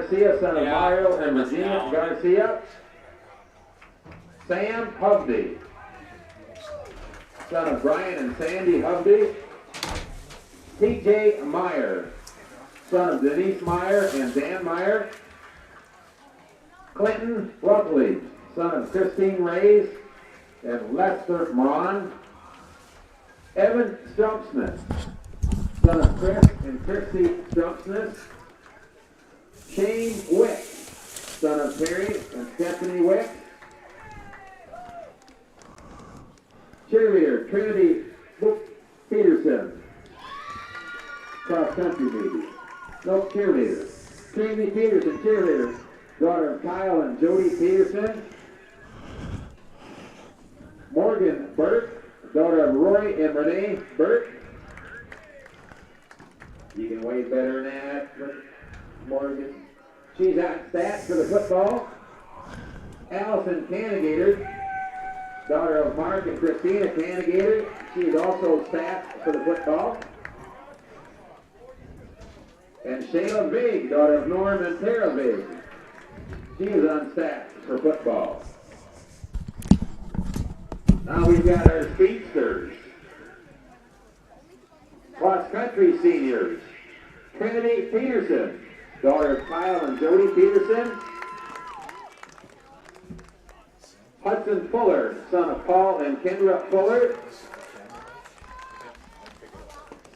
Garcia, son of Mario and Regina Garcia. Sam Hubby, son of Brian and Sandy Hubby. T.J. Meyer, son of Denise Meyer and Dan Meyer. Clinton Ruffley, son of Christine Reyes and Lester Moran. Evan Stumpsmith, son of Chris and Christy Stumpsmith. Shane Wick, son of Terry and Stephanie Wick. Cheerleader Trinity Peterson, cross country maybe. No, cheerleader. Trinity Peterson, cheerleader, daughter of Kyle and Jody Peterson. Morgan Burke, daughter of Roy and Renee Burke. You can wave better than that, Morgan. She's at stats for the football. Allison Canagator, daughter of Mark and Christina Canagator. She is also stats for the football. And Shayla Vig, daughter of Norm and Tara Vig. She is on stats for football. Now we've got our speedsters. Cross country seniors. Trinity Peterson, daughter of Kyle and Jody Peterson. Hudson Fuller, son of Paul and Kendra Fuller.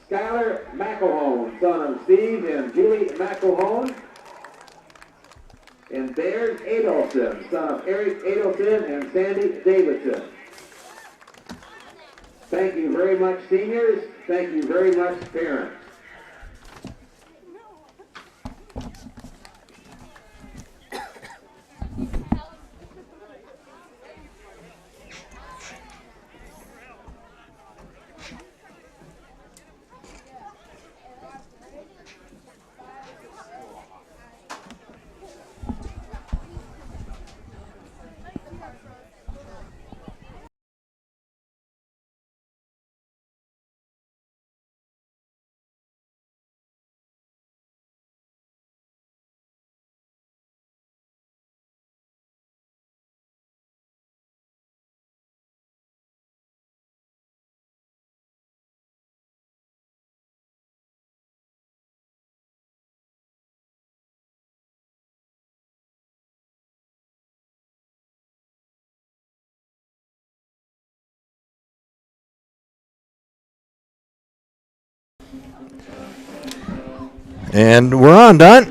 Skylar McElhone, son of Steve and Julie McElhone. And Baird Adelson, son of Eric Adelson and Sandy Davidson. Thank you very much, seniors. Thank you very much, parents. And we're on, Don.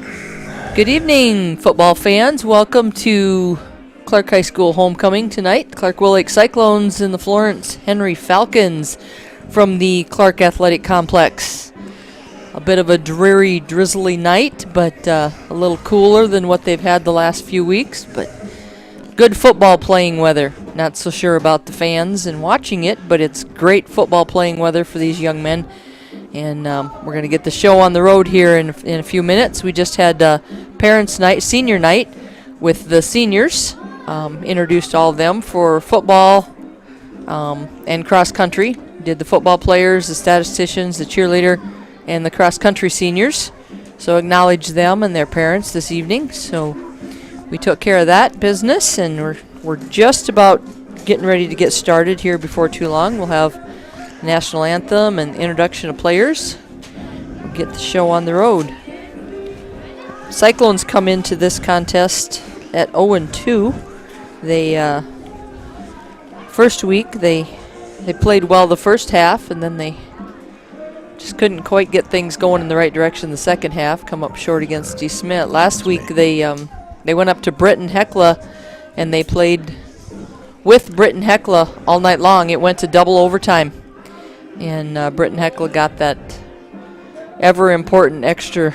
Good evening, football fans. Welcome to Clark High School homecoming tonight. Clark-Willow Lake Cyclones and the Florence-Henry Falcons from the Clark Athletic Complex. A bit of a dreary, drizzly night, but a little cooler than what they've had the last few weeks. But good football playing weather. Not so sure about the fans and watching it, but it's great football playing weather for these young men. And we're going to get the show on the road here in a few minutes. We just had Parents' Night, Senior Night with the seniors. Introduced all of them for football and cross country. Did the football players, the statisticians, the cheerleader, and the cross country seniors. So acknowledge them and their parents this evening. So we took care of that business, and we're just about getting ready to get started here before too long. We'll have national anthem and introduction of players. We'll get the show on the road. Cyclones come into this contest at 0-2. They first week they played well the first half, and then they just couldn't quite get things going in the right direction the second half. Come up short against D. Smith. Last week they went up to Britton Hecla, and they played with Britton Hecla all night long. It went to double overtime. And Britton Hecla got that ever-important extra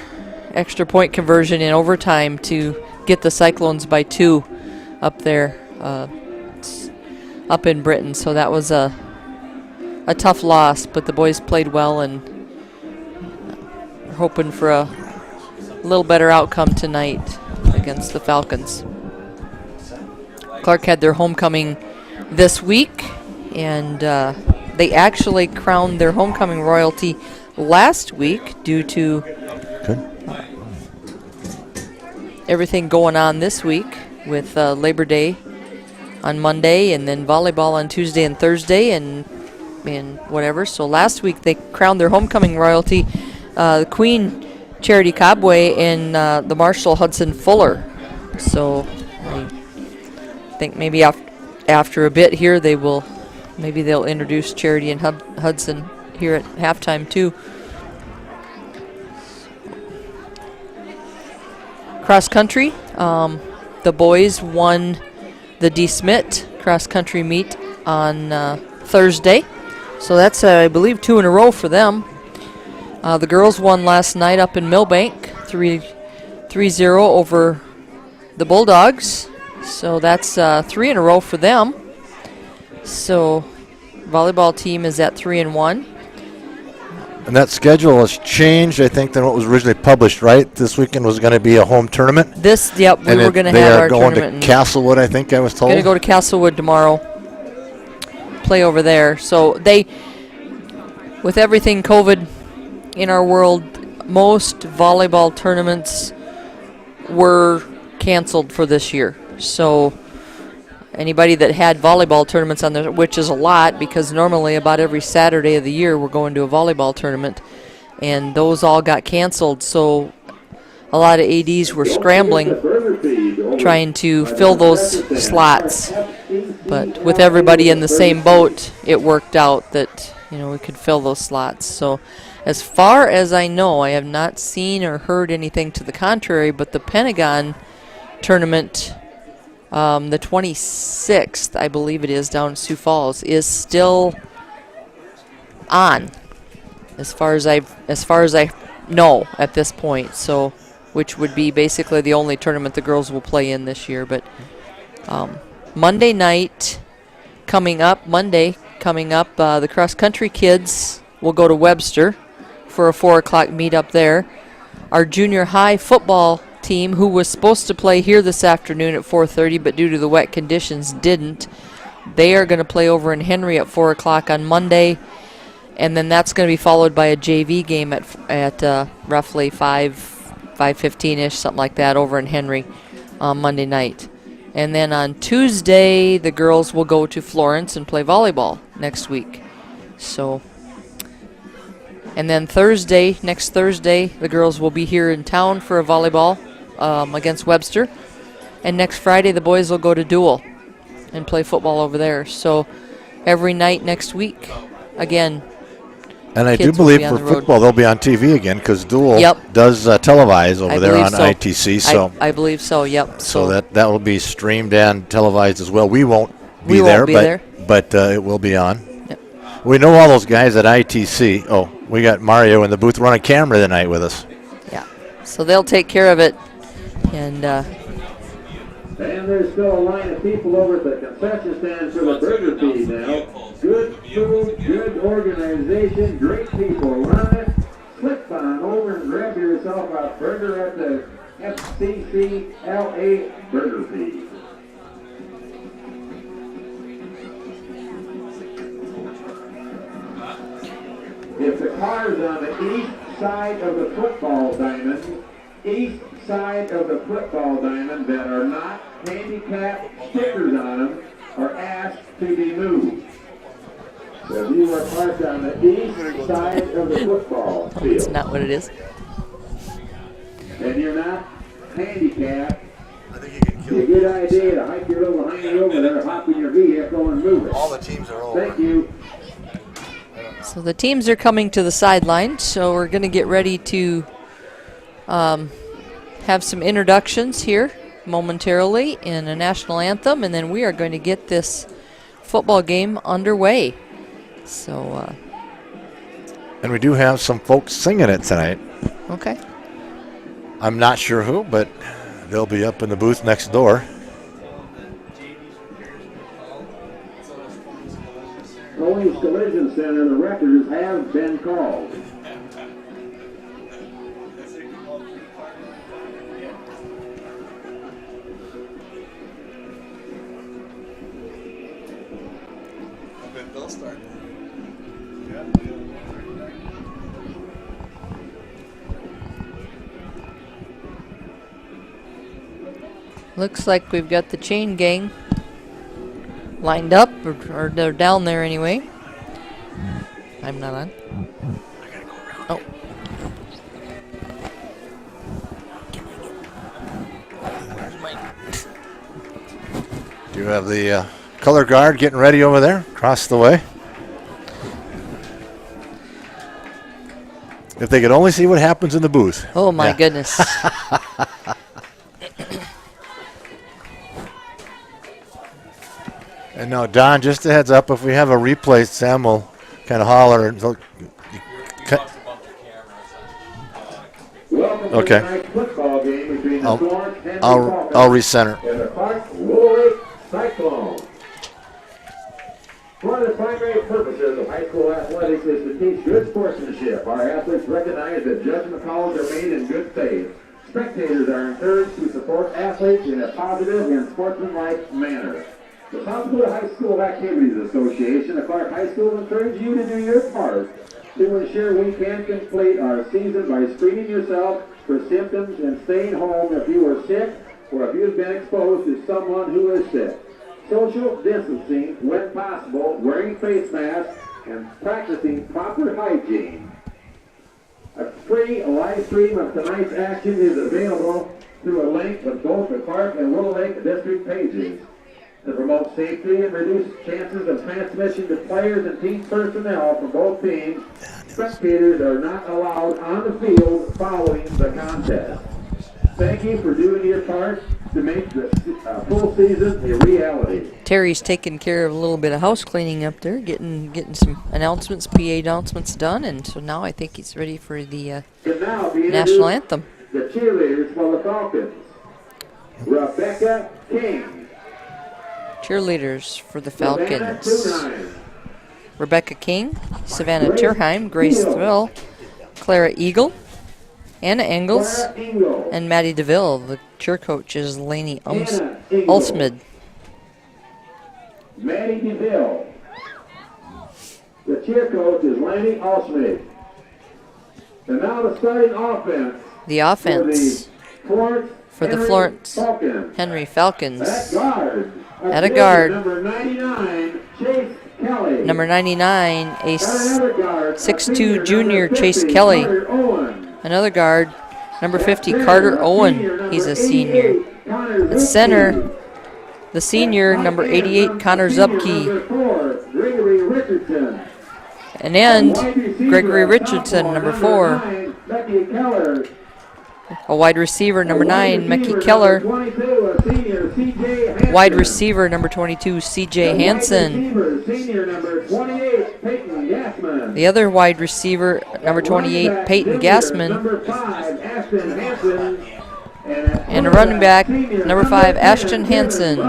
point conversion in overtime to get the Cyclones by 2 up there, up in Britton. So that was a tough loss, but the boys played well, and we're hoping for a little better outcome tonight against the Falcons. Clark had their homecoming this week, and they actually crowned their homecoming royalty last week due to everything going on this week with Labor Day on Monday and then volleyball on Tuesday and Thursday and whatever. So last week they crowned their homecoming royalty, the Queen Charity Cobway and the Marshall Hudson Fuller. So I think maybe after a bit here they'll introduce Charity and Hudson here at halftime too. Cross country, the boys won the D. Smith cross country meet on Thursday. So that's, I believe, 2 in a row for them. The girls won last night up in Millbank, 3-0 over the Bulldogs. So that's 3 in a row for them. So volleyball team is at 3-1. And that schedule has changed, I think, than what was originally published, right? This weekend was going to be a home tournament. We were going to have our tournament. They are going to Castlewood, I think I was told. Going to go to Castlewood tomorrow, play over there. So with everything COVID in our world, most volleyball tournaments were canceled for this year. So anybody that had volleyball tournaments on there, which is a lot because normally about every Saturday of the year we're going to a volleyball tournament, and those all got canceled. So a lot of ADs were scrambling, trying to fill those slots. But with everybody in the same boat, it worked out that we could fill those slots. So as far as I know, I have not seen or heard anything to the contrary, but the Pentagon tournament, the 26th, I believe it is, down in Sioux Falls, is still on, as far as I know at this point. So, which would be basically the only tournament the girls will play in this year. But Monday night coming up, the cross country kids will go to Webster for a 4 o'clock meet up there. Our junior high football team, who was supposed to play here this afternoon at 4:30, but due to the wet conditions didn't. They are going to play over in Henry at 4 o'clock on Monday, and then that's going to be followed by a JV game at roughly 5:15ish, something like that, over in Henry on Monday night. And then on Tuesday, the girls will go to Florence and play volleyball next week. So, and then next Thursday, the girls will be here in town for a volleyball against Webster. And next Friday, the boys will go to Dual and play football over there. So every night next week, again. And I do believe for football they'll be on TV again because Dual does televise over there on ITC. So I believe so. Yep. So that will be streamed and televised as well. We won't be there, but it will be on. Yep. We know all those guys at ITC. Oh, we got Mario in the booth running camera tonight with us. Yeah. So they'll take care of it, and there's still a line of people over at the concession stand for the burger feed now. Good food, good organization, great people. Run it, slip on over and grab yourself a burger at the FCCLA Burger Feed. If the car's on the east side of the football diamond, that are not handicap stickers on them are asked to be moved. So if you are parked on the east side of the football field. That's not what it is. And you're not handicapped, it's a good idea to hike your little hiney over there, hop in your vehicle and move it. All the teams are over. Thank you. So the teams are coming to the sideline, so we're going to get ready to have some introductions here momentarily in a national anthem, and then we are going to get this football game underway. So, and we do have some folks singing it tonight. Okay. I'm not sure who, but they'll be up in the booth next door. Police Collision Center, the records have been called. They'll start. Looks like we've got the chain gang lined up, or they're down there anyway. I'm not on. Oh. Do you have the color guard getting ready over there across the way? If they could only see what happens in the booth. Oh, my goodness. And now, Don, just a heads up, if we have a replay, Sam will kind of holler. Okay. I'll recenter. And the Clark-Willow Cyclone. One of the primary purposes of high school athletics is to teach good sportsmanship. Our athletes recognize that judgment calls are made in good faith. Spectators are encouraged to support athletes in a positive and sportsmanlike manner. The South Dakota High School Activities Association of Clark High School encourages you to do your part to ensure we can complete our season by screening yourself for symptoms and staying home if you are sick or if you've been exposed to someone who is sick. Social distancing when possible, wearing face masks, and practicing proper hygiene. A free live stream of tonight's action is available through a link with both the Clark and Little Lake district pages. To promote safety and reduce chances of transmission to players and team personnel from both teams, spectators are not allowed on the field following the contest. Thank you for doing your part to make the full season a reality. Terry's taking care of a little bit of house cleaning up there, getting some announcements, PA announcements done, and so now I think he's ready for the national anthem. The cheerleaders for the Falcons. Rebecca King. Cheerleaders for the Falcons. Rebecca King, Savannah Terheim, Grace Thrill, Clara Eagle, Anna Engels, and Maddie DeVille. The cheer coach is Lainey Ulsmid. Maddie DeVille. The cheer coach is Lainey Ulsmid. And now the starting offense. The offense for the Florence-Henry Falcons. At a guard, Number 99, Chase Kelly. Number 99, a 6'2" junior, Chase Kelly. Another guard, number 50, Carter Owen. He's a senior. At center, the senior, number 88, Connor Zupke. An end, Gregory Richardson, number 4. A wide receiver, number 9, Mickey Keller. Wide receiver, number 22, C.J. Hansen. The other wide receiver, number 28, Peyton Gassman. And a running back, number 5, Ashton Hansen.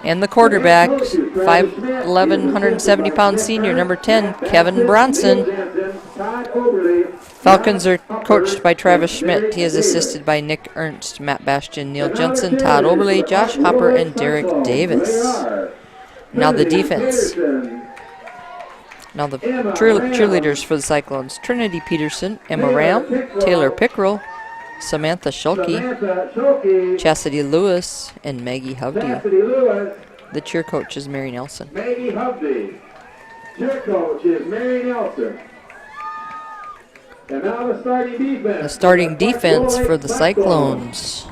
And the quarterback, 5'11", 170-pound senior, number 10, Kevin Bronson. Falcons are coached by Travis Schmidt. He is assisted by Nick Ernst, Matt Bastian, Neil Jensen, Todd Oberle, Josh Hopper, and Derek Davis. Now the defense. Now the cheerleaders for the Cyclones. Trinity Peterson, Emma Ram, Taylor Pickrell, Samantha Schulke, Chastity Lewis, and Maggie Hovde. The cheer coach is Mary Nelson. Maggie Hovde. Cheer coach is Mary Nelson. And now the starting defense. The starting defense for the Cyclones.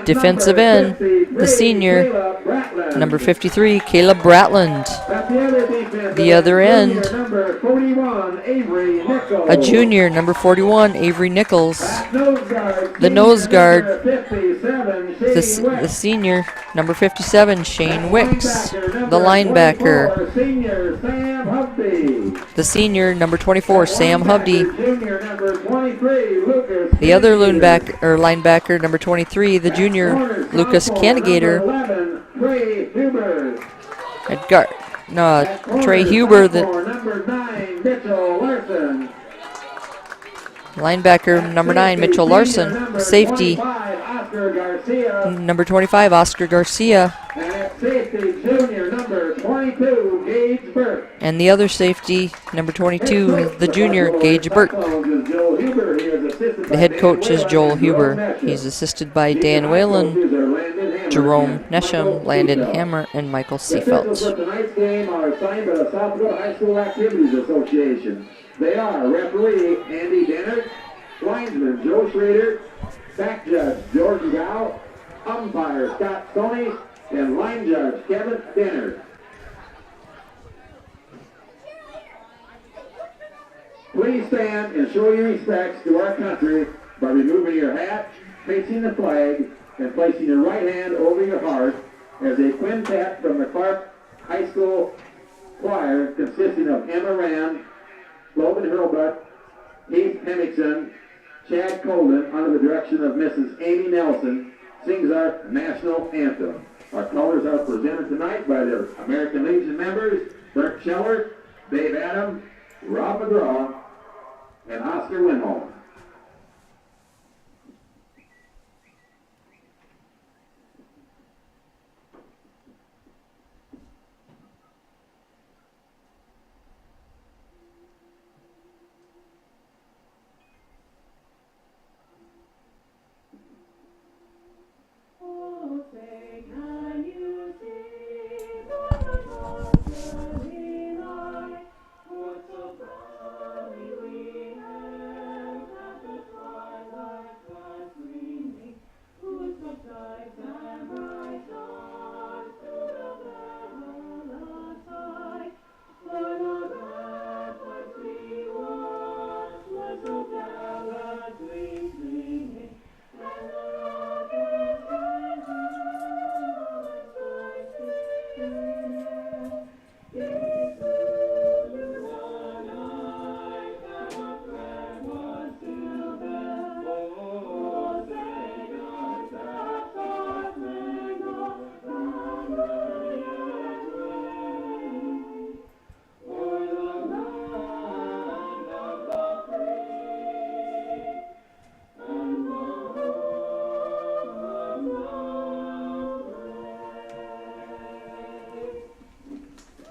Defensive end, the senior, number 53, Caleb Bratland. The other end, a junior, number 41, Avery Nichols. The nose guard, the senior, number 57, Shane Wicks. The linebacker, the senior, number 24, Sam Hovde. The other linebacker, number 23, the junior, Lucas Canigator. At guard, Trey Huber, the linebacker, number 9, Mitchell Larson. Safety, number 25, Oscar Garcia. And the other safety, number 22, the junior, Gage Burke. The head coach is Joel Huber. He's assisted by Dan Whalen, Jerome Nesham, Landon Hammer, and Michael The officials Seafelt. for tonight's game are assigned by the South Dakota High School Activities Association. They are referee Andy Dennert, linesman Joe Schrader, back judge Jordan Gow, umpire Scott Stoney, and line judge Kevin Dennert. Please stand and show your respects to our country by removing your hat, facing the flag, and placing your right hand over your heart as a quintet from the Clark High School Choir consisting of Emma Rand, Logan Hurlbutt, Keith Hemmingson, Chad Colden under the direction of Mrs. Amy Nelson sings our national anthem. Our colors are presented tonight by the American Legion members, Bert Scheller, Dave Adam, Rob McGraw, and Oscar Winholm.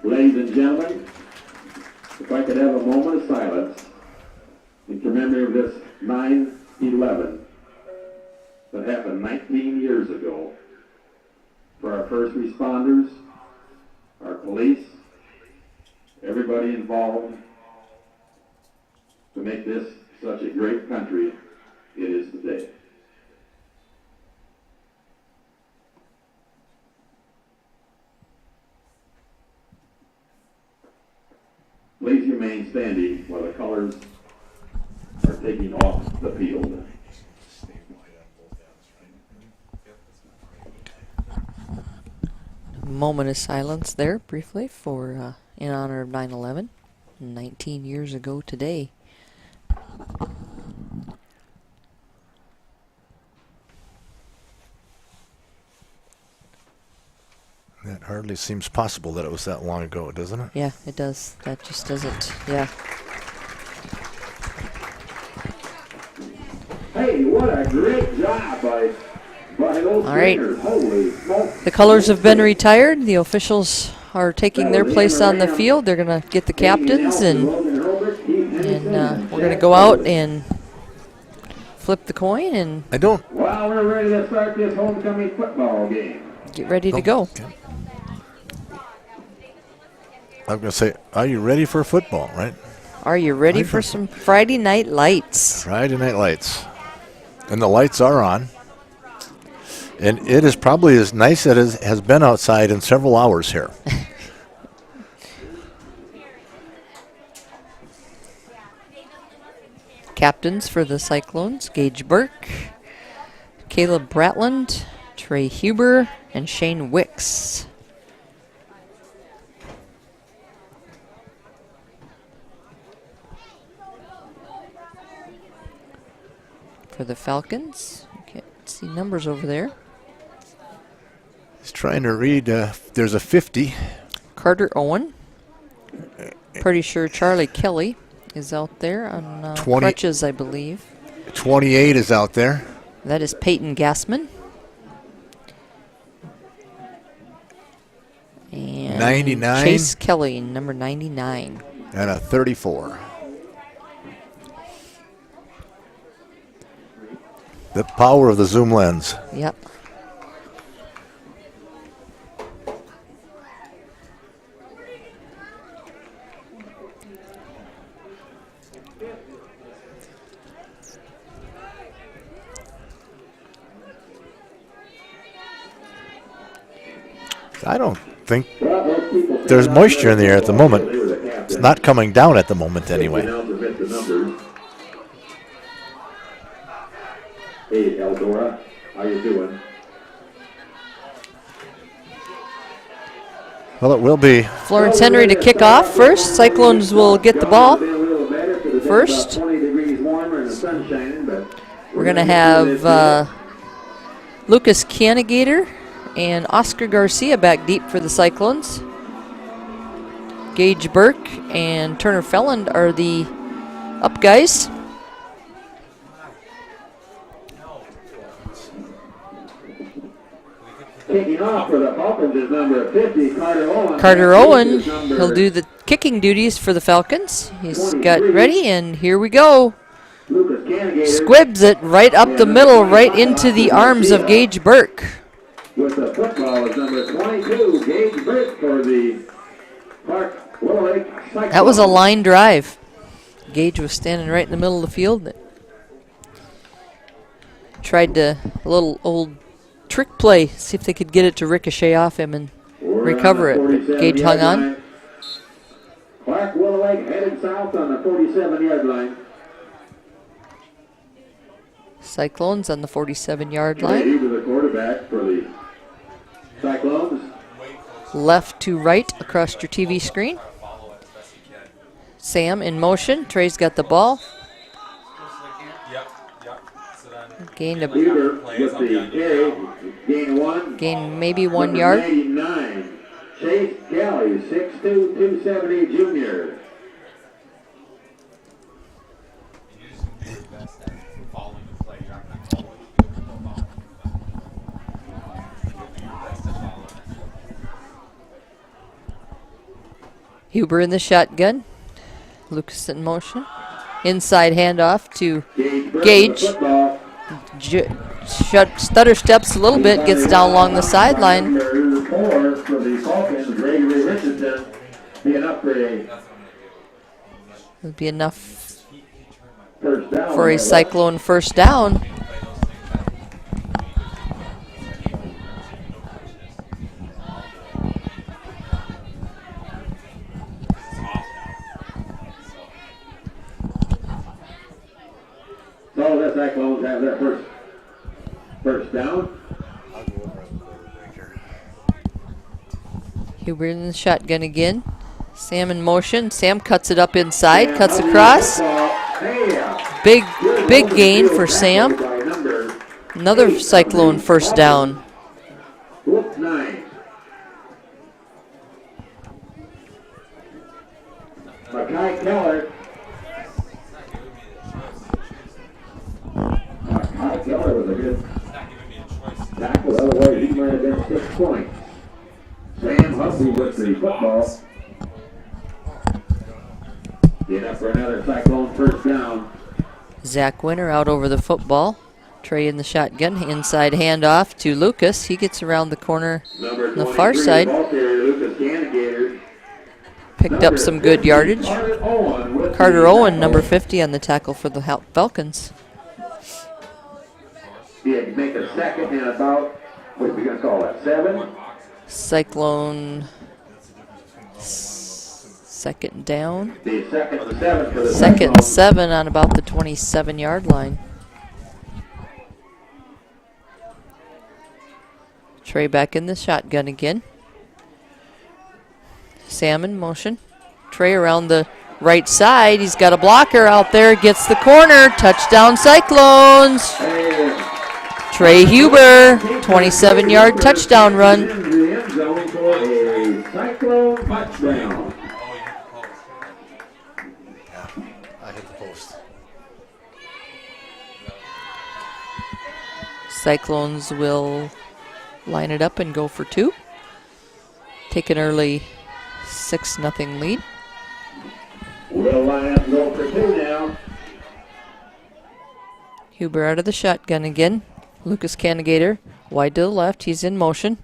Ladies and gentlemen, if I could have a moment of silence in memory of this 9/11 that happened 19 years ago for our first responders, our police, everybody involved to make this such a great country it is today. Please remain standing while the colors are taking off the field. A moment of silence there, briefly, for in honor of 9/11, 19 years ago today. That hardly seems possible that it was that long ago, doesn't it? Yeah, it does. That just doesn't. Yeah. Hey, what a great job by those All right. singers. Holy smokes. The colors have been retired. The officials are taking their place on the field. They're going to get the captains, and we're going to go out and flip the coin and Well, we're ready to start this homecoming football game. get ready to go. Okay. I'm going to say, are you ready for football, right? Are you ready for some Friday night lights? Friday night lights. And the lights are on. And it is probably as nice as it has been outside in several hours here. Captains for the Cyclones: Gage Burke, Caleb Bratland, Trey Huber, and Shane Wicks. For the Falcons, you can't see numbers over there. He's trying to read, there's a 50. Carter Owen. Pretty sure Charlie Kelly is out there on 20 crutches, I believe. 28 is out there. That is Peyton Gassman. And 99. Chase Kelly, number 99. And a 34. The power of the zoom lens. Yep. I don't think there's moisture in the air at the moment. It's not coming down at the moment anyway. Hey, Eldora, how you doing? Well, it will be Florence-Henry to kick off first. Cyclones will get the ball first. We're going to have Lucas Canigator and Oscar Garcia back deep for the Cyclones. Gage Burke and Turner Felland are the up guys. Kicking off for the Falcons is number 50, Carter Owen. Carter Owen, he'll do the kicking duties for the Falcons. He's got ready, and here we go. Squibs it right up the middle, right into the arms of Gage Burke. With the football is number 22, Gage Burke for the Clark-Willow Cyclones. That was a line drive. Gage was standing right in the middle of the field. Tried to, a little old trick play, see if they could get it to ricochet off him and recover it. But Gage hung on. Clark-Willow headed south on the 47-yard line. Cyclones on the 47-yard line. To the quarterback for the Cyclones. Left to right across your TV screen. Sam in motion. Trey's got the ball. Gained a gain maybe 1 yard. 89, Chase Kelly, 6'2", 270 junior. Huber in the shotgun. Lucas in motion. Inside handoff to Gage. Stutter steps a little bit, gets down along the sideline. It'll be enough for a Cyclone first down. So the Cyclones have their first down. Huber in the shotgun again. Sam in motion. Sam cuts it up inside, cuts across. Big gain for Sam. Another Cyclone first down. Whoop, 9. Mackay Keller. Mackay Keller was a good tackle. Otherwise, he might have been 6 points. Sam Humphrey with the football. Get up for another Cyclone first down. Zach Winter out over the football. Trey in the shotgun. Inside handoff to Lucas. He gets around the corner on the far side. Picked up some good yardage. Carter Owen, number 50, on the tackle for the Falcons. Yeah, make a second and about, what are we going to call that, 7? Cyclone second down. The second and 7 for the Second and Cyclones. 7 on about the 27-yard line. Trey back in the shotgun again. Sam in motion. Trey around the right side. He's got a blocker out there. Gets the corner. Touchdown Cyclones. Trey Huber, 27-yard touchdown run. In the end zone for a Cyclone touchdown. I hit the post. Cyclones will line it up and go for 2. Take an early 6-0 lead. We'll line up and go for 2 now. Huber out of the shotgun again. Lucas Canigator wide to the left. He's in motion.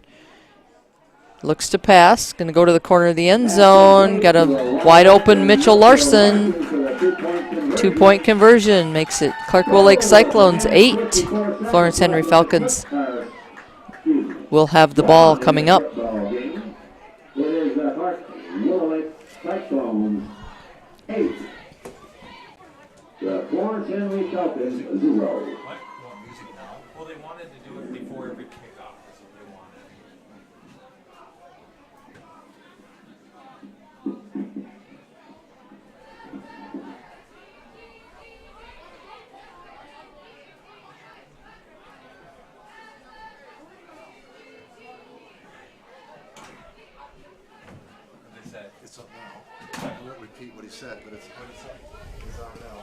Looks to pass. Going to go to the corner of the end zone. Got a wide open Mitchell Larson. 2-point conversion makes it Clark-Willow Lake Cyclones 8. Florence-Henry Falcons will have the ball coming up. It is Clark-Willow Lake Cyclones 8. The Florence-Henry Falcons 0. Well, they wanted to do it before every kickoff. That's what they wanted. They said It's up now. I won't repeat what he said, but it's on now.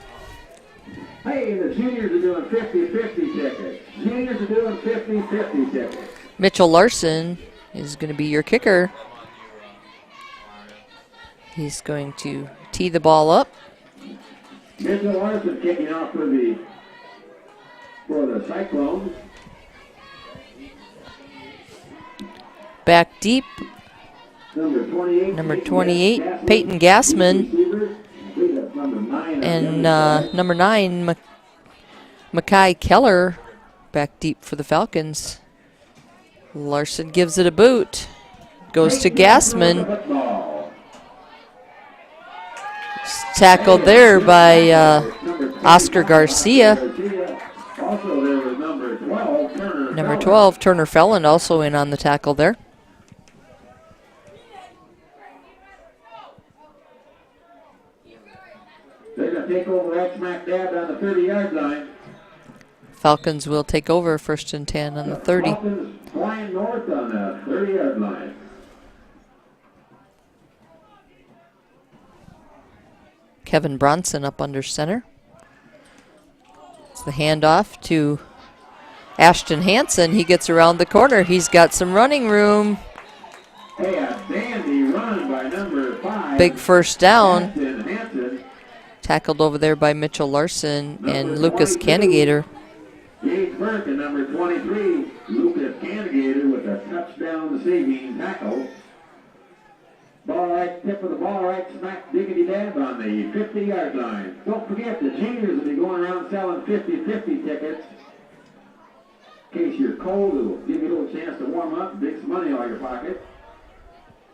Hey, the juniors are doing 50-50 tickets. Juniors are doing 50-50 tickets. Mitchell Larson is going to be your kicker. He's going to tee the ball up. Mitchell Larson kicking off for the Cyclones. Back deep, Number 28, Peyton Gassman. Number And number 9, Mackay Keller, back deep for the Falcons. Larson gives it a boot. Goes to Gassman. Tackled there by Oscar Garcia. Also, there was number 12, Turner. Number 12, Turner Felland, also in on the tackle there. They're going to take over right smack dab on the 30-yard line. Falcons will take over 1st and 10 on the 30. Falcons flying north on the 30-yard line. Kevin Bronson up under center. It's the handoff to Ashton Hansen. He gets around the corner. He's got some running room. Hey, a dandy run by number 5. Big first down. Ashton Hansen. Tackled over there by Mitchell Larson and Lucas Canigator. Gage Burke and number 23, Lucas Canigator with a touchdown saving tackle. Ball right, tip of the ball right, smack diggity dab on the 50-yard line. Don't forget, the juniors will be going around selling 50-50 tickets. In case you're cold, it'll give you a little chance to warm up and dig some money out of your pocket.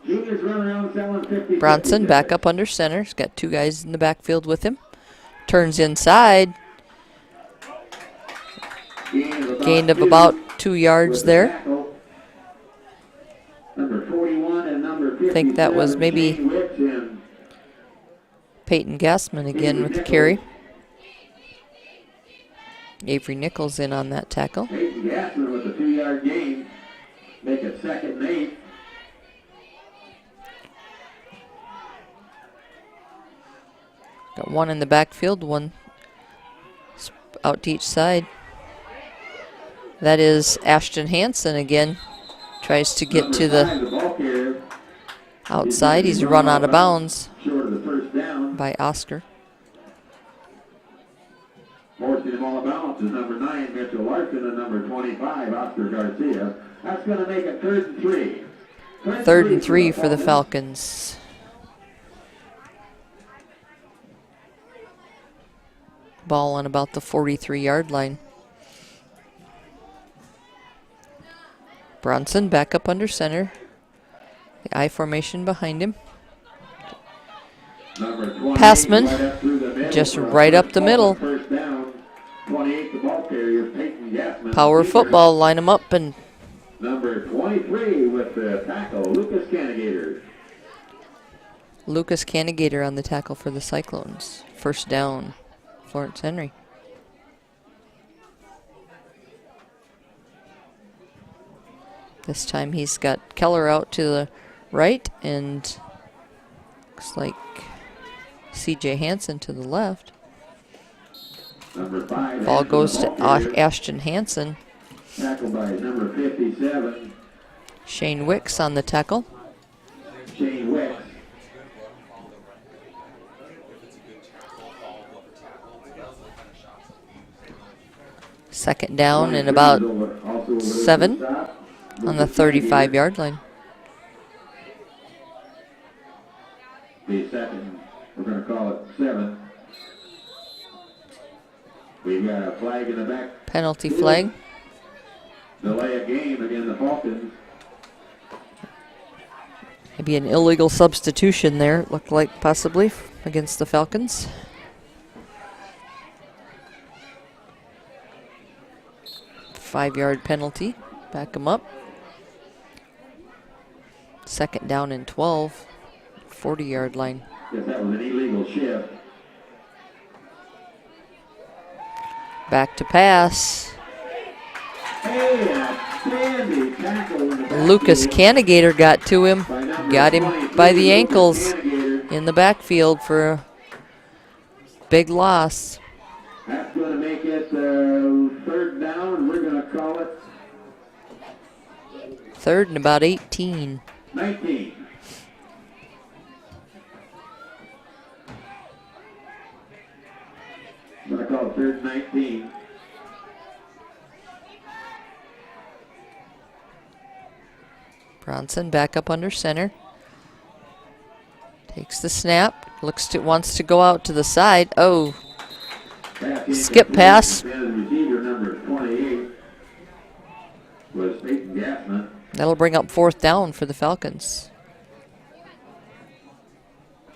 Juniors run around selling 50-50 Bronson tickets. back up under center. He's got 2 guys in the backfield with him. Turns inside. Gained of about 2 yards there. Tackle. Number 41 and number 57. I think that was maybe Shane Wicks and Peyton Gassman again with the carry. Avery Nichols in on that tackle. Peyton Gassman with a 2-yard gain. Make it 2nd and 8. Got 1 in the backfield, 1 out to each side. That is Ashton Hansen again. Tries to get to the outside. He's run out of bounds Short of the first down. by Oscar. Forcing him all balance is number 9, Mitchell Larson, and number 25, Oscar Garcia. That's going to make it 3rd and 3. 3rd and 3 for the Falcons. Ball on about the 43-yard line. Bronson back up under center. The I formation behind him. Passman just right up the middle. First down. 28, the ball carrier, Peyton Gassman. Power football, line them up, and Number 23 with the tackle, Lucas Canigator. Lucas Canigator on the tackle for the Cyclones. First down, Florence-Henry. This time he's got Keller out to the right and looks like C.J. Hansen to the left. Number 5. Ball goes to Ashton Hansen. Tackled by number 57, Shane Wicks on the tackle. Shane Wicks. Second down and about 7 on the 35-yard line. The second, we're going to call it 7. We've got a flag in the back. Penalty flag. Delay a game against the Falcons. Maybe an illegal substitution there, it looked like, possibly, against the Falcons. Five-yard penalty. Back them up. Second down and 12. 40-yard line. Guess that was an illegal shift. Back to pass. Hey, outstanding tackle in the backfield. Lucas Canigator got to him. By number Got him 22, by the Lucas ankles Canigator. in the backfield for a big loss. That's going to make it third down. We're going to call it Third and about 18. 19. I'm going to call it third and 19. Bronson back up under center. Takes the snap. Wants to go out to the side. Oh, skip pass. And receiver number 28 was Peyton Gassman. That'll bring up fourth down for the Falcons.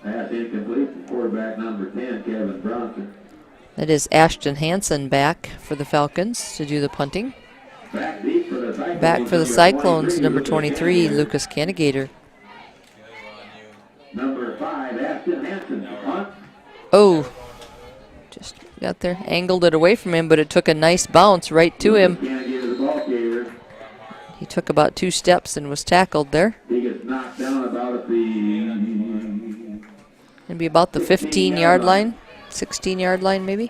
Pass incomplete to quarterback number 10, Kevin Bronson. That is Ashton Hansen back for the Falcons to do the punting. Back deep for the Cyclones. Back for the Cyclones, number 23, Lucas Canigator. Number 5, Ashton Hansen. Punt. Oh, just got there, angled it away from him, but it took a nice bounce right to him. Can't get to the ball carrier. He took about 2 steps and was tackled there. He gets knocked down about at the It'd be about the 15-yard line, 16-yard line maybe.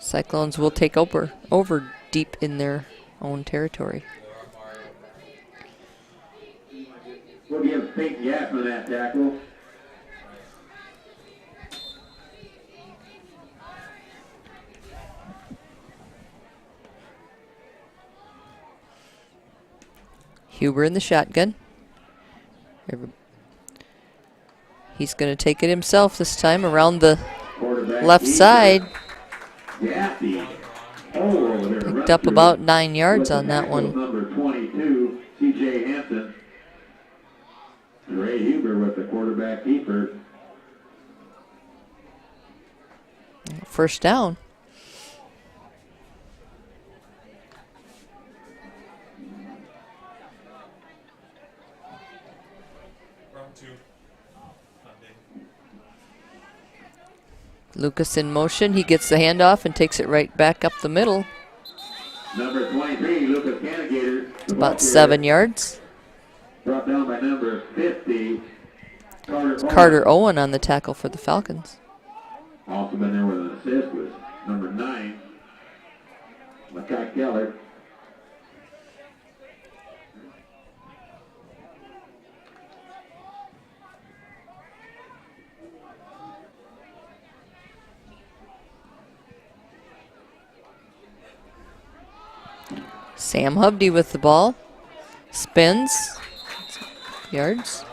Cyclones will take over deep in their own territory. We'll give Peyton Gassman that tackle. Huber in the shotgun. He's going to take it himself this time around the Quarterback left keeper. side. Gaffney. Oh, over there. Picked up about 9 yards on that Tackle one. Number 22, C.J. Hansen. Ray Huber with the quarterback keeper. First down. Round 2. Funding. Lucas in motion. He gets the handoff and takes it right back up the middle. Number 23, Lucas Canigator. About 7 yards. Brought down by number 50, Carter Owen on the tackle for the Falcons. Also been there with an assist was number 9, Makai Keller. Sam Hubdy with the ball. Spins. Yards.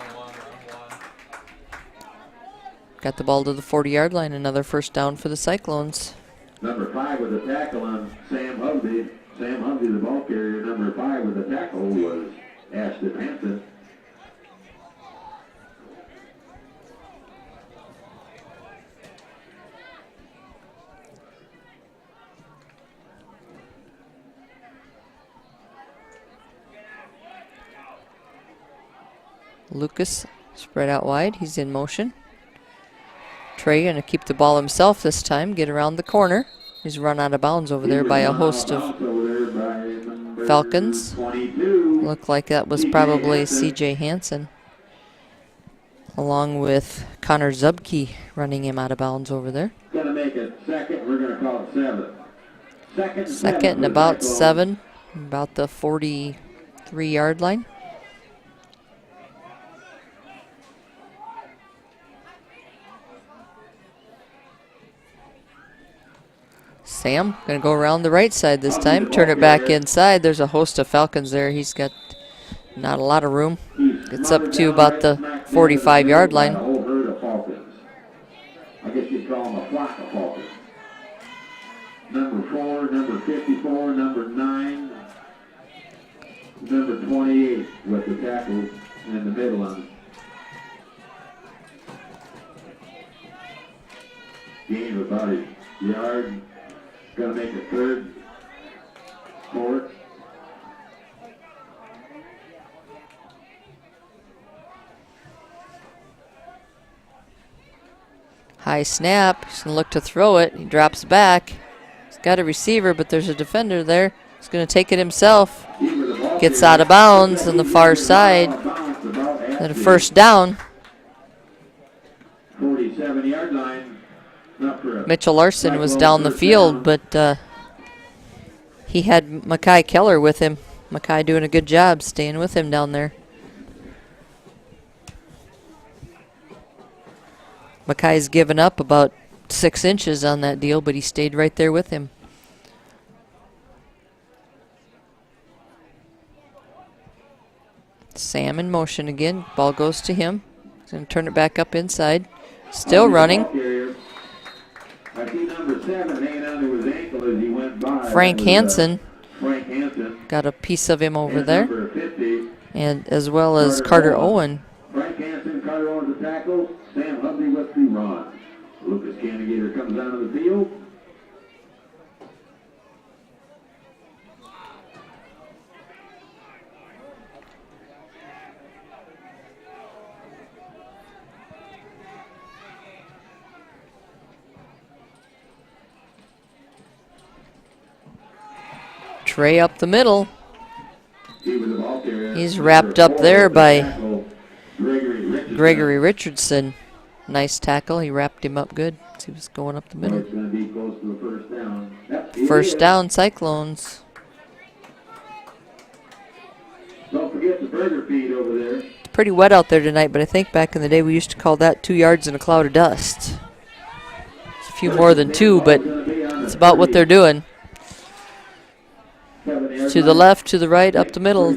Got the ball to the 40-yard line. Another first down for the Cyclones. Number 5 with the tackle on Sam Hubdy. Sam Hubdy, the ball carrier. Number 5 with the tackle was Ashton Hansen. Lucas spread out wide. He's in motion. Trey going to keep the ball himself this time. Get around the corner. He's run out of bounds over there by a host of Falcons. 22. Looked like that was probably C.J. Hansen, along with Connor Zubke running him out of bounds over there. Going to make it second. We're going to call it 7. Second and about 7, about the 43-yard line. Sam going to go around the right side this time. Turn it back inside. There's a host of Falcons there. He's got not a lot of room. Gets up to about the 45-yard line. I guess you'd call them a flock of Falcons. Number 4, number 54, number 9, number 28 with the tackle in the middle one. Gain of about a yard. Gonna make a third, fourth. High snap. He's going to look to throw it. He drops back. He's got a receiver, but there's a defender there. He's going to take it himself. Gets out of bounds on the far side. Then a first down. 47-yard line. Mitchell Larson was down the field, but he had Makai Keller with him. Makai doing a good job staying with him down there. Makai's given up about 6 inches on that deal, but he stayed right there with him. Sam in motion again. Ball goes to him. He's going to turn it back up inside. Still running. Frank Hansen got a piece of him over there, and as well as Carter Owen. Frank Hansen, Carter Owen the tackle. Sam Hubney with the run. Lucas Cannigator comes out of the field. Trey up the middle. He's wrapped up there by Gregory Richardson. Nice tackle. He wrapped him up good. He was going up the middle. First down, Cyclones. Don't forget the burger feed over there. It's pretty wet out there tonight, but I think back in the day we used to call that 2 yards in a cloud of dust. It's a few more than 2, but it's about what they're doing. To the left, to the right, up the middle.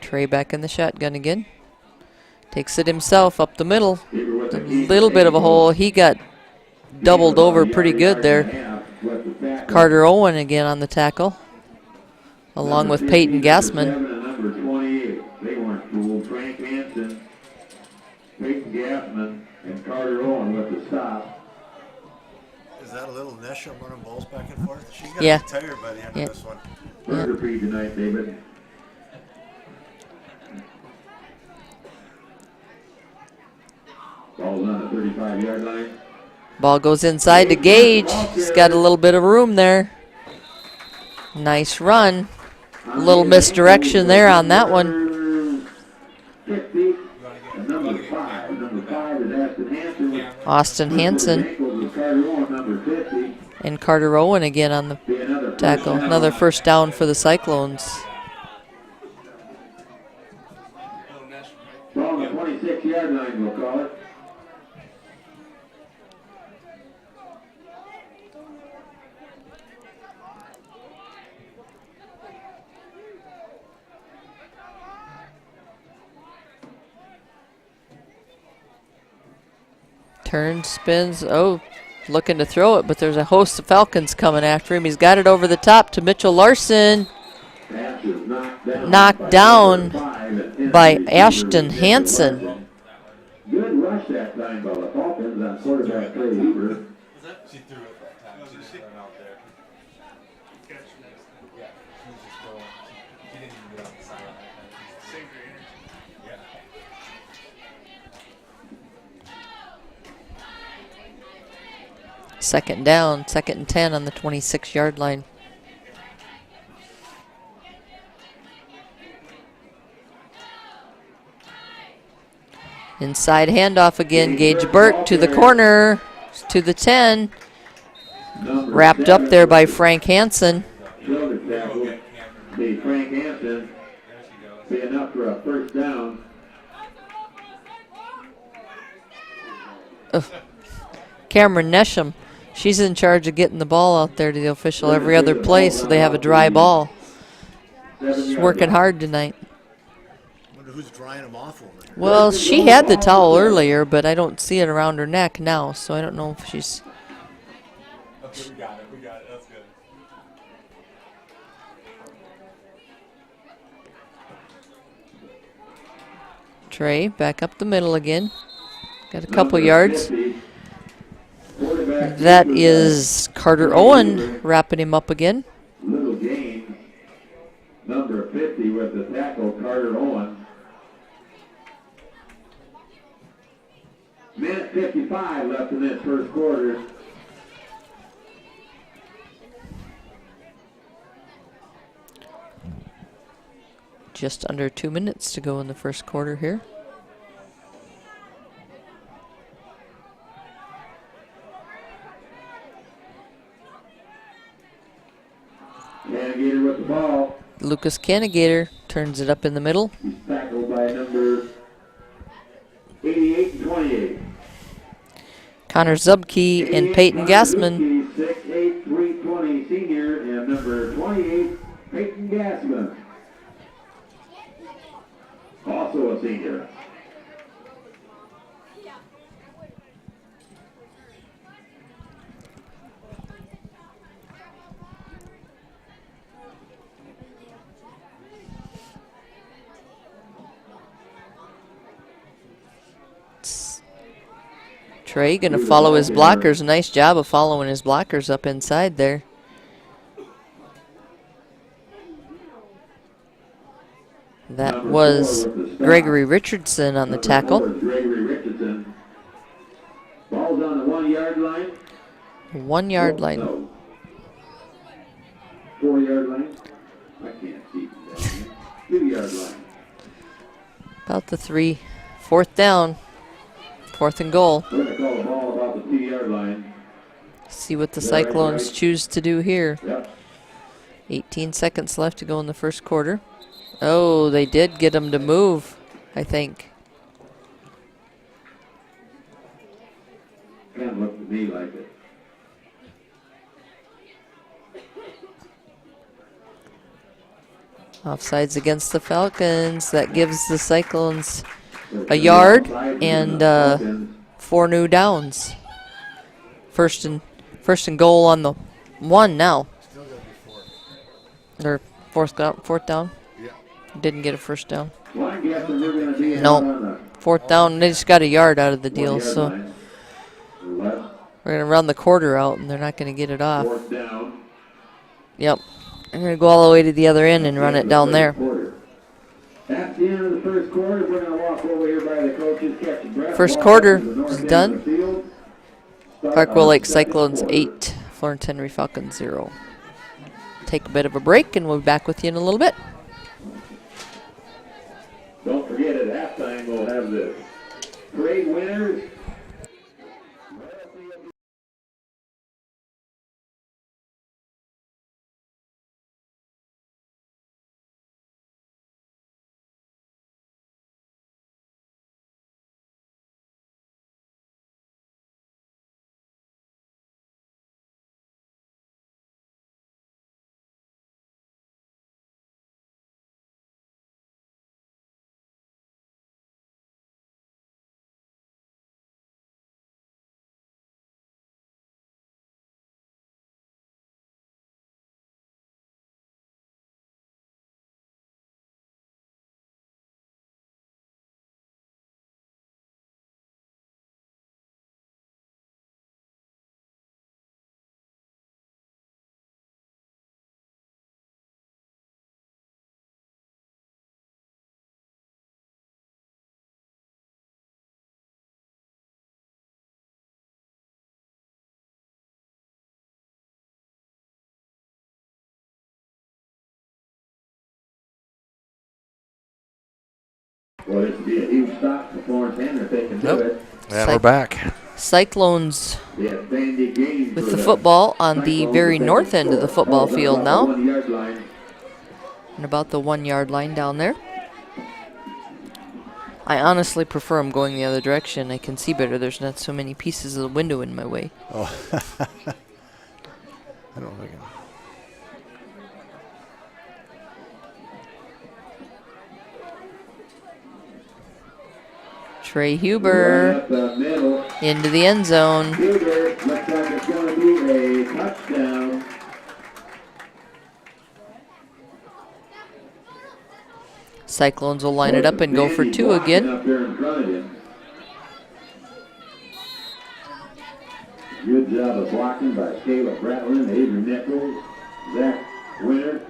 Trey back in the shotgun again. Takes it himself up the middle. A little bit of a hole. He got doubled over pretty good there. Carter Owen again on the tackle, along with Peyton Gassman. Number 28. They weren't fooled. Frank Hansen, Peyton Gassman, and Carter Owen with the stop. Is that a little Nesha running balls back and forth? She's got Yeah. to be tired by the end of this one. Burger feed tonight, David. Ball's on the 35-yard line. Ball goes inside to Gage. He's got a little bit of room there. Nice run. A little misdirection there on that one. 50. And number 5 is Aston Hansen. Austin Hansen Number 50. and Carter Owen again on the tackle. Another first down for the Cyclones. Ball on the 26-yard line, we'll call it. Turns, spins, looking to throw it, but there's a host of Falcons coming after him. He's got it over the top to Mitchell Larson. Knocked down by Ashton Hansen. Good rush that time by the Falcons on quarterback Trey Hoover. She threw it that time. She was just out there. Yeah, she was just going. She didn't even get on the sideline. Same for energy. Yeah. Second down, 2nd and 10 on the 26-yard line. Inside handoff again. Gage Burke to the corner, to the 10. Wrapped up there by Frank Hansen. Shoulder tackle. Be Frank Hansen. Be enough for a first down. Cameron Nesham. She's in charge of getting the ball out there to the official every other play so they have a dry ball. She's working hard tonight. Wonder who's drying them off over there. Well, she had the towel earlier, but I don't see it around her neck now, so I don't know if she's... We got it. We got it. That's good. Trey back up the middle again. Got a couple yards. That is Carter Owen wrapping him up again. Little gain. Number 50 with the tackle, Carter Owen. Minute 55 left in this first quarter. Just under 2 minutes to go in the first quarter here. Navigator with the ball. Lucas Canigator turns it up in the middle. He's tackled by number 88 and 28. Connor Zubke and Peyton Gassman. 6'8", 320 senior, and number 28, Peyton Gassman. Also a senior. Trey gonna follow his blockers. Nice job of following his blockers up inside there. That was Gregory Richardson on the tackle. Gregory Richardson. Ball's on the 1 yard line. 1 yard line. No. 4 yard line. I can't see that. 2 yard line. About the 3. 4th down. 4th and goal. We're going to call the ball about the 2 yard line. See what the Cyclones choose to do here. Yep. 18 seconds left to go in the first quarter. Oh, they did get him to move, I think. Kind of looked to me like it. Offsides against the Falcons. That gives the Cyclones a yard and 4 new downs. First and goal on the 1 now. Or fourth down. Didn't get a first down. Well, I'm guessing they're going to be No. on the 4th down. They just got a yard out of the 1 deal, yard so line. Left, we're going to run the quarter out, and they're not going to get it off. 4th down. Yep. I'm going to go all the way to the other end and run it down there. At the end of the first quarter, we're going to walk over here by the coaches, catch a breath. First walk quarter up to the north is end done. of the field. Start Clark-Willow our Lake second Cyclones quarter. 8, Florence-Henry Falcons 0. Take a bit of a break, and we'll be back with you in a little bit. Don't forget, at halftime, we'll have the parade winners. Well, this would be a huge stop for Florence-Henry if they can do it. And we're back. Cyclones The outstanding game with for the football on the Cyclones very if they north can end of the score. football Ball's field about now. the 1 yard line. And about the 1 yard line down there. I honestly prefer them going the other direction. I can see better. There's not so many pieces of the window in my way. Oh. I don't think. Trey Huber Right up the middle. into the end zone. Huber, looks like it's going to be a touchdown. Cyclones will line it up and go for 2 again. Up there in front of him. Good job of blocking by Caleb Bratlin, Adrian Nichols, Zach Winter.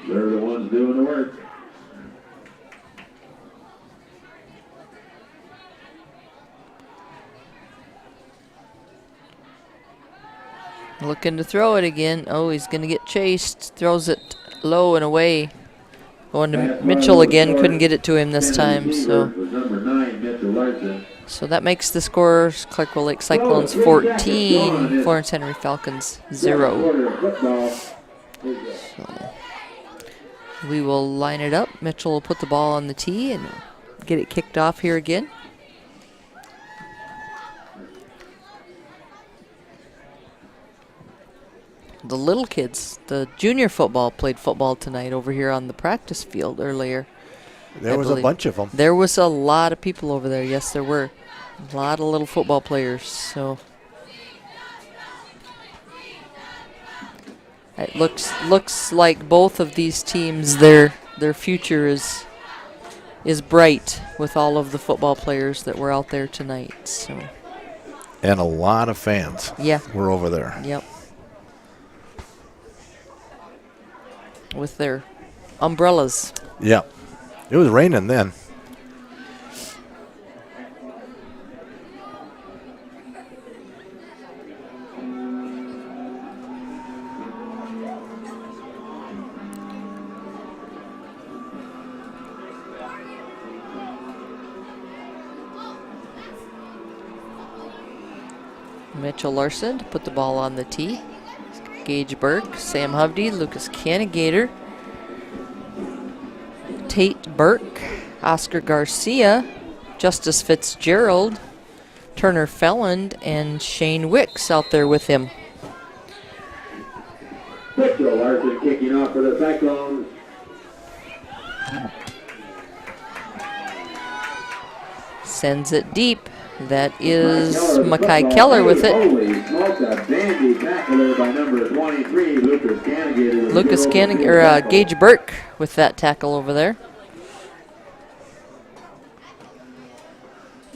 They're the ones doing the work. Looking to throw it again. Oh, he's going to get chased. Throws it low and away. Going to Mitchell again. Couldn't get it to him this time. So that makes the score Clark-Willow Lake Cyclones 14, Florence-Henry Falcons 0. So we will line it up. Mitchell will put the ball on the tee and get it kicked off here again. The little kids, the junior football, played football tonight over here on the practice field earlier. There was a bunch of them. There was a lot of people over there. Yes, there were. A lot of little football players. So it looks like both of these teams, their future is bright with all of the football players that were out there tonight. So. And a lot of fans. Yeah. Were over there. Yep. With their umbrellas. Yeah. It was raining then. Mitchell Larson to put the ball on the tee. Gage Burke, Sam Hovde, Lucas Canigator, Tate Burke, Oscar Garcia, Justice Fitzgerald, Turner Felland, and Shane Wicks out there with him. Mitchell Larson kicking off for the Cyclones. Sends it deep. That is Mackay Keller with it. Holy smokes, a dandy tackle there by number 23, Lucas Canigator. Gage Burke with that tackle over there.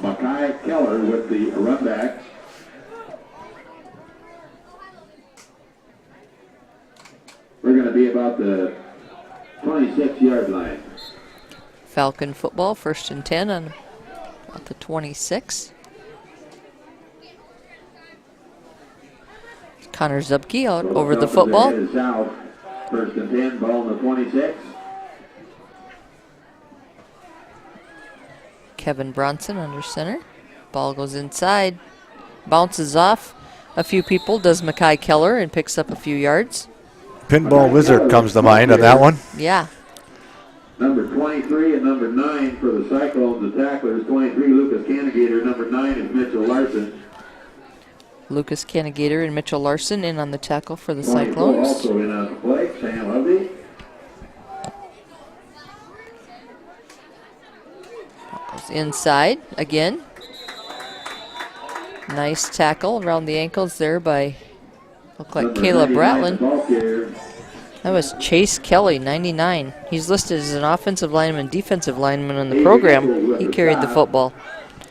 Mackay Keller with the run back. We're going to be about the 26-yard line. Falcon football, 1st and 10 on about the 26. Connor Zubke out over the football. South. 1st and 10, ball on the 26. Kevin Bronson under center. Ball goes inside. Bounces off a few people. Does Mackay Keller and picks up a few yards. Pinball Wizard comes to mind on that one. Yeah. Number 23 and number 9 for the Cyclones. The tackler is 23, Lucas Canigator. Number 9 is Mitchell Larson. Lucas Canigator and Mitchell Larson in on the tackle for the 24 Cyclones. also in on the play, Sam Hovde. Goes inside again. Nice tackle around the ankles there by, look like Caleb Bratlin. That was Chase Kelly, 99. He's listed as an offensive lineman, defensive lineman in the program. He carried the football.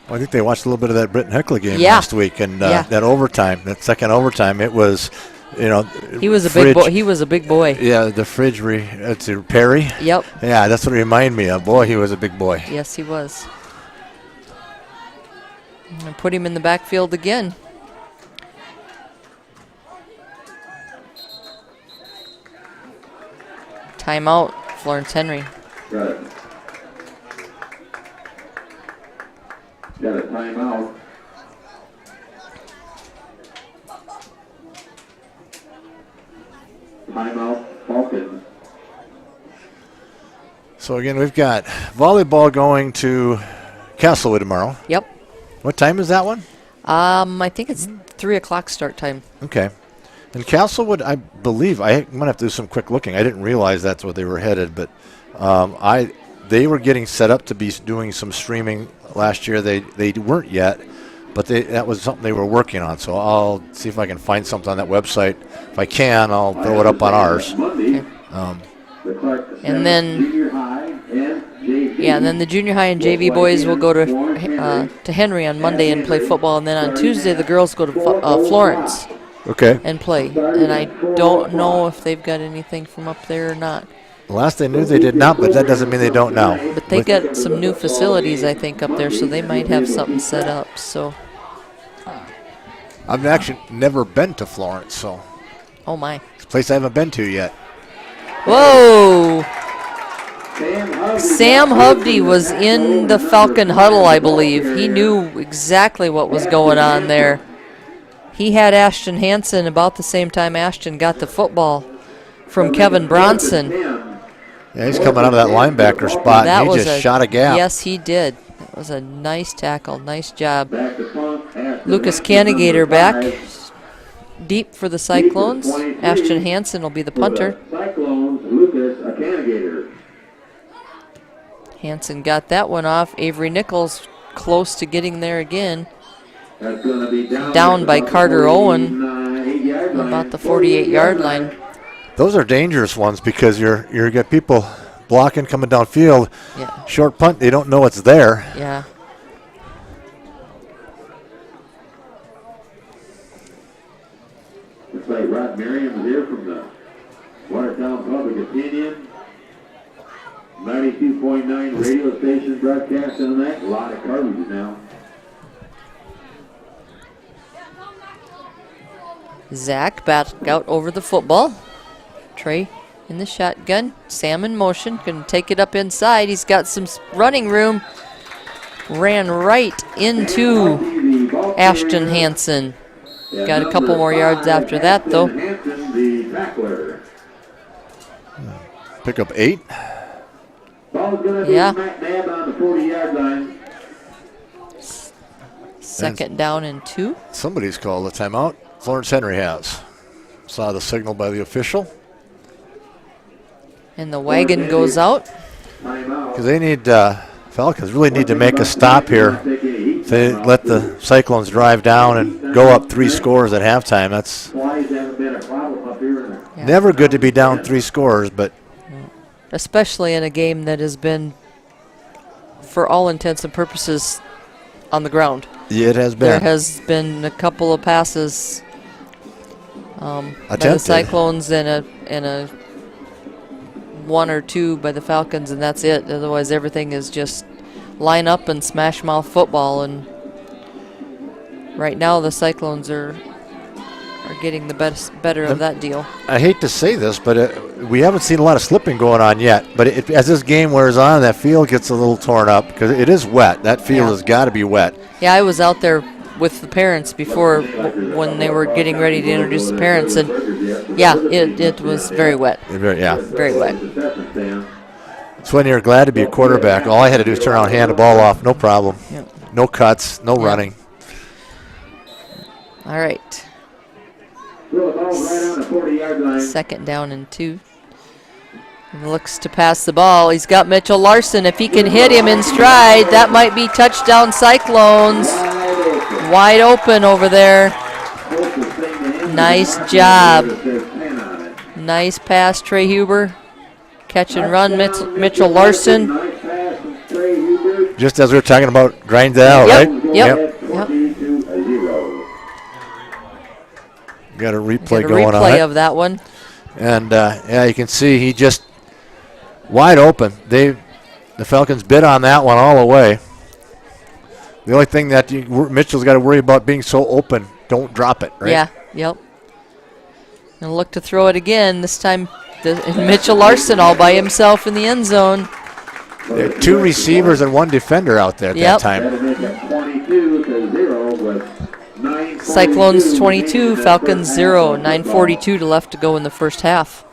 Well, I think they watched a little bit of that Britton Heckley game Yeah. last week, and Yeah. that overtime, that second overtime, it was, He was a big boy. He was a big boy. Yeah, the fridge, Perry. Yep. Yeah, that's what it reminded me of. Boy, he was a big boy. Yes, he was. And put him in the backfield again. Timeout, Florence-Henry. Got it. Got a timeout. Timeout, Falcons. So again, we've got volleyball going to Castlewood tomorrow. Yep. What time is that one? I think it's 3 o'clock start time. Okay. And Castlewood, I believe, I'm going to have to do some quick looking. I didn't realize that's where they were headed, but they were getting set up to be doing some streaming last year. They weren't yet, but that was something they were working on. So I'll see if I can find something on that website. If I can, I'll throw it up on ours. Okay. And then, and then the junior high and JV boys will go to Henry on Monday and play football, and then on Tuesday the girls go to Florence. Okay. And play. And I don't know if they've got anything from up there or not. Last they knew they did not, but that doesn't mean they don't now. But they got some new facilities, I think, up there, so they might have something set up. So. I've actually never been to Florence, so. Oh my. It's a place I haven't been to yet. Whoa! Sam Hovde was in the Falcon huddle, I believe. He knew exactly what was going on there. He had Ashton Hansen about the same time Ashton got the football from Kevin Bronson. Yeah, he's coming out of that linebacker spot, and he just shot a gap. Yes, he did. That was a nice tackle. Nice job. Lucas Canigator back deep for the Cyclones. Ashton Hansen will be the punter. Hansen got that one off. Avery Nichols close to getting there again. Down by Carter Owen about the 48-yard line. Those are dangerous ones because you got people blocking coming downfield. Yeah. Short punt, they don't know it's there. Yeah. Looks like Rod Merriam's here from the Watertown Public Opinion. 92.9 radio station broadcasting on that. A lot of coverage now. Zach back out over the football. Trey in the shotgun. Sam in motion. Going to take it up inside. He's got some running room. Ran right into Ashton Hansen. Got a couple more yards after that, though. Pick up 8. Yeah. Second down and 2. Somebody's called a timeout. Florence-Henry has. Saw the signal by the official. And the wagon goes out. Because they need, Falcons really need to make a stop here. If they let the Cyclones drive down and go up 3 scores at halftime, that's never good to be down 3 scores, but. Especially in a game that has been, for all intents and purposes, on the ground. Yeah, it has been. There has been a couple of passes by the Cyclones and a 1 or 2 by the Falcons, and that's it. Otherwise, everything is just line up and smash mouth football. And right now, the Cyclones are getting the better of that deal. I hate to say this, but we haven't seen a lot of slipping going on yet. But as this game wears on, that field gets a little torn up because it is wet. That field has got to be wet. Yeah, I was out there with the parents before when they were getting ready to introduce the parents, and yeah, it was very wet. Very wet. It's when you're glad to be a quarterback. All I had to do is turn around and hand the ball off, no problem. Yep. No cuts, no running. All right. Second down and 2. And looks to pass the ball. He's got Mitchell Larson. If he can hit him in stride, that might be touchdown Cyclones. Wide open over there. Nice job. Nice pass, Trey Huber. Catch and run, Mitchell Larson. Just as we were talking about, grind that out, right? Yep. Got a replay going on. Replay of that one. And yeah, you can see he just wide open. The Falcons bid on that one all the way. The only thing that Mitchell's got to worry about being so open, don't drop it, right? Yeah, yep. And look to throw it again. This time, Mitchell Larson all by himself in the end zone. There are 2 receivers and 1 defender out there at that time. Cyclones 22, Falcons 0. 9:42 to left to go in the first half.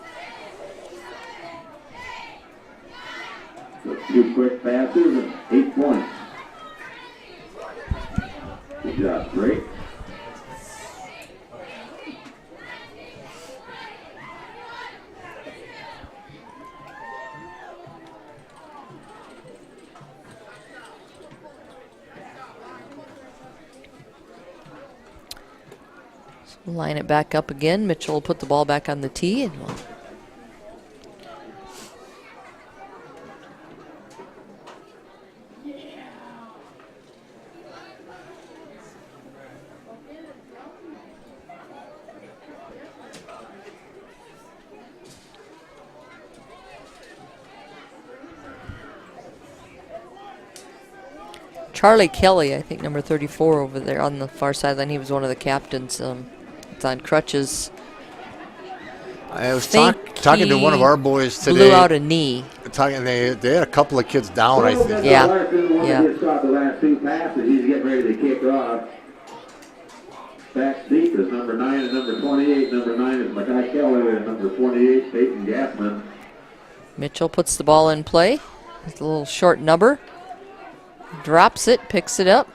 Line it back up again. Mitchell will put the ball back on the tee. And we'll Charlie Kelly, I think number 34 over there on the far sideline. He was one of the captains. It's on crutches. I was talking to one of our boys today. Blew out a knee. They had a couple of kids down, I think. Yeah. Just caught the last 2 passes. He's getting ready to kick off. Back deep is number 9 and number 28. Number 9 is Mackay Keller and number 28, Peyton Gassman. Mitchell puts the ball in play. It's a little short number. Drops it, picks it up.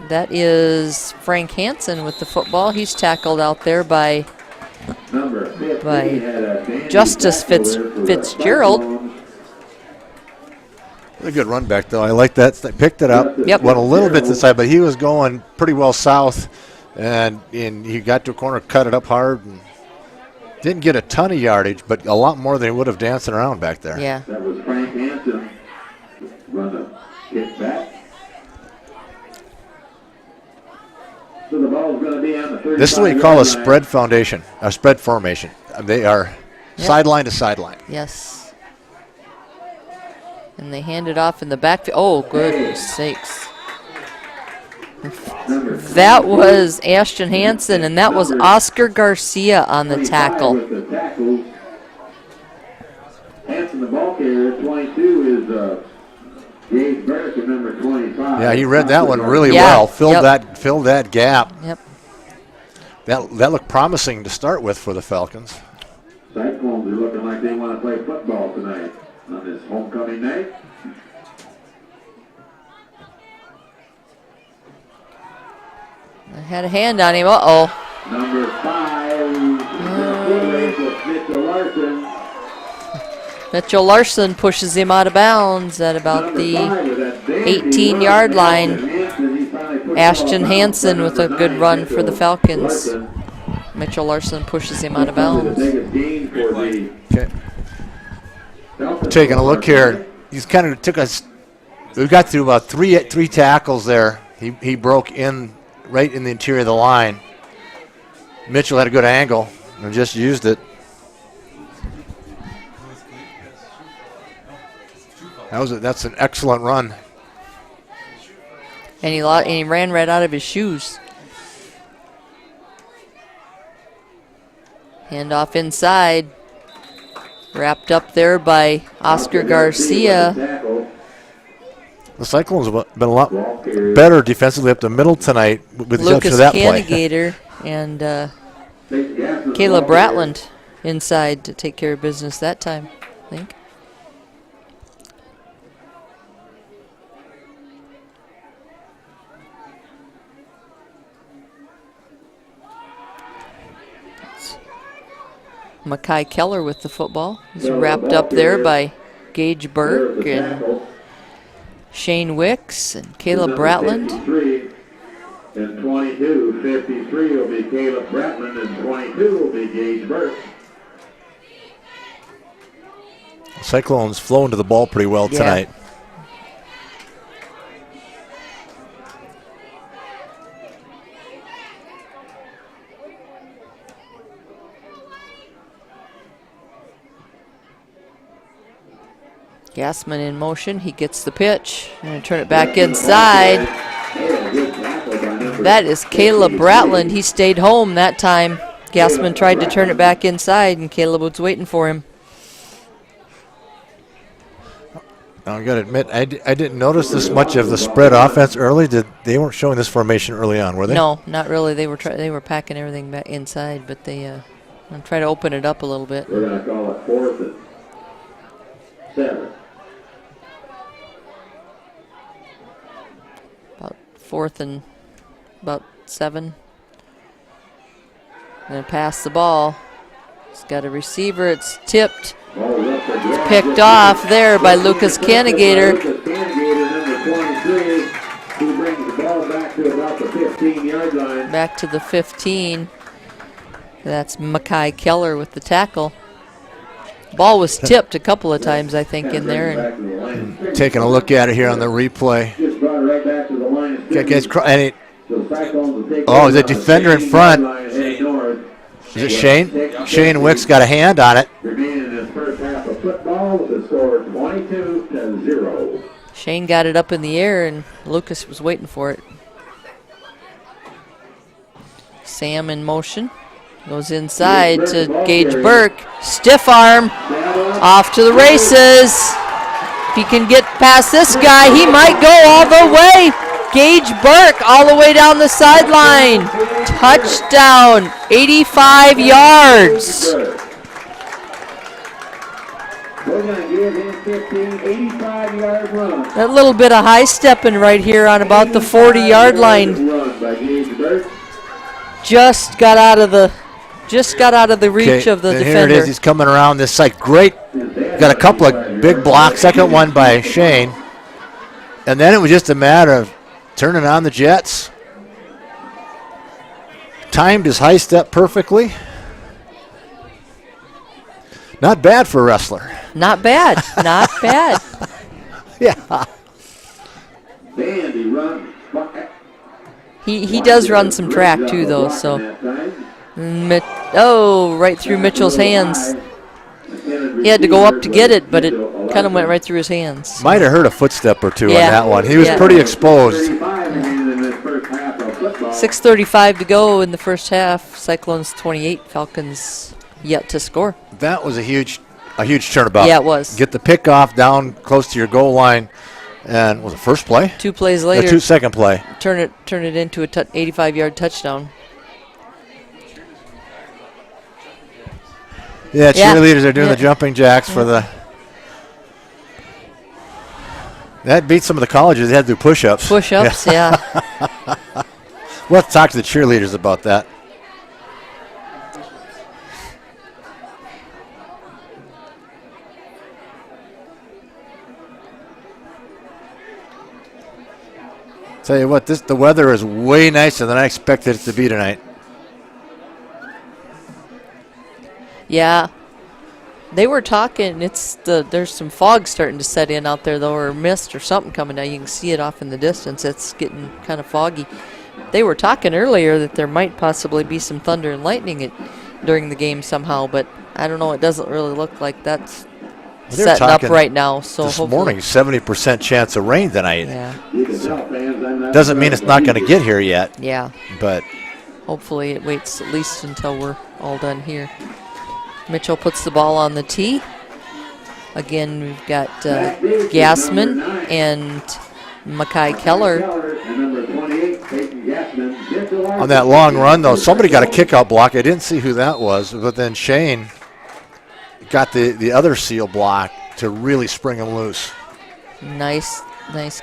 That is Frank Hansen with the football. He's tackled out there by Justice Fitzgerald. A good run back, though. I like that. They picked it up. Yep. Went a little bit to the side, but he was going pretty well south. And he got to a corner, cut it up hard. And didn't get a ton of yardage, but a lot more than he would have dancing around back there. Yeah. That was Frank Hansen. Run a kick back. So the ball's going to be on the 35. This is what you call a spread formation. They are sideline to sideline. Yes. And they hand it off in the backfield. Oh, goodness sakes. That was Ashton Hansen, and that was Oscar Garcia on the tackle. Hansen, the ball carrier, 22 is Dave Burke, number 25. Yeah, he read that one really well. Filled that gap. Yep. That looked promising to start with for the Falcons. Cyclones are looking like they want to play football tonight on this homecoming night. I had a hand on him. Uh-oh. Number 5, Mitchell Larson. Mitchell Larson pushes him out of bounds at about the 18-yard line. Ashton Hansen with a good run for the Falcons. Mitchell Larson pushes him out of bounds. Okay. Taking a look here. He's kind of took us. We got through about three tackles there. He broke in right in the interior of the line. Mitchell had a good angle and just used it. That's an excellent run. And he ran right out of his shoes. Handoff inside. Wrapped up there by Oscar Garcia. The Cyclones have been a lot better defensively up the middle tonight with the exception Lucas of that play. Canigator and Caleb Bratland inside to take care of business that time, I think. Mackay Keller with the football. He's wrapped up there by Gage Burke and Shane Wicks and Caleb Bratland. And 22, 53 will be Caleb Bratland, and 22 will be Gage Burke. Cyclones flowing to the ball pretty well tonight. Gassman in motion. He gets the pitch. And turn it back inside. That is Caleb Bratland. He stayed home that time. Gassman tried to turn it back inside, and Caleb was waiting for him. Now, I got to admit, I didn't notice this much of the spread offense early. They weren't showing this formation early on, were they? No, not really. They were packing everything back inside, but they try to open it up a little bit. We're going to call it 4th and 7. About 4th and about 7. Gonna pass the ball. He's got a receiver. It's tipped. It's picked off there by Lucas Canigator. Lucas Canigator, number 23, who brings the ball back to about the 15-yard line. Back to the 15. That's Mackay Keller with the tackle. Ball was tipped a couple of times, I think, in there. And taking a look at it here on the replay. Oh, the defender in front. Is it Shane? Yep. Shane Wicks got a hand on it. Shane got it up in the air, and Lucas was waiting for it. Sam in motion. Goes inside to Gage Burke. Stiff arm. Off to the races. If he can get past this guy, he might go all the way. Gage Burke all the way down the sideline. Touchdown. 85 yards. That little bit of high stepping right here on about the 40-yard line. Just got out of the reach of the defender. Here it is. He's coming around this side. Great. Got a couple of big blocks. Second one by Shane. And then it was just a matter of turning on the jets. Timed his high step perfectly. Not bad for a wrestler. Not bad. Not bad. Yeah. He does run some track too, though. So, right through Mitchell's hands. He had to go up to get it, but it kind of went right through his hands. Might have heard a footstep or two on Yeah. that one. He was pretty exposed. 6:35 to go in the first half. Cyclones 28, Falcons yet to score. That was a huge turnabout. Yeah, it was. Get the pick off down close to your goal line, and was it first play? 2 plays later, Second play. turn it into a 85-yard touchdown. Yeah, cheerleaders are doing the jumping jacks for the. That beat some of the colleges. They had to do push-ups. Push-ups, yeah. We'll have to talk to the cheerleaders about that. Tell you what, the weather is way nicer than I expected it to be tonight. Yeah. They were talking, there's some fog starting to set in out there, though, or mist or something coming down. You can see it off in the distance. It's getting kind of foggy. They were talking earlier that there might possibly be some thunder and lightning during the game somehow, but I don't know. It doesn't really look like that's setting up right now. So this morning, 70% chance of rain tonight. Yeah. Doesn't mean it's not going to get here yet. Yeah. But hopefully it waits at least until we're all done here. Mitchell puts the ball on the tee. Again, we've got Gassman and Mackay Keller. On that long run, though, somebody got a kick-out block. I didn't see who that was, but then Shane got the other seal block to really spring him loose. Nice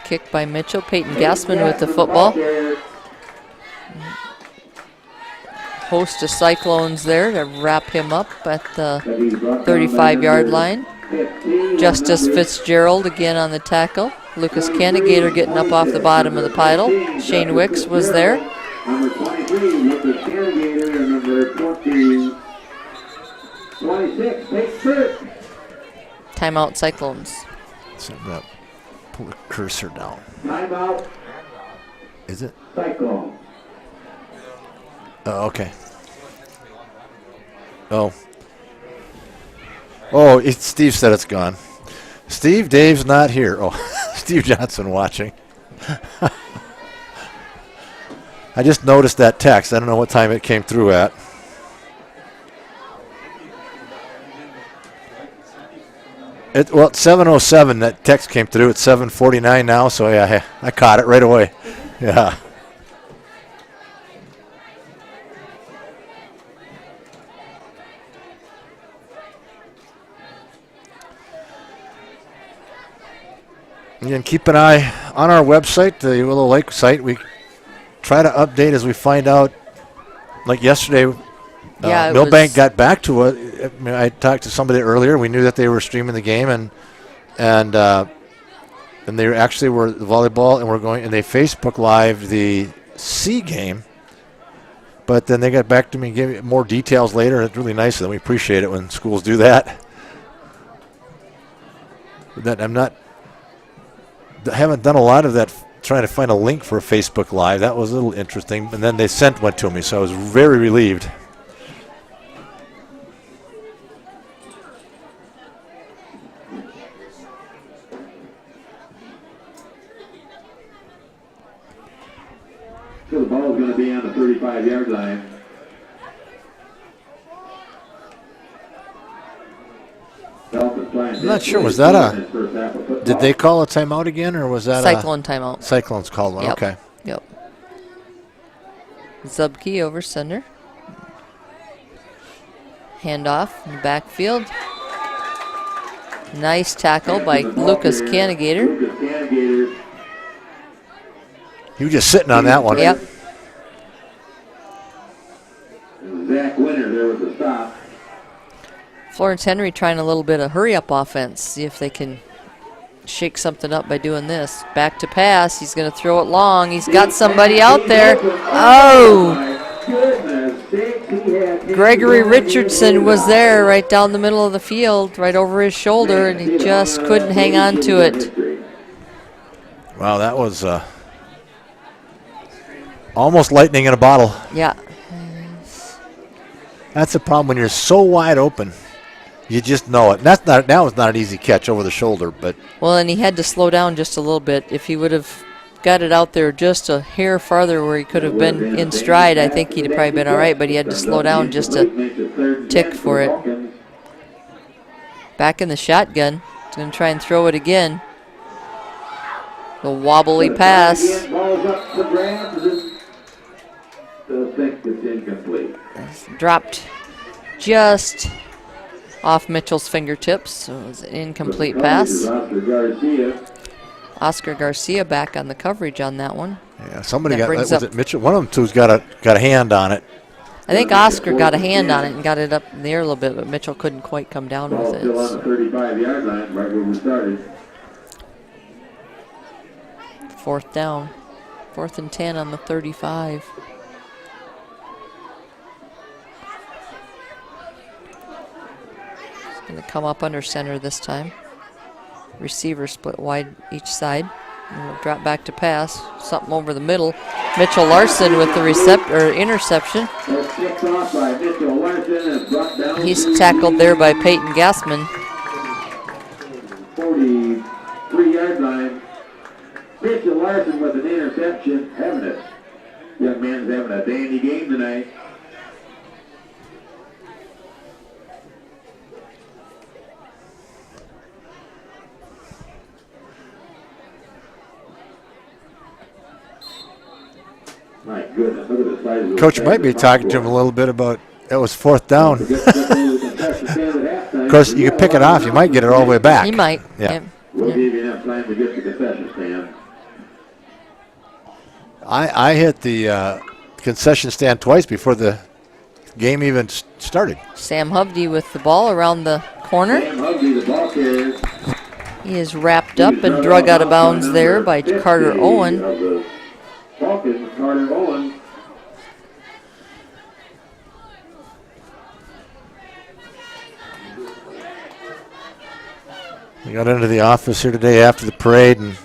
kick by Mitchell. Peyton Gassman with the football. Host of Cyclones there to wrap him up at the 35-yard line. Justice Fitzgerald again on the tackle. Lucas Canagator getting up off the bottom of the pile. Shane Wicks was there. Number 23, Lucas Canagator, and number 26, Tate Burke. Timeout Cyclones. So I'm going to pull the cursor down. Timeout. Is it? Cyclone. Oh, okay. Oh, Steve said it's gone. Dave's not here. Oh, Steve Johnson watching. I just noticed that text. I don't know what time it came through at. It's 7:07. That text came through. It's 7:49 now, so yeah, I caught it right away. Yeah. And keep an eye on our website, the Willow Lake site. We try to update as we find out. Like yesterday, Millbank got back to it. I talked to somebody earlier. We knew that they were streaming the game, and they actually were the volleyball, and they Facebook Live the C game. But then they got back to me and gave me more details later. It's really nice of them. We appreciate it when schools do that. I haven't done a lot of that, trying to find a link for a Facebook Live. That was a little interesting. And then they sent one to me, so I was very relieved. So the ball's going to be on the 35-yard line. I'm not sure. Was that did they call a timeout again, or was that Cyclone timeout. Cyclone's called one. Yep. Okay. Yep. Zubke over center. Handoff in the backfield. Nice tackle by Lucas Canigator. He was just sitting on that one. Yep. Zach Winter there with the stop. Florence-Henry trying a little bit of hurry-up offense. See if they can shake something up by doing this. Back to pass. He's going to throw it long. He's got somebody out there. Oh! Gregory Richardson was there right down the middle of the field, right over his shoulder, and he just couldn't hang on to it. Wow, that was almost lightning in a bottle. Yeah. That's the problem when you're so wide open. You just know it. That was not an easy catch over the shoulder, but well, and he had to slow down just a little bit. If he would have got it out there just a hair farther where he could have been in stride, I think he'd have probably been all right, but he had to slow down just a tick for it. Back in the shotgun. He's going to try and throw it again. The wobbly pass. Dropped just off Mitchell's fingertips, so it was an incomplete pass. Oscar Garcia back on the coverage on that one. Yeah, somebody was it Mitchell? One of them two's got a hand on it. I think Oscar got a hand on it and got it up in the air a little bit, but Mitchell couldn't quite come down with it. Still on the 35-yard line, right where we started. 4th down. 4th and 10 on the 35. Going to come up under center this time. Receiver split wide each side. And we'll drop back to pass. Something over the middle. Mitchell Larson with the interception. He's tackled there by Peyton Gassman. 43-yard line. Mitchell Larson with an interception. Having it. Young man's having a dandy game tonight. My goodness, look at the size of those. Coach might be talking to him a little bit about that was 4th down. Of course, you can pick it off. You might get it all the way back. He might. Yeah. We'll give you enough time to get to the concession stand. I hit the concession stand twice before the game even started. Sam Hovde with the ball around the corner. Sam Hovde, the ball carrier. He is wrapped up and drug out of bounds there by Carter Owen. Falcons, Carter Owen. We got into the office here today after the parade and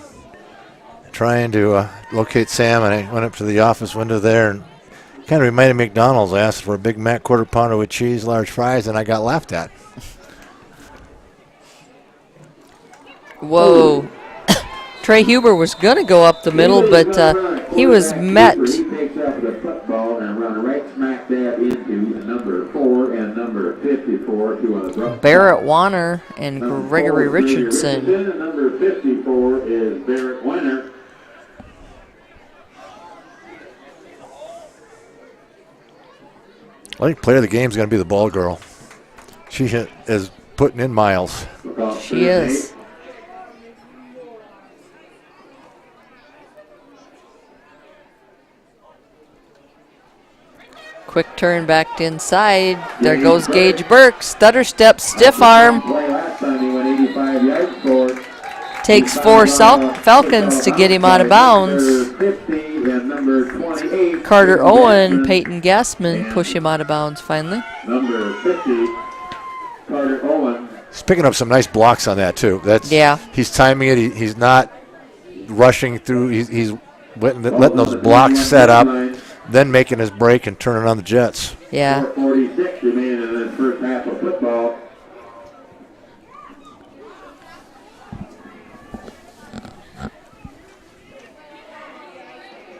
trying to locate Sam, and I went up to the office window there and kind of reminded me of McDonald's. I asked for a Big Mac quarter pounder with cheese, large fries, and I got laughed at. Whoa. Trey Huber was going to go up the middle, but he was met. He takes up the football and run right smack dab into number 4 and number 54 to a Barrett Warner and Gregory Richardson. Number 54 is Barrett Warner. I think player of the game is going to be the ball girl. She is putting in miles. She is. Quick turn back to inside. There goes Gage Burke. Stutter step, stiff arm. Takes 4 Falcons to get him out of bounds. Number 50 and number 20 Carter Owen, Peyton Gassman push him out of bounds finally. Number 50, Carter Owen. He's picking up some nice blocks on that too. Yeah. He's timing it. He's not rushing through. He's letting those blocks set up, then making his break and turning on the Jets. Yeah. 4:46 remaining in the first half of football.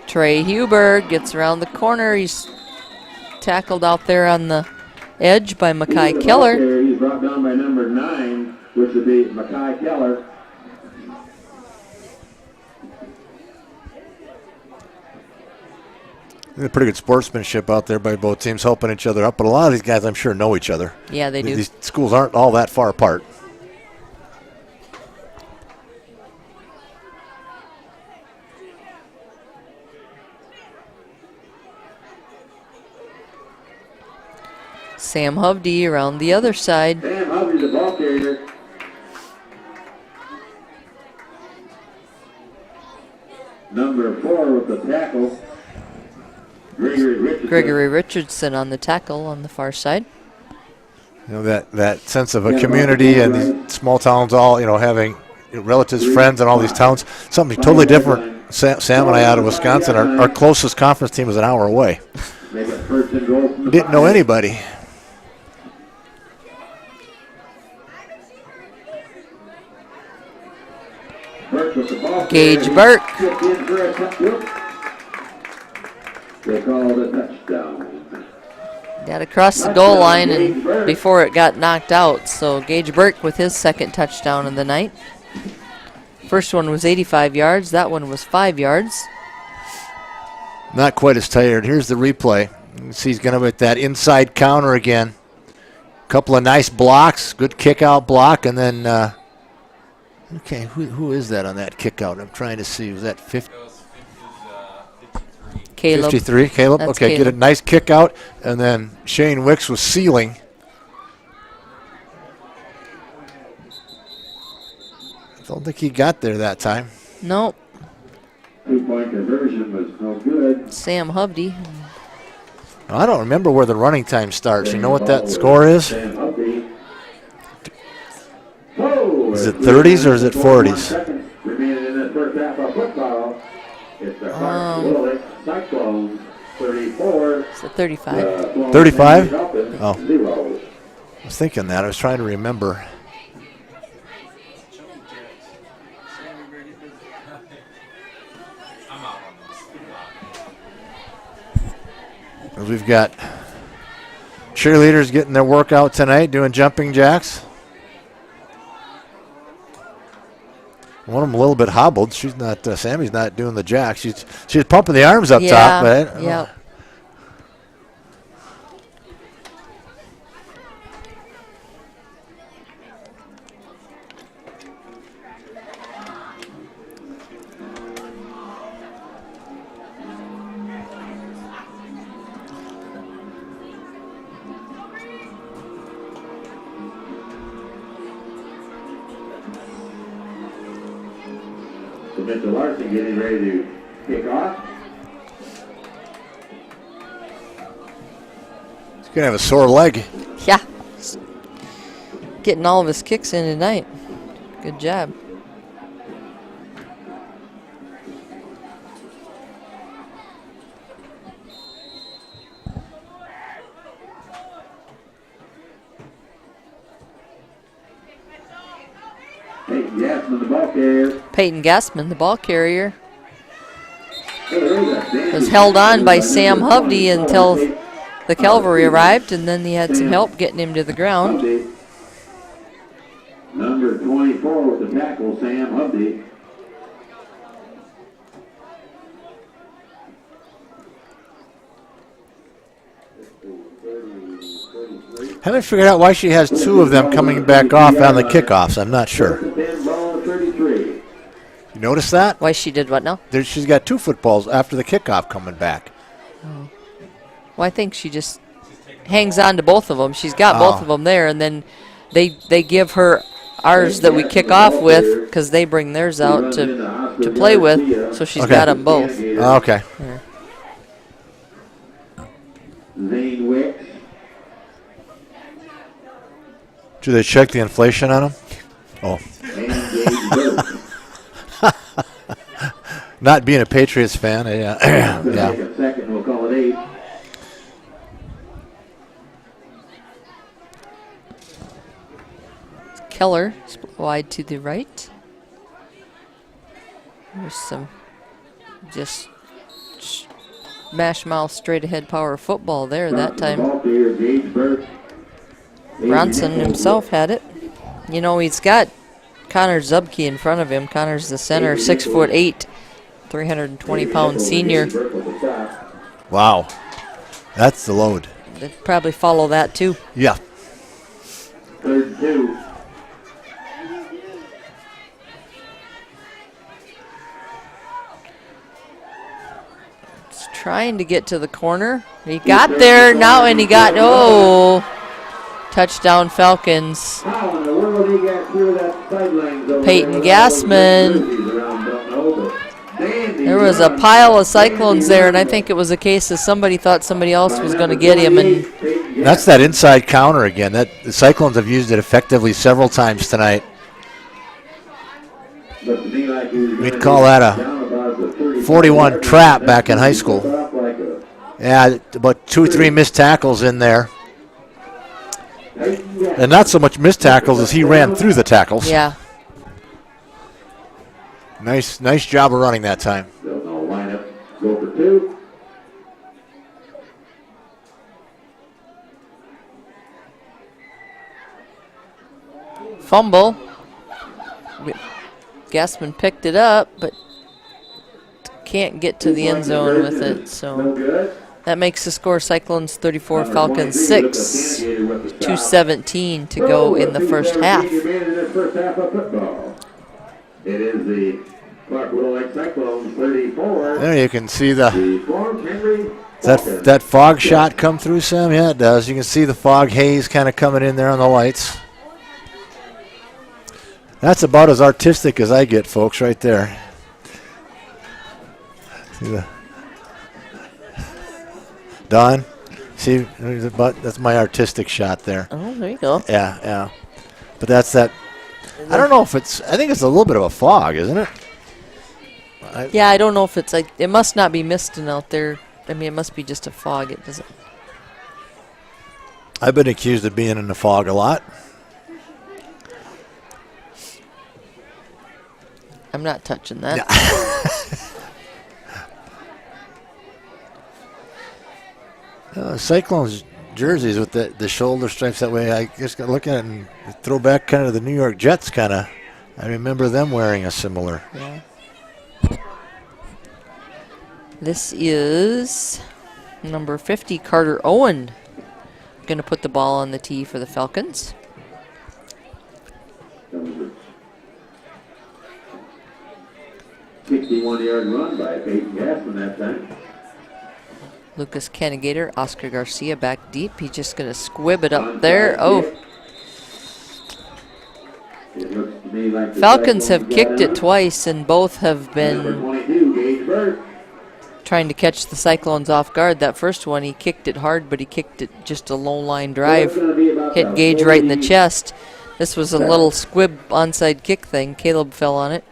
Trey Huber gets around the corner. He's tackled out there on the edge by Mackay Keller. He's brought down by number 9, which would be Mackay Keller. Pretty good sportsmanship out there by both teams, helping each other up. But a lot of these guys, I'm sure, know each other. Yeah, they do. These schools aren't all that far apart. Sam Hovde around the other side. Sam Hovde, the ball carrier. Number 4 with the tackle. Gregory Richardson on the tackle on the far side. You know, that sense of a community and these small towns all, having relatives, friends in all these towns, something totally different. Sam and I out of Wisconsin, our closest conference team was an hour away. Didn't know anybody. Gage Burke. They called a touchdown. Got across the goal line and before it got knocked out. So Gage Burke with his second touchdown of the night. First one was 85 yards. That one was 5 yards. Not quite as tired. Here's the replay. You can see he's going to make that inside counter again. Couple of nice blocks. Good kick out block. And then, okay, who is that on that kick out? I'm trying to see. Was that 50? Caleb. 53, Caleb. That's Okay, Caleb. Get a nice kick out, and then Shane Wicks was sealing. I don't think he got there that time. Nope. 2-point conversion was no good. Sam Hovde. I don't remember where the running time starts. You know what that score is? Is it 30s or is it 40s? Remaining in the first half of football. It's the Clark-Willow Cyclones 34. It's a 35. 35? Oh. I was thinking that. I was trying to remember. We've got cheerleaders getting their workout tonight, doing jumping jacks. One of them a little bit hobbled. She's not. Sammy's not doing the jack. She's pumping the arms up top. But yeah. Mr. Larson getting ready to kick off. He's gonna have a sore leg. Yeah. Getting all of his kicks in tonight. Good job. Peyton Gassman, the ball carrier. Peyton Gassman, the ball carrier, was held on by Sam Hovde until the cavalry arrived, and then he had some help getting him to the ground. Number 24 with the tackle, Sam Hovde. Haven't figured out why she has two of them coming back off on the kickoffs. I'm not sure. You notice that? Why she did what now? She's got two footballs after the kickoff coming back. Oh. Well, I think she just hangs on to both of them. She's got both of them there, and then they give her ours that we kick off with because they bring theirs out to play with, so she's got them both. Okay. Yeah. Zane Wicks. Do they check the inflation on them? Oh. And Gage Burke. Not being a Patriots fan, yeah. Take a second, we'll call it 8. Keller split wide to the right. There's some just mash mouth straight ahead power football there that time. Bronson himself had it. You know, he's got Connor Zubke in front of him. Connor's the center, 6'8", 320-pound senior. Wow. That's the load. They'd probably follow that too. Yeah. 3rd and 2. He's trying to get to the corner. He got there now, and he got, touchdown Falcons. How in the world he got through that sidelines over Peyton there? Gassman. There was a pile of Cyclones there, and I think it was a case of somebody thought somebody else was going to get him. And That's that inside counter again. The Cyclones have used it effectively several times tonight. We'd call that a 41 trap back in high school. Yeah, about 2 or 3 missed tackles in there. And not so much missed tackles as he ran through the tackles. yeah, Nice job of running that time. They'll now line up, go for 2. fumble. Gassman picked it up, but can't get to the end zone with it. No So good. that makes the score Cyclones 34, Falcons 6. 2:17 to go in the first half. It is the Clark-Willow Cyclones 34. There you can see the Florence-Henry Clark-Willow. that fog shot come through, Sam. Yeah, it does. You can see the fog haze kind of coming in there on the lights. That's about as artistic as I get, folks, right there. See the Don, see, that's my artistic shot there. Oh, there you go. Yeah. But that's that. I don't know if it's. I think it's a little bit of a fog, isn't it? Yeah, I don't know if it's like, it must not be misting out there. I mean, it must be just a fog. It doesn't. I've been accused of being in the fog a lot. I'm not touching that. Cyclones jerseys with the shoulder stripes that way. I just got to look at it and throw back kind of the New York Jets kind of. I remember them wearing a similar. Yeah. This is number 50, Carter Owen. Going to put the ball on the tee for the Falcons. 61-yard run by Peyton Gassman that time. Lucas Canagator, Oscar Garcia back deep. He's just going to squib it up there. Oh, It looks to me like the Falcons have Cyclones kicked got it him. twice, and both have Number been 22, Gage Burke. trying to catch the Cyclones off guard. That first one, he kicked it hard, but he kicked it just a low line drive. It's gonna be about Hit the Gage right in the 40 chest. This was a little squib onside kick thing. Caleb fell on it,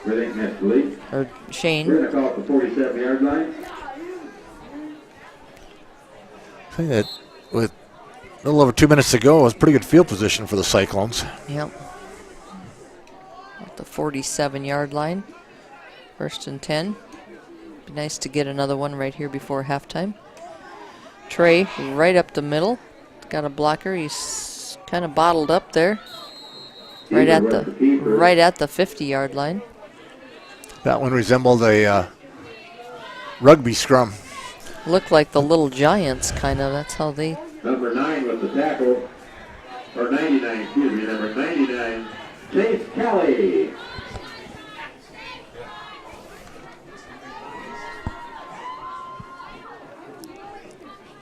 Riddick missed the lead. or We're Shane. going to call it the 47-yard line. I think that with a little over 2 minutes to go, it was pretty good field position for the Cyclones. Yep. At the 47-yard line. 1st and 10. Be nice to get another one right here before halftime. Trey right up the middle. Got a blocker. He's kind of bottled up there. Right at the 50-yard line. That one resembled a rugby scrum. Looked like the Little Giants, kind of. That's how they. Number 9 was the tackle. Or 99, excuse me. Number 99, Chase Kelly.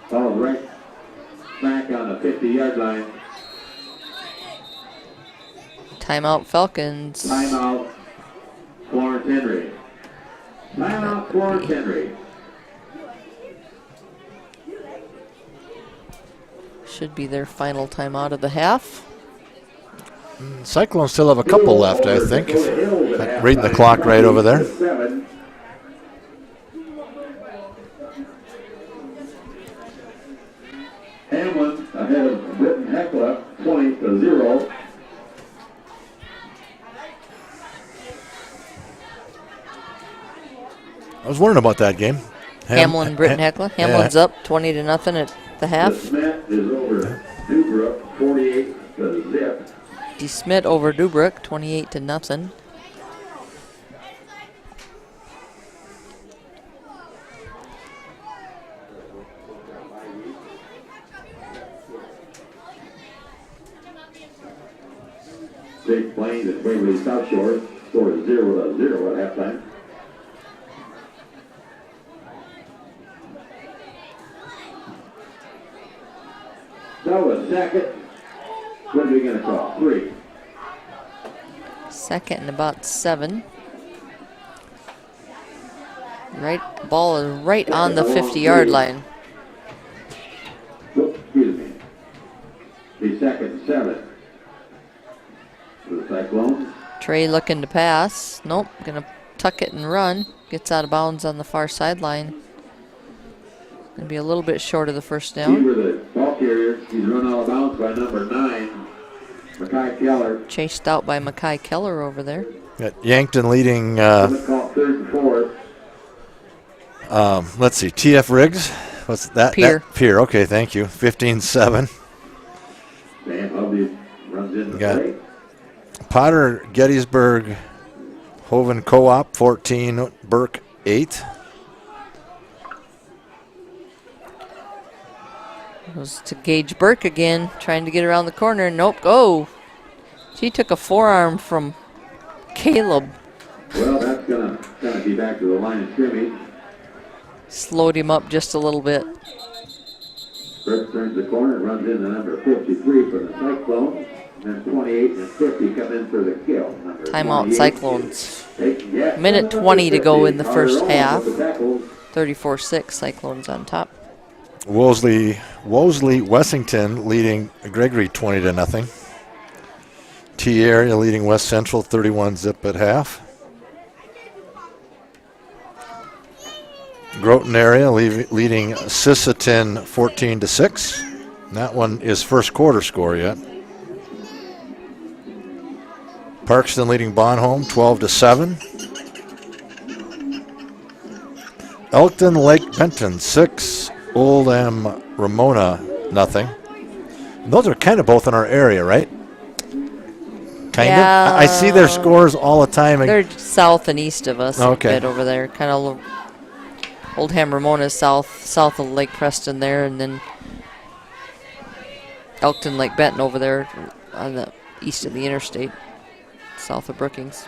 Ball right back on the 50-yard line. Timeout Falcons. Timeout, Florence-Henry. Timeout, Florence-Henry. Should be their final timeout of the half. Cyclones still have a couple left, I think. Reading the clock right over there. Hamlin ahead of Britton Heckler, 20-0. I was wondering about that game. Hamlin, Britton Heckler. Hamlin's up 20-0 at the half. DeSmet is over Dubrook, 48-0. DeSmet over Dubrook, 28-0. Big Plains at Waverly South Shore scored 0-0 at halftime. So a second. What are we going to call? 3. Second and about 7. Ball is right on the 50-yard line. Whoops, excuse me. The second and 7. For the Cyclones. Trey looking to pass. Nope, gonna tuck it and run. Gets out of bounds on the far sideline. Gonna be a little bit short of the first down. Over the ball carrier. He's run out of bounds by number 9, Mackay Keller. Chased out by Mackay Keller over there. Got Yankton leading, Let's call 3rd and 4. let's see, TF Riggs. What's that? Pier. Pier, okay, thank you. 15-7. Sam Hubby runs in the Got play. Potter, Gettysburg, Hoven Co-op, 14, Burke, 8. Goes to Gage Burke again, trying to get around the corner. Nope. Oh, she took a forearm from Caleb. Well, that's gonna be back to the line of scrimmage. Slowed him up just a little bit. Burke turns the corner, runs into number 53 for the Cyclones. And 28 and 50 come in for the kill. Timeout Cyclones. Minute 20 to go in the first half. 34-6, Cyclones on top. Wolseley Wessington leading Gregory 20-0. T area leading West Central 31-0 at half. Groton area leading Sisseton 14-6. That one is first quarter score yet. Parkston leading Bonholm 12-7. Elkton Lake Benton 6. Old M Ramona nothing. And those are kind of both in our area, right? Kind of. I see their scores all the time. They're south and east of us. Okay. A bit over there, kind of. Oldham Ramona is south of Lake Preston there, and then Elkton Lake Benton over there on the east of the interstate, south of Brookings.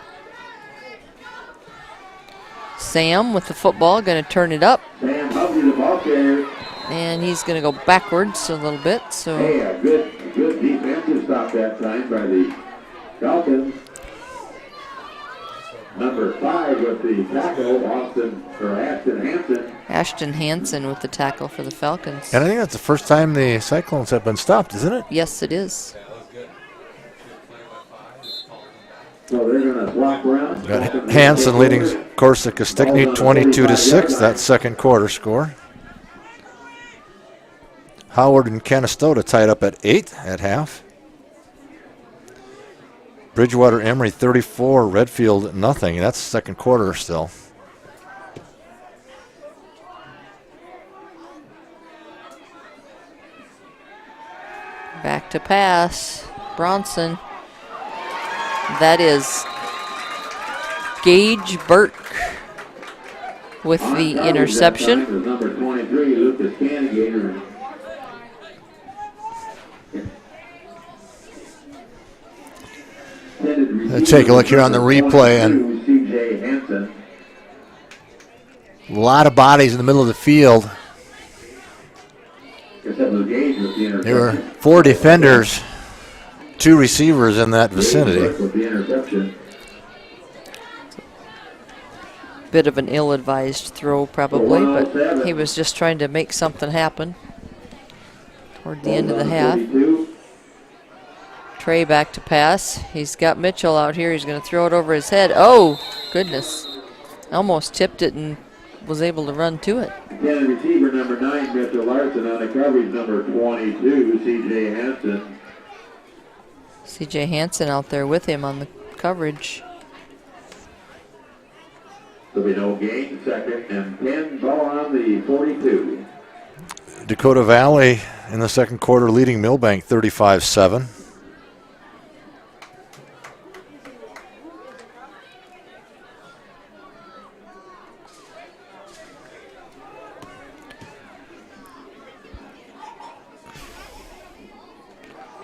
Sam with the football, going to turn it up. Sam Hubby, the ball carrier. And he's going to go backwards a little bit. So hey, a good defensive stop that time by the Falcons. Number 5 with the tackle, Ashton Hansen. Ashton Hansen with the tackle for the Falcons. And I think that's the first time the Cyclones have been stopped, isn't it? Yes, it is. So they're going to block around. Got Hansen leading Corsica Stickney 22-6. That second quarter score. Howard and Canastota tied up at 8 at half. Bridgewater Emory 34, Redfield nothing. That's second quarter still. Back to pass. Bronson. That is Gage Burke with the interception. Number 23, Lucas Canagator. Let's take a look here on the replay, and a lot of bodies in the middle of the field. There were 4 defenders, 2 receivers in that vicinity. Bit of an ill-advised throw probably, but he was just trying to make something happen. toward the end of the half. Trey back to pass. He's got Mitchell out here. He's going to throw it over his head. Oh, goodness. Almost tipped it and was able to run to it. Again, receiver number 9, Mitchell Larson, on the coverage number 22, C.J. Hansen. C.J. Hansen out there with him on the coverage. There'll be no gain, 2nd and 10, ball on the 42. Dakota Valley in the second quarter leading Millbank 35-7.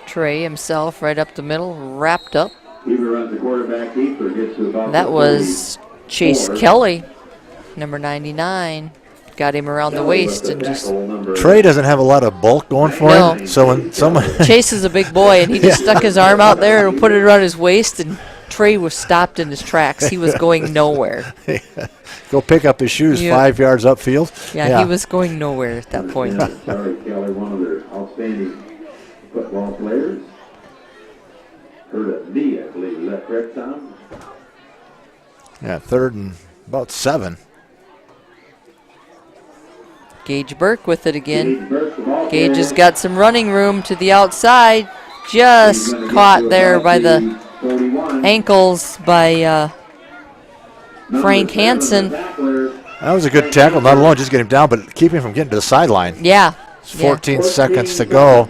Trey himself right up the middle, wrapped up. Heaver runs the quarterback keeper, gets to about That was Chase Kelly, number 99. Got him around the waist and just... Trey doesn't have a lot of bulk going for him. So when someone... Chase is a big boy, and he just stuck his arm out there and put it around his waist, and Trey was stopped in his tracks. He was going nowhere. Go pick up his shoes 5 yards upfield. Yeah, he was going nowhere at that point. Sorry, Kelly, one of their outstanding football players. Hurt a knee, I believe. Is that correct, Tom? Yeah, 3rd and about 7. Gage Burke with it again. Gage has got some running room to the outside. Just caught there by the ankles by Frank Hansen. That was a good tackle. Not alone just get him down, but keep him from getting to the sideline. Yeah. It's 14 seconds to go,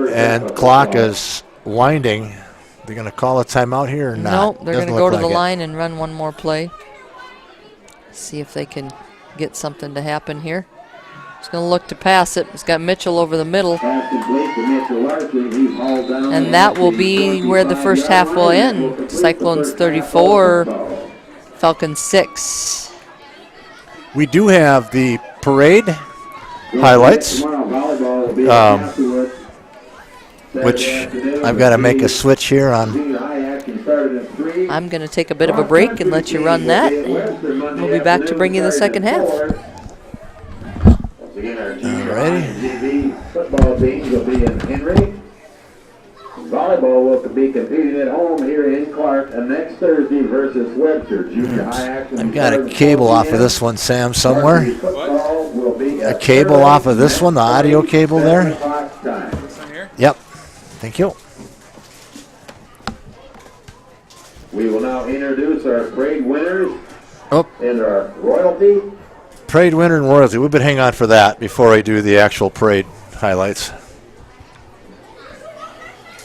and clock is winding. They're going to call a timeout here or not? Nope, they're going to go to the line and run one more play. See if they can get something to happen here. He's going to look to pass it. He's got Mitchell over the middle. And that will be where the first half will end. Cyclones 34, Falcons 6. We do have the parade highlights, which I've got to make a switch here on. I'm going to take a bit of a break and let you run that. We'll be back to bring you the second half. Alrighty. Football teams will be in Henry. Volleyball will be competing at home here in Clark and next Thursday versus Webster. Junior high action. I've got a cable off of this one, Sam, somewhere. A cable off of this one, the audio cable there. This one here? Yep. Thank you. We will now introduce our parade winners Oh. and our royalty. Parade winner and royalty. We better hang on for that before I do the actual parade highlights.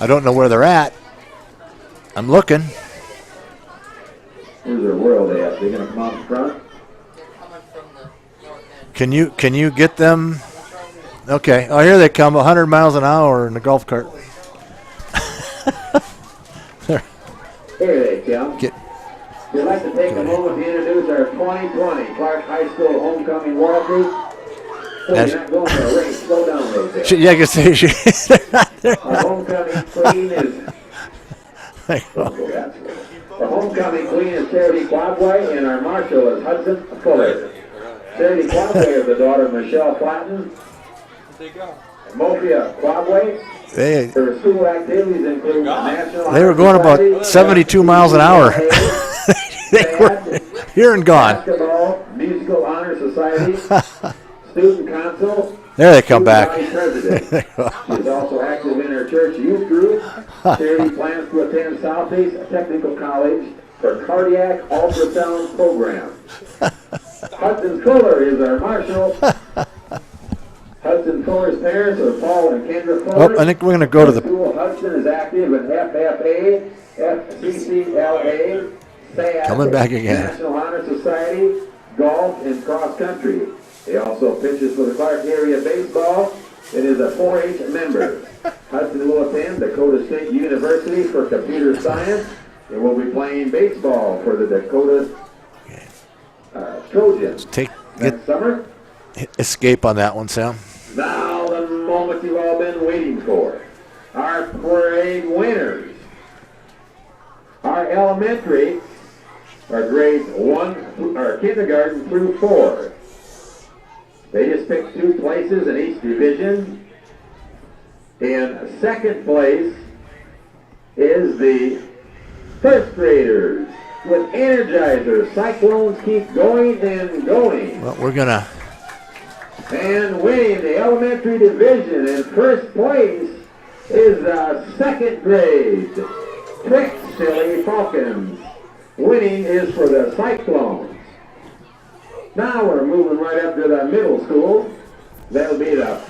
I don't know where they're at. I'm looking. Where's their royalty at? They're going to come out in front? Can you get them? Okay. Oh, here they come, 100 miles an hour in the golf cart. Here they come. We'd like to take a moment to introduce our 2020 Clark High School Homecoming Royalty. So you're not going to a race. Slow down a little bit. Yeah, I can say Our homecoming queen is... Our homecoming queen is Charity Quadway, and our marshal is Hudson Fuller. Charity Quadway is the daughter of Michelle Flatten. Mofia Quadway. Her school activities include national... They were going about 72 miles an hour. They were here and gone. Basketball, Musical Honor Society, Student Council. There they come back. She's also active in her church youth group. Charity plans to attend Southeast Technical College for cardiac ultrasound program. Hudson Fuller is our marshal. Hudson Fuller's parents are Paul and Kendra Fuller. Oh, I think we're going to go to the... School Hudson is active in FFA, FCCLA, SAD, Coming back again. National Honor Society, golf, and cross country. He also pitches for the Clark area baseball and is a 4-H member. Hudson will attend Dakota State University for computer science and will be playing baseball for the Dakota Trojans next summer. Escape on that one, Sam. Now the moment you've all been waiting for. Our parade winners. Our elementary are grades 1, or kindergarten through 4. They just picked 2 places in each division. In second place is the first graders with Energizer. Cyclones keep going and going. Well, we're going to. And winning the elementary division in first place is second grade. Silly Falcons. Winning is for the Cyclones. Now we're moving right up to the middle school. That'll be the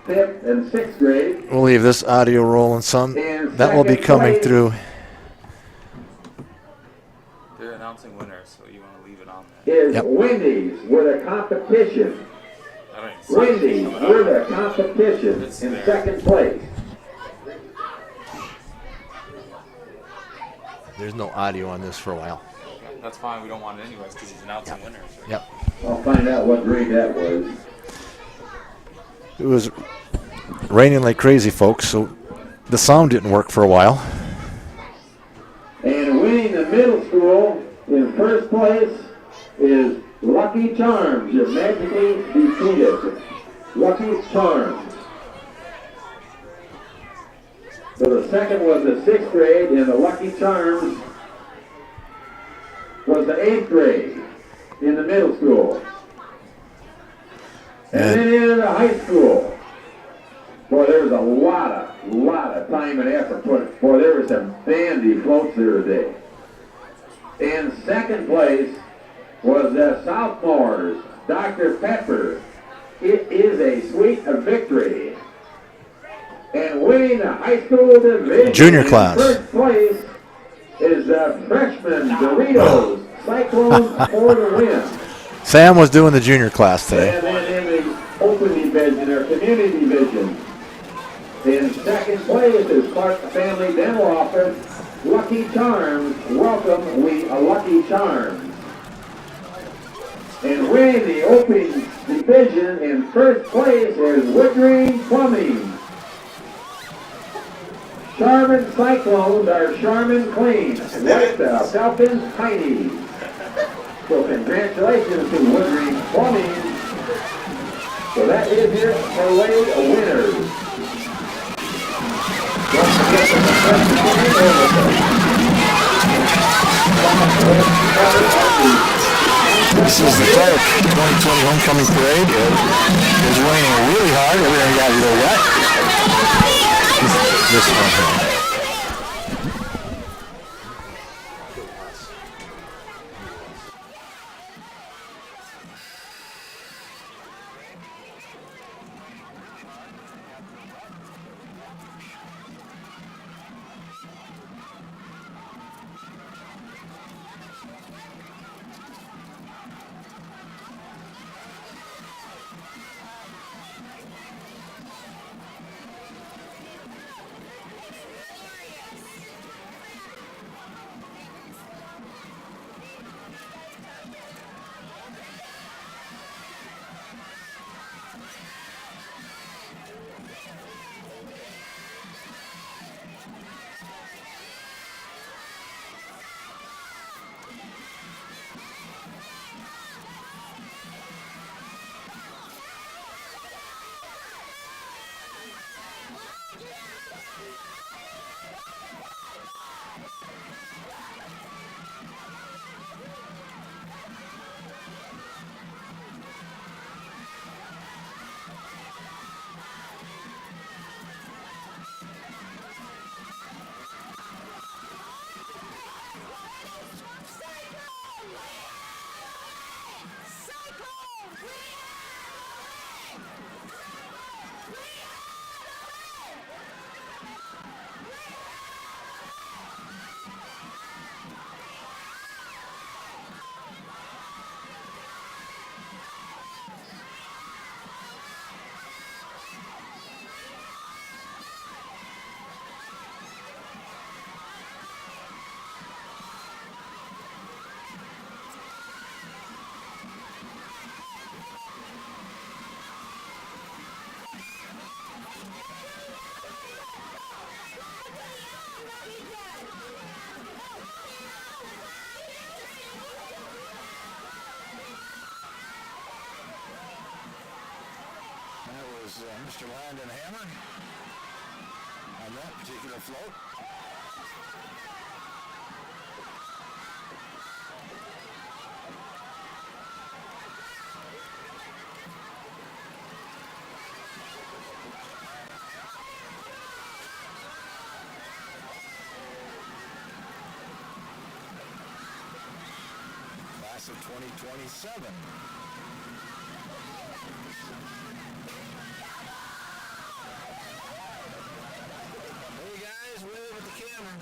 5th and 6th grade. We'll leave this audio rolling, son. And That will be second coming place through. They're announcing winners, so you want to leave it on there. Is Yep. Wendy's with a competition. I don't even see Wendy's it coming with up. a competition It's in there. second place. There's no audio on this for a while. That's fine. We don't want it anyways because he's announcing winners. Right? Yep. I'll find out what grade that was. It was raining like crazy, folks, so the sound didn't work for a while. And winning the middle school in first place is Lucky Charms. You're magically defeated. Lucky Charms. So the second was the 6th grade, and the Lucky Charms was the 8th grade in the middle school. And then into the high school. Boy, there was a lot of time and effort put. Boy, there were some dandy floats there today. In second place was the sophomores, Dr. Pepper. It is a sweet victory. And winning the high school division Junior in class. first place is the freshman Doritos Cyclones for the win. Sam was doing the junior class today. And then in the open division or community division, in second place is Clark Family Dental Office, Lucky Charms. Welcome, we are Lucky Charms. And winning the open division in first place is Wood Green Plumbing. Charmin Cyclones are Charmin Clean, like the Falcons Heinies. So congratulations to Wood Green Plumbing. So that is your parade of winners. Don't forget This is the Clark 2020 Homecoming Parade. It was raining really hard. Everything got a little wet. This one here. Mr. Landon Hammer on that particular float. Class of 2027. Hey guys, wave at the camera.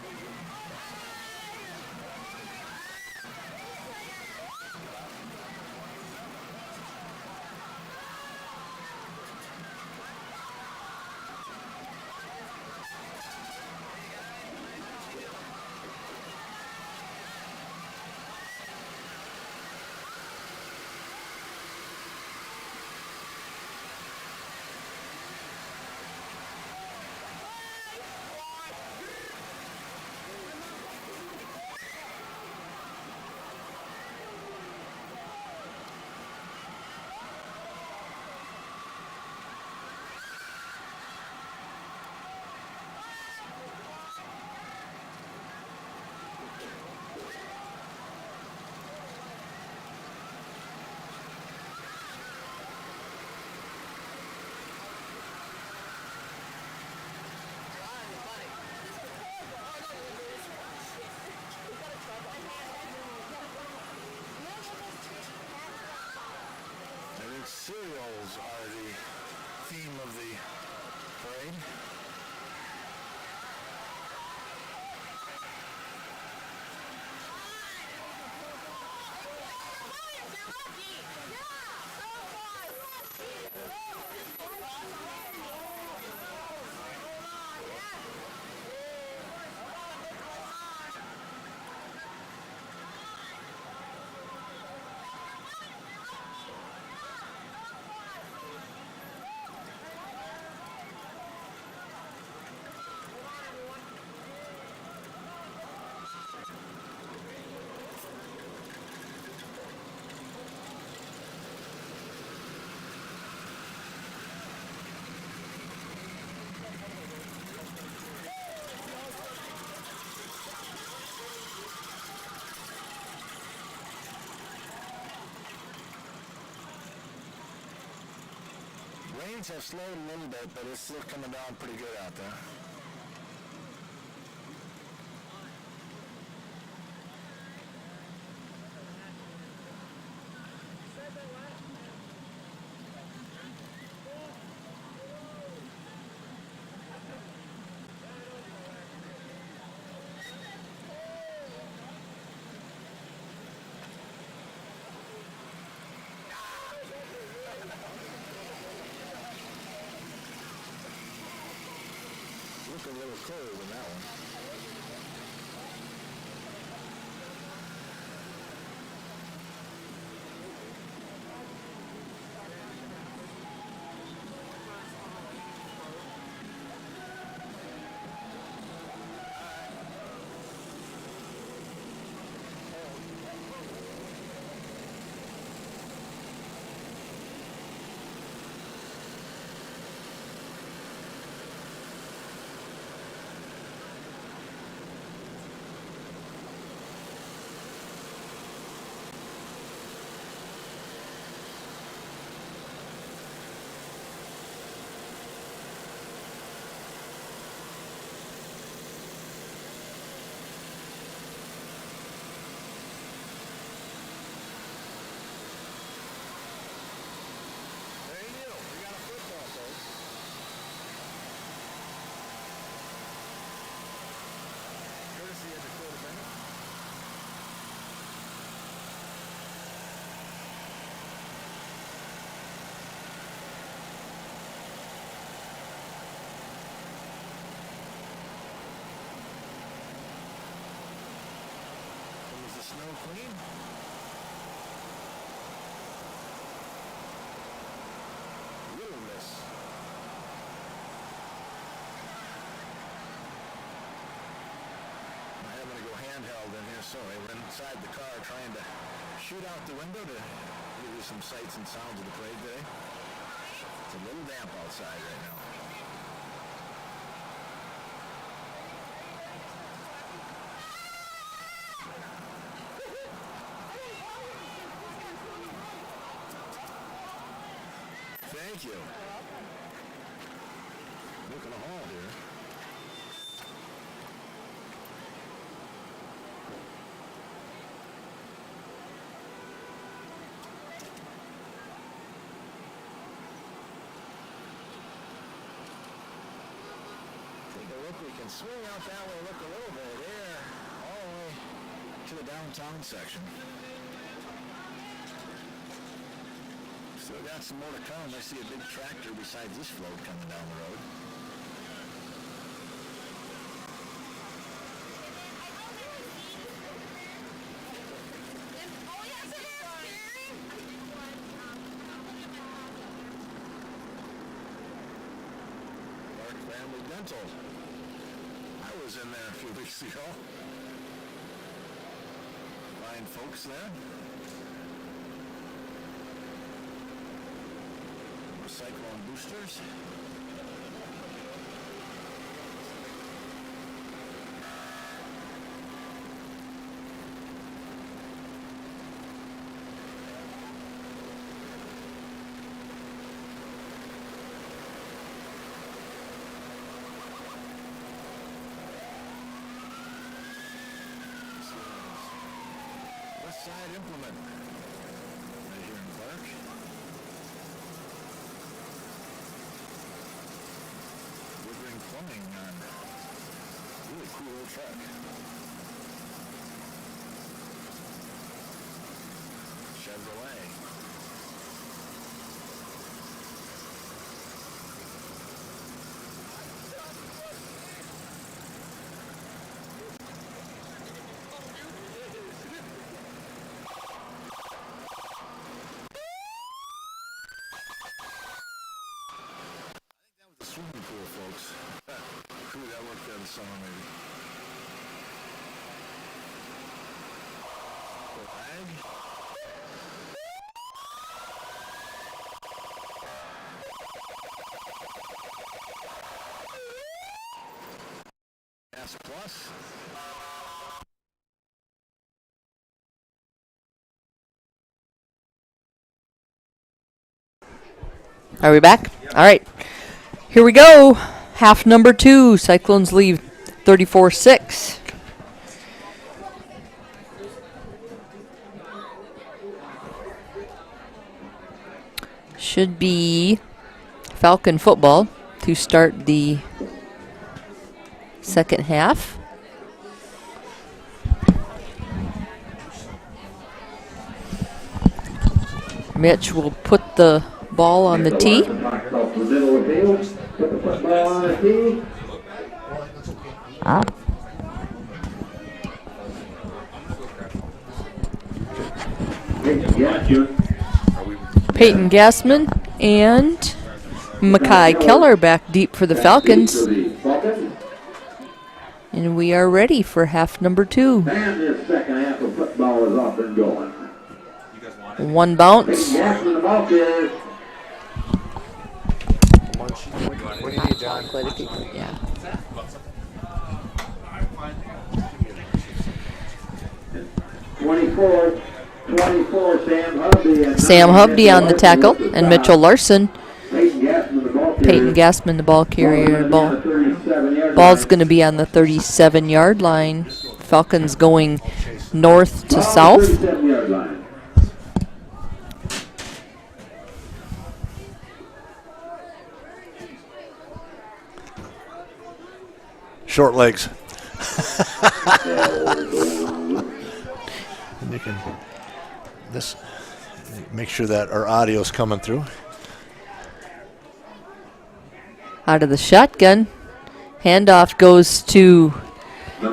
Cereals are the theme of the parade. Rains have slowed a little bit, but it's still coming down pretty good out there. Look a little cooler than that one. Snow Queen. Little Miss. I'm having to go handheld in here, sorry. We're inside the car trying to shoot out the window to give you some sights and sounds of the parade today. So a little damp outside right now. Thank you. Looking a hall here. Take a look. We can swing out that way. Look a little bit there, all the way to the downtown section. Still got some more to come. I see a big tractor besides this float coming down the road. Clark Family Dental. I was in there a few weeks ago. Fine folks there. Cyclone boosters. West Side Implement. Right here in Clark. Plumbing on really cool old truck. Chevrolet. Swimming pool, folks. Crew that worked there this summer, maybe. Flag. S plus. Are we back? All right. Here we go. Half number 2. Cyclones lead 34-6. Should be Falcon football to start the second half. Mitch will put the ball on the tee. Put the football on the tee. Peyton Gassman and Makai Keller back deep for the Falcons. And we are ready for half number 2. And this second half of football is off and going. One bounce. What do you need, John? Quite a few. Yeah. Twenty-four, Sam Hubdy. Sam Hubdy on the tackle, and Mitchell Larson. Peyton Gassman, the ball carrier. Ball's going to be on the 37-yard line. Falcons going north to south. 37-yard line. Short legs. And you can make sure that our audio's coming through. Out of the shotgun. Handoff goes to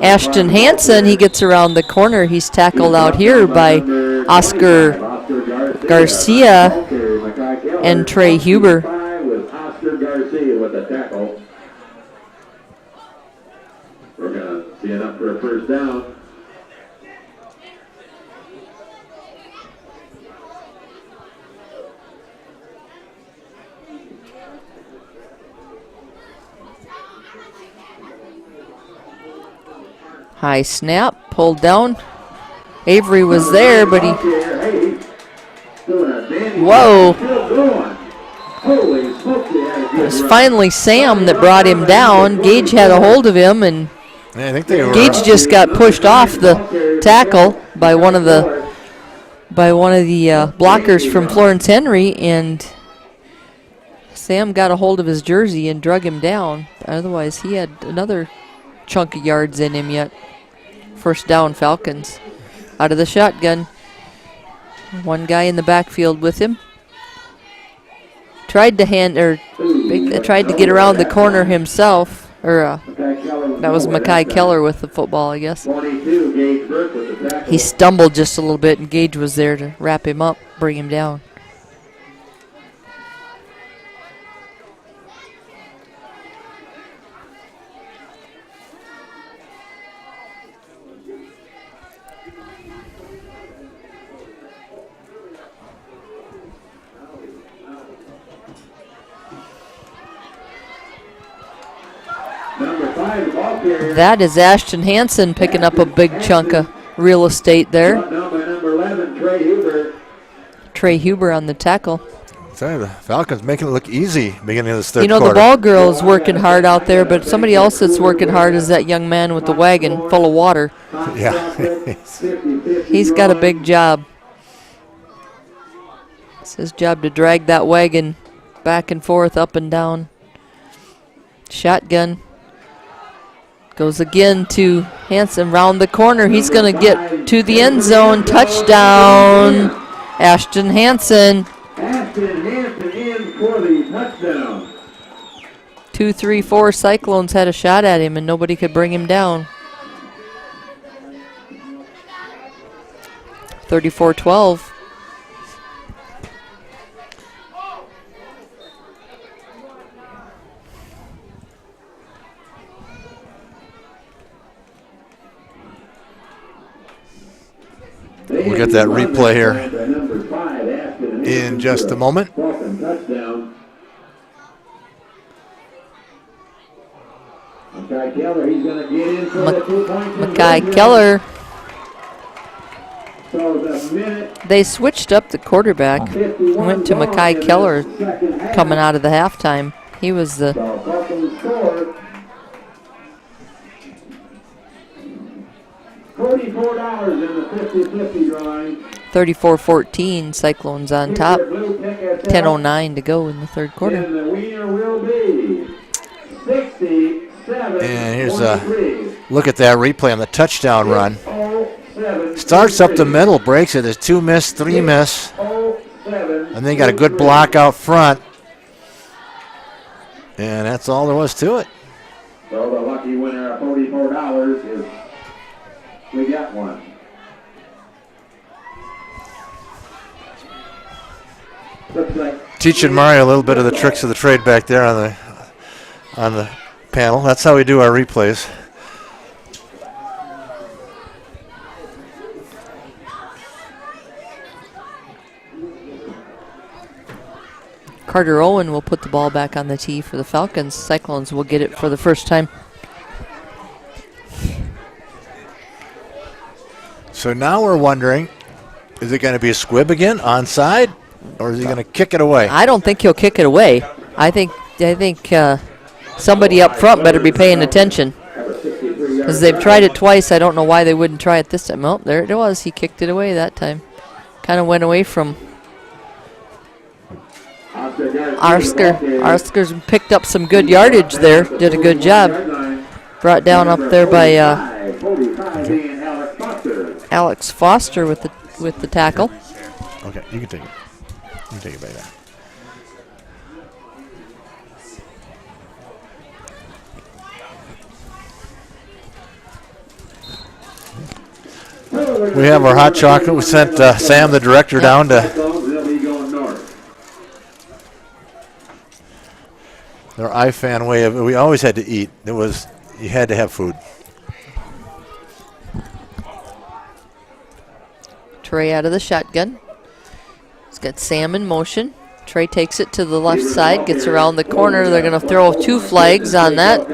Ashton Hansen. He gets around the corner. He's tackled out here by Oscar Garcia and Trey Huber. With Oscar Garcia with the tackle. We're going to see it up for a first down. High snap, pulled down. Avery was there, but he... Whoa. It was finally Sam that brought him down. Gage had a hold of him, and I think they were, Gage just got pushed off the tackle by one of the blockers from Florence-Henry, and Sam got a hold of his jersey and drug him down. Otherwise, he had another chunk of yards in him yet. First down, Falcons. Out of the shotgun. One guy in the backfield with him. Tried to get around the corner himself. That was Mackay Keller with the football, I guess. He stumbled just a little bit, and Gage was there to wrap him up, bring him down. That is Ashton Hansen picking up a big chunk of real estate there. Trey Huber on the tackle. Sorry, the Falcons making it look easy beginning of this third quarter. You know, the ball girl's working hard out there, but somebody else that's working hard is that young man with the wagon full of water. Yeah. He's got a big job. It's his job to drag that wagon back and forth, up and down. Shotgun. Goes again to Hansen round the corner. He's going to get to the end zone. Touchdown, Ashton Hansen. Ashton Hansen in for the touchdown. 2, 3, 4 Cyclones had a shot at him, and nobody could bring him down. 34-12. We'll get that replay here in just a moment. Mackay Keller. They switched up the quarterback. Went to Mackay Keller coming out of the halftime. He was the... $44 in the 50-50 drawing. 34-14, Cyclones on top. 10:09 to go in the third quarter. And the winner will be 67. And here's a look at that replay on the touchdown run. Starts up the middle, breaks it. There's 2 miss, 3 miss. And then got a good block out front. And that's all there was to it. So the lucky winner of $44 is... We got one. Teaching Mario a little bit of the tricks of the trade back there on the panel. That's how we do our replays. Carter Owen will put the ball back on the tee for the Falcons. Cyclones will get it for the first time. So now we're wondering, is it going to be a squib again, onside, or is he going to kick it away? I don't think he'll kick it away. I think somebody up front better be paying attention. Because they've tried it twice, I don't know why they wouldn't try it this time. Oh, there it was. He kicked it away that time. Kind of went away from Arsker's picked up some good yardage there. Did a good job. Brought down up there by Alex Foster with the tackle. Okay, you can take it. You can take it back there. We have our hot chocolate. We sent Sam, the director, down to their IFAN way of. We always had to eat. You had to have food. Trey out of the shotgun. He's got Sam in motion. Trey takes it to the left side, gets around the corner. They're going to throw 2 flags on that.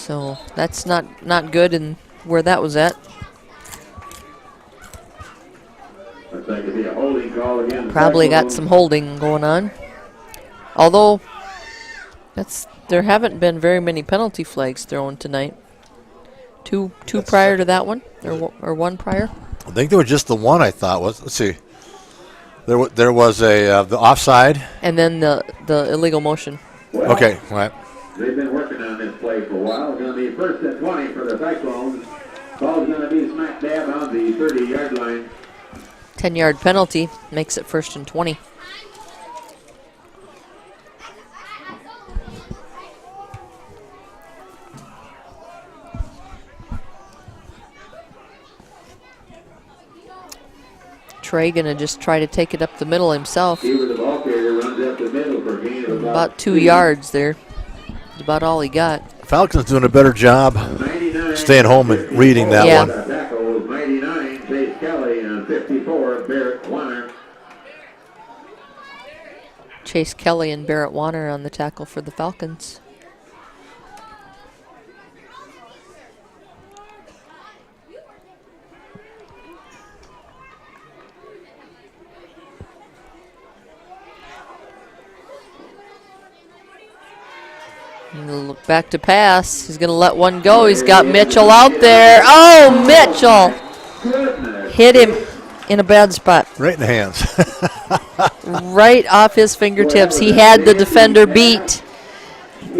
So that's not good in where that was at. Looks like it'd be a holding call again. Probably got some holding going on. Although there haven't been very many penalty flags thrown tonight. Two prior to that one, or one prior. I think there was just the one. I thought was. Let's see. There was the offside. And then the illegal motion. Well, Okay, right. they've been working on this play for a while. It's going to be first and 20 for the Cyclones. Ball's going to be smack dab on the 30-yard line. 10-yard penalty makes it 1st and 20. Trey gonna just try to take it up the middle himself. Even the ball carrier runs up the middle for a gain of About 2 yards there. That's about all he got. Falcons doing a better job 99, staying home and reading that Yeah. one. The tackle was 99, Chase Kelly, and 54, Barrett Warner. Chase Kelly and Barrett Warner on the tackle for the Falcons. Back to pass. He's going to let one go. He's got Mitchell out there. Oh, Mitchell hit him in a bad spot. Right in the hands. Right off his fingertips. He had the defender beat.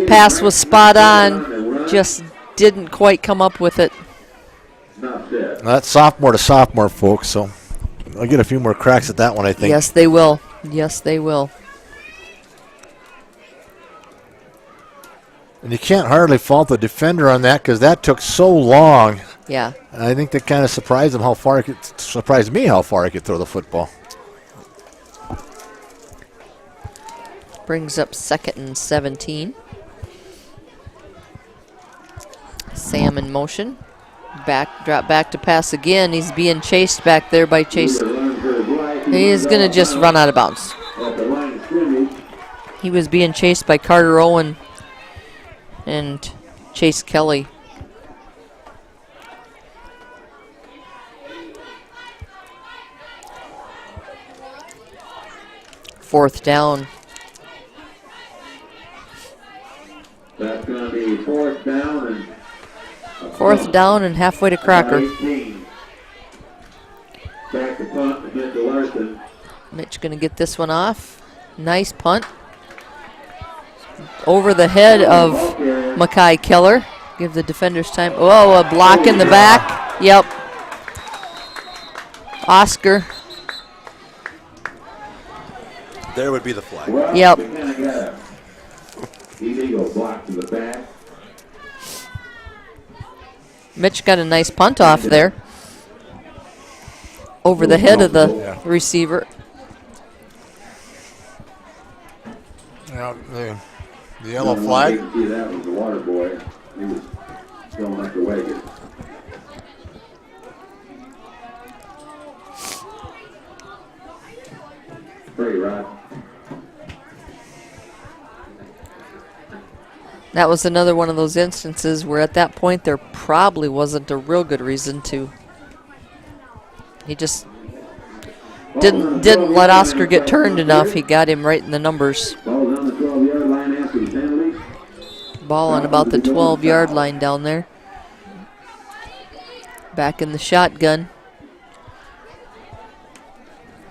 Pass was spot on. Just didn't quite come up with it. That's sophomore to sophomore, folks, so I'll get a few more cracks at that one, I think. Yes, they will. Yes, they will. And you can't hardly fault the defender on that because that took so long. Yeah. And I think that kind of surprised him surprised me how far he could throw the football. Brings up 2nd and 17. Sam in motion. Drop back to pass again. He's being chased back there by Chase. He is going to just run out of bounds. He was being chased by Carter Owen and Chase Kelly. Fourth down. That's going to be fourth down and Halfway to Crocker. 18. Back to punt against the Larson. Mitch going to get this one off. Nice punt. Over the head of Mackay Keller. Give the defenders time. Oh, a block in the back. Yep. Oscar. There would be the flag. Well, Yep. we kind of got a illegal block to the back. Mitch got a nice punt off there. Over the head of the receiver. Yeah, the yellow flag. You can see that was the water boy. He was going like a wagon. Pretty Rod. That was another one of those instances where at that point there probably wasn't a real good reason to. He just didn't let Oscar get turned enough. He got him right in the numbers. Ball's on the 12-yard line after the penalty. Ball on about the 12-yard line down there. Back in the shotgun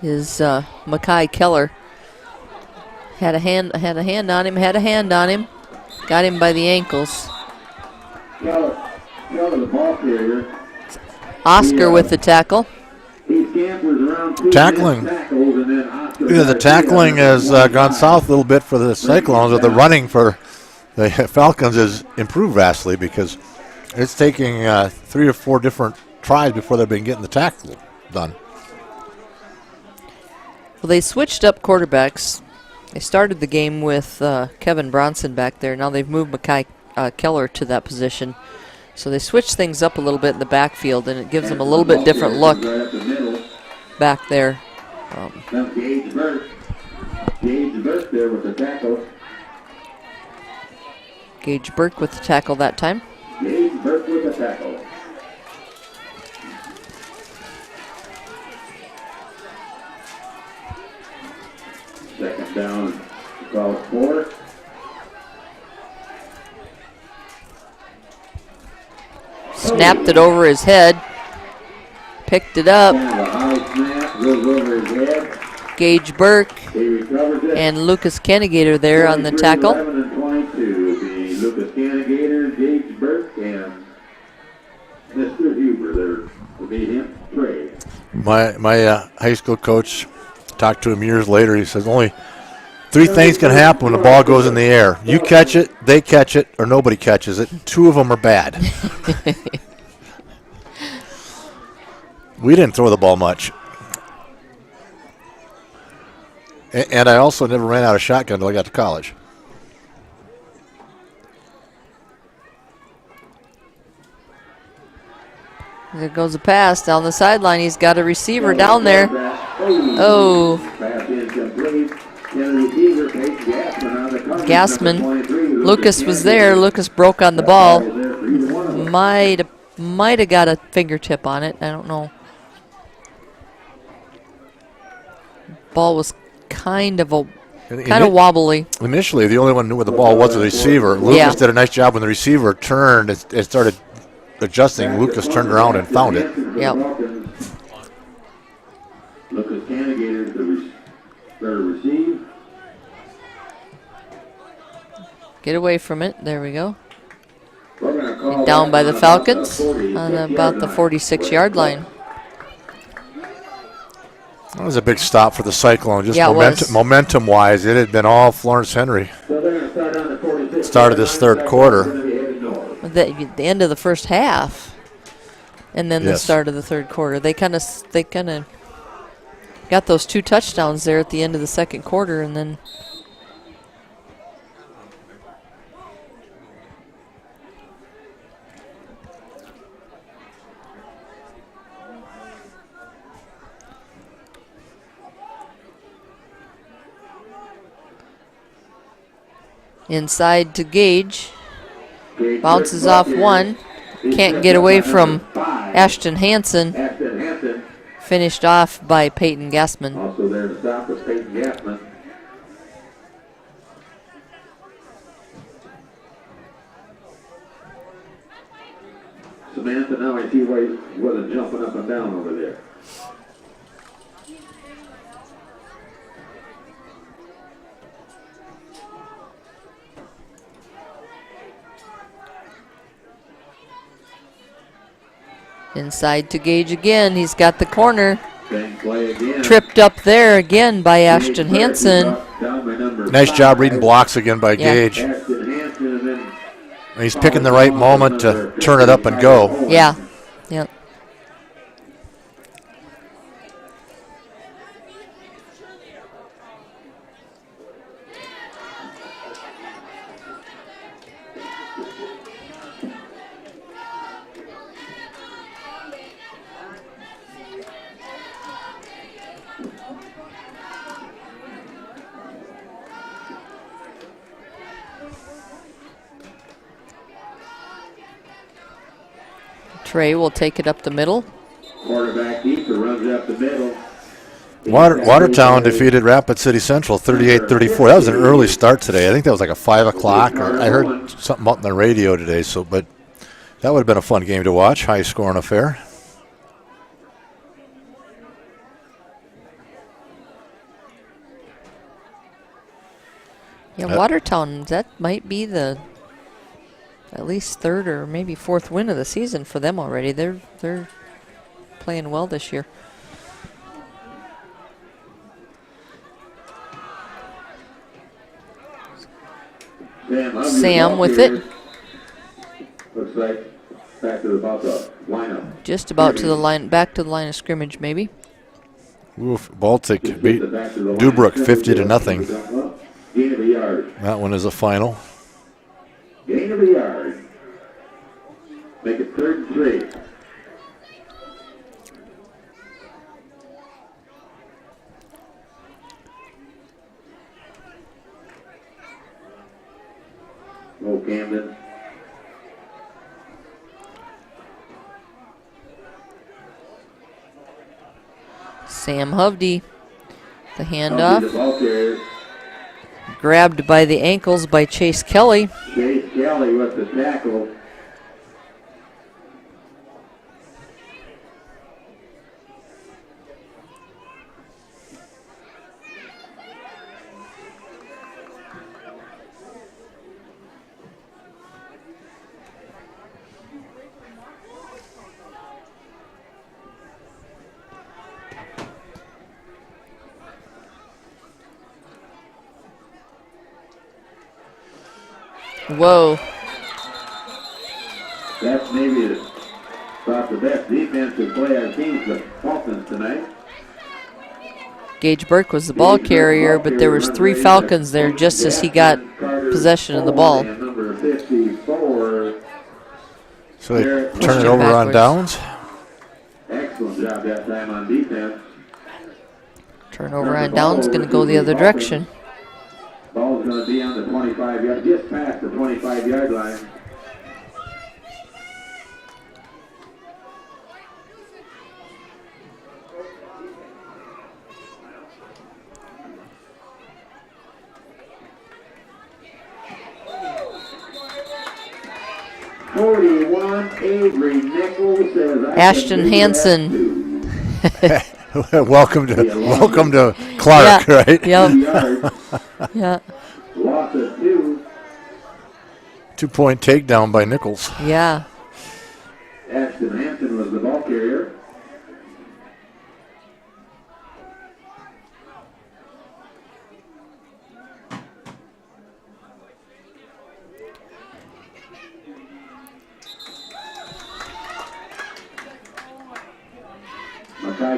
is Mackay Keller. Had a hand on him. Got him by the ankles. Keller, the ball carrier. Oscar with the tackle. He scampers around two Tackling. tackles, and then Oscar Yeah, the tackling has gone south a little bit for the Cyclones, but the running for the Falcons has improved vastly because it's taking 3 or 4 different tries before they've been getting the tackle done. Well, they switched up quarterbacks. They started the game with Kevin Bronson back there. Now they've moved Mackay Keller to that position. So they switched things up a little bit in the backfield, and it gives them a little bit different look back there. That's Gage Burke. Gage Burke there with the tackle. Gage Burke with the tackle that time. First with the tackle. Second down, call 4. Snapped it over his head. Picked it up. Kind of a high snap, goes over his head. Gage Burke He recovers it. and Lucas Kennegator there on the 23, tackle. 11 and 22 will be Lucas Cannigator, Gage Burke, and Mr. Huber. There will be him, Trey. My high school coach talked to him years later. He says only 3 things can happen when the ball goes in the air. You catch it, they catch it, or nobody catches it. 2 of them are bad. We didn't throw the ball much. And I also never ran out of shotgun until I got to college. There goes a pass down the sideline. He's got a receiver down there. Oh. Pass incomplete. Gassman. Lucas was there. Lucas broke on the ball. Might have got a fingertip on it. I don't know. Ball was kind of wobbly. Initially, the only one who knew where the ball was the receiver. Lucas did a nice job when the receiver turned. It started adjusting. Lucas turned around and found it. Yep. Lucas Cannigator to receive. Get away from it. There we go. We're gonna call Down by the on Falcons about on about the 46-yard line. That was a big stop for the Cyclone. Just Yeah, it was. momentum-wise, it had been all Florence-Henry. So they're gonna start on the 46. Started this third quarter. The end of the first half, and then the Yes. start of the third quarter. They kind of got those 2 touchdowns there at the end of the second quarter, and then inside to Gage. Bounces off 1. Can't get away from Ashton Hansen. Ashton Hansen. Finished off by Peyton Gassman. Also there to stop was Peyton Gassman. Samantha, now I see why he wasn't jumping up and down over there. Inside to Gage again. He's got the corner. Same play again. Tripped up there again by Ashton Hansen. Nice job reading blocks again by Yeah. Gage. Ashton Hansen and then And he's picking the right moment to turn it up and go. Yeah. Yep. Trey will take it up the middle. quarterback keeper runs up the middle. Watertown defeated Rapid City Central 38-34. That was an early start today. I think that was like a 5 o'clock. Or I heard something out on the radio today. But that would have been a fun game to watch. High-scoring affair. Yeah, Watertown, that might be the at least 3rd or maybe 4th win of the season for them already. They're playing well this year. Sam with it. Looks like back to about the lineup. Just about to the line, back to the line of scrimmage, maybe. Oof, Baltic beat Dubrook 50-0. Gain of a yard. That one is a final. Gain of a yard. Make it 3rd and 3. Oh, Camden. Sam Hovde, the Hovde, the handoff. ball carrier. Grabbed by the ankles by Chase Kelly. Chase Kelly with the tackle. Whoa. That's maybe about the best defensive play I've seen for the Falcons tonight. Gage Burke was the ball carrier, but there was 3 Falcons there just as he got possession of the ball. Number 54. So they turn it over on downs. Excellent job that time on defense. Turnover on downs, going to go the other direction. Ball's going to be on the 25-yard, just past the 25-yard line. Avery Nichols says, Ashton Hansen. welcome to Clark, Yeah. right? Yep. Yeah. Loss of 2. 2-point takedown by Nichols. Yeah. Ashton Hansen was the ball carrier.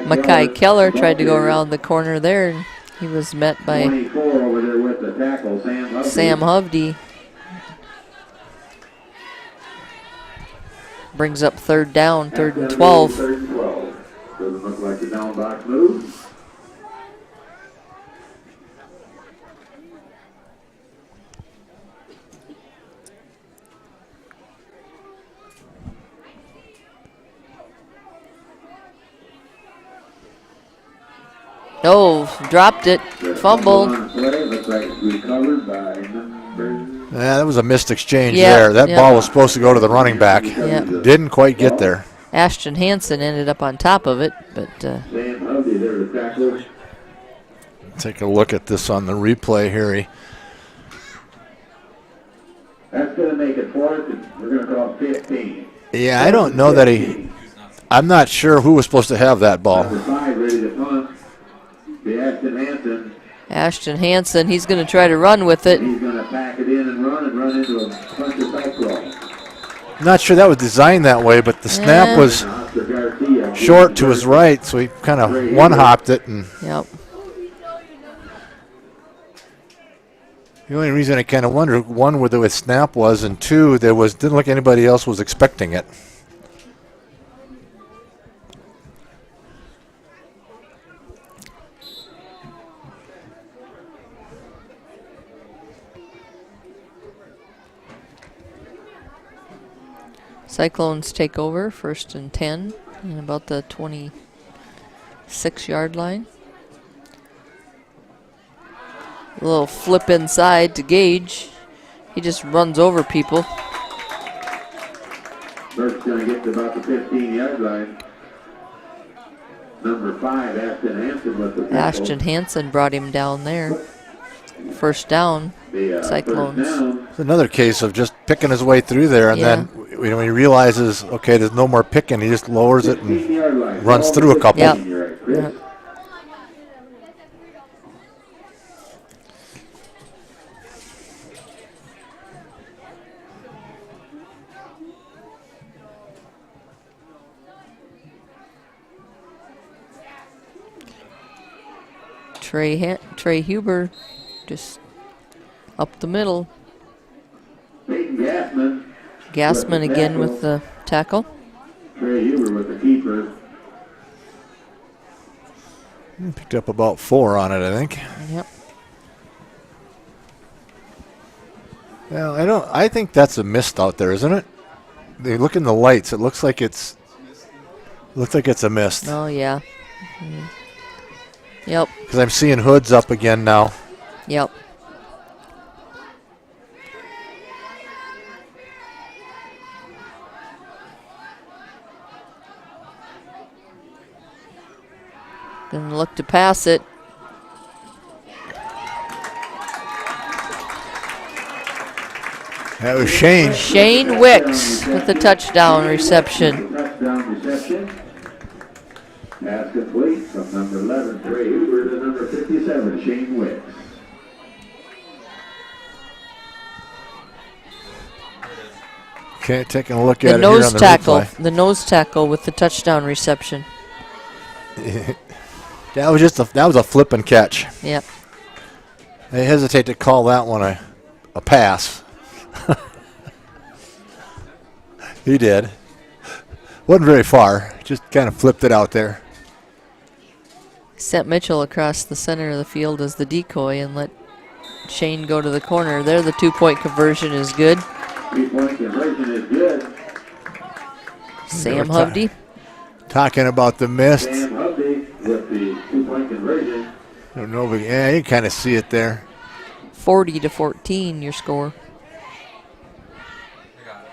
Mackay Keller tried to go around the corner there, and he was met by 24 over there with the tackle, Sam Hovde. Brings up 3rd down, 3rd and 12. 3rd and 12. Doesn't look like the down box move. Oh, dropped it, fumbled. Looks like it's recovered by number. Yeah, that was a missed exchange Yeah, there. That yeah. ball was supposed to go to the running back. Yeah. Didn't quite get there. Ashton Hansen ended up on top of it, but Sam Hovde there, the tackler. Take a look at this on the replay here. That's going to make it 4th, and we're going to call it 15. Yeah, I don't know that he. I'm not sure who was supposed to have that ball. Number 5 ready to punt. The Ashton Hansen. Ashton Hansen, he's going to try to run with it. He's going to pack it in and run into a bunch of cyclones. Not sure that was designed that way, but the snap was Oscar Garcia. short to his right, so he kind of one-hopped it. And Yep. the only reason I kind of wonder, one, where the snap was, and 2, didn't look like anybody else was expecting it. Cyclones take over, 1st and 10, and about the 26-yard line. A little flip inside to Gage. He just runs over people. Burke's going to get to about the 15-yard line. Number 5, Ashton Hansen with the tackle. Ashton Hansen brought him down there. 1st down, Cyclones. First down. It's another case of just picking his way through there, and then when he realizes, okay, there's no more picking, he just lowers it and 15-yard line. runs through a couple. Yep. You're right, Chris. Yep. Trey Huber just up the middle. Peyton Gassman. Gassman again with the tackle. Trey Huber with the keeper. Picked up about 4 on it, I think. Yep. Well, I think that's a mist out there, isn't it? They look in the lights. It looks like it's a mist. Oh yeah. Yep. Because I'm seeing hoods up again now. Yep. Gonna look to pass it. That was Shane. Shane Wicks with the touchdown reception. Touchdown reception. Pass complete from number 11, Trey Hoover, to number 57, Shane Wicks. Okay, taking a look at The it here nose on the tackle. replay. The nose tackle with the touchdown reception. That was a flip and catch. Yep. I hesitate to call that one a pass. He did. Wasn't very far. Just kind of flipped it out there. Sent Mitchell across the center of the field as the decoy and let Shane go to the corner. There, the 2-point conversion is good. 3-point conversion is good. Sam Hovde. Talking about the mist. Sam Hovde with the 2-point conversion. I don't know, but yeah, you kind of see it there. 40-14, your score. I got it.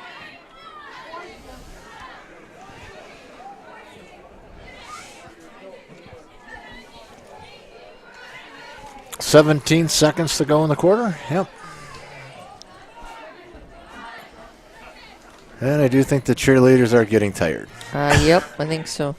17 seconds to go in the quarter. Yep. And I do think the cheerleaders are getting tired. Yep, I think so.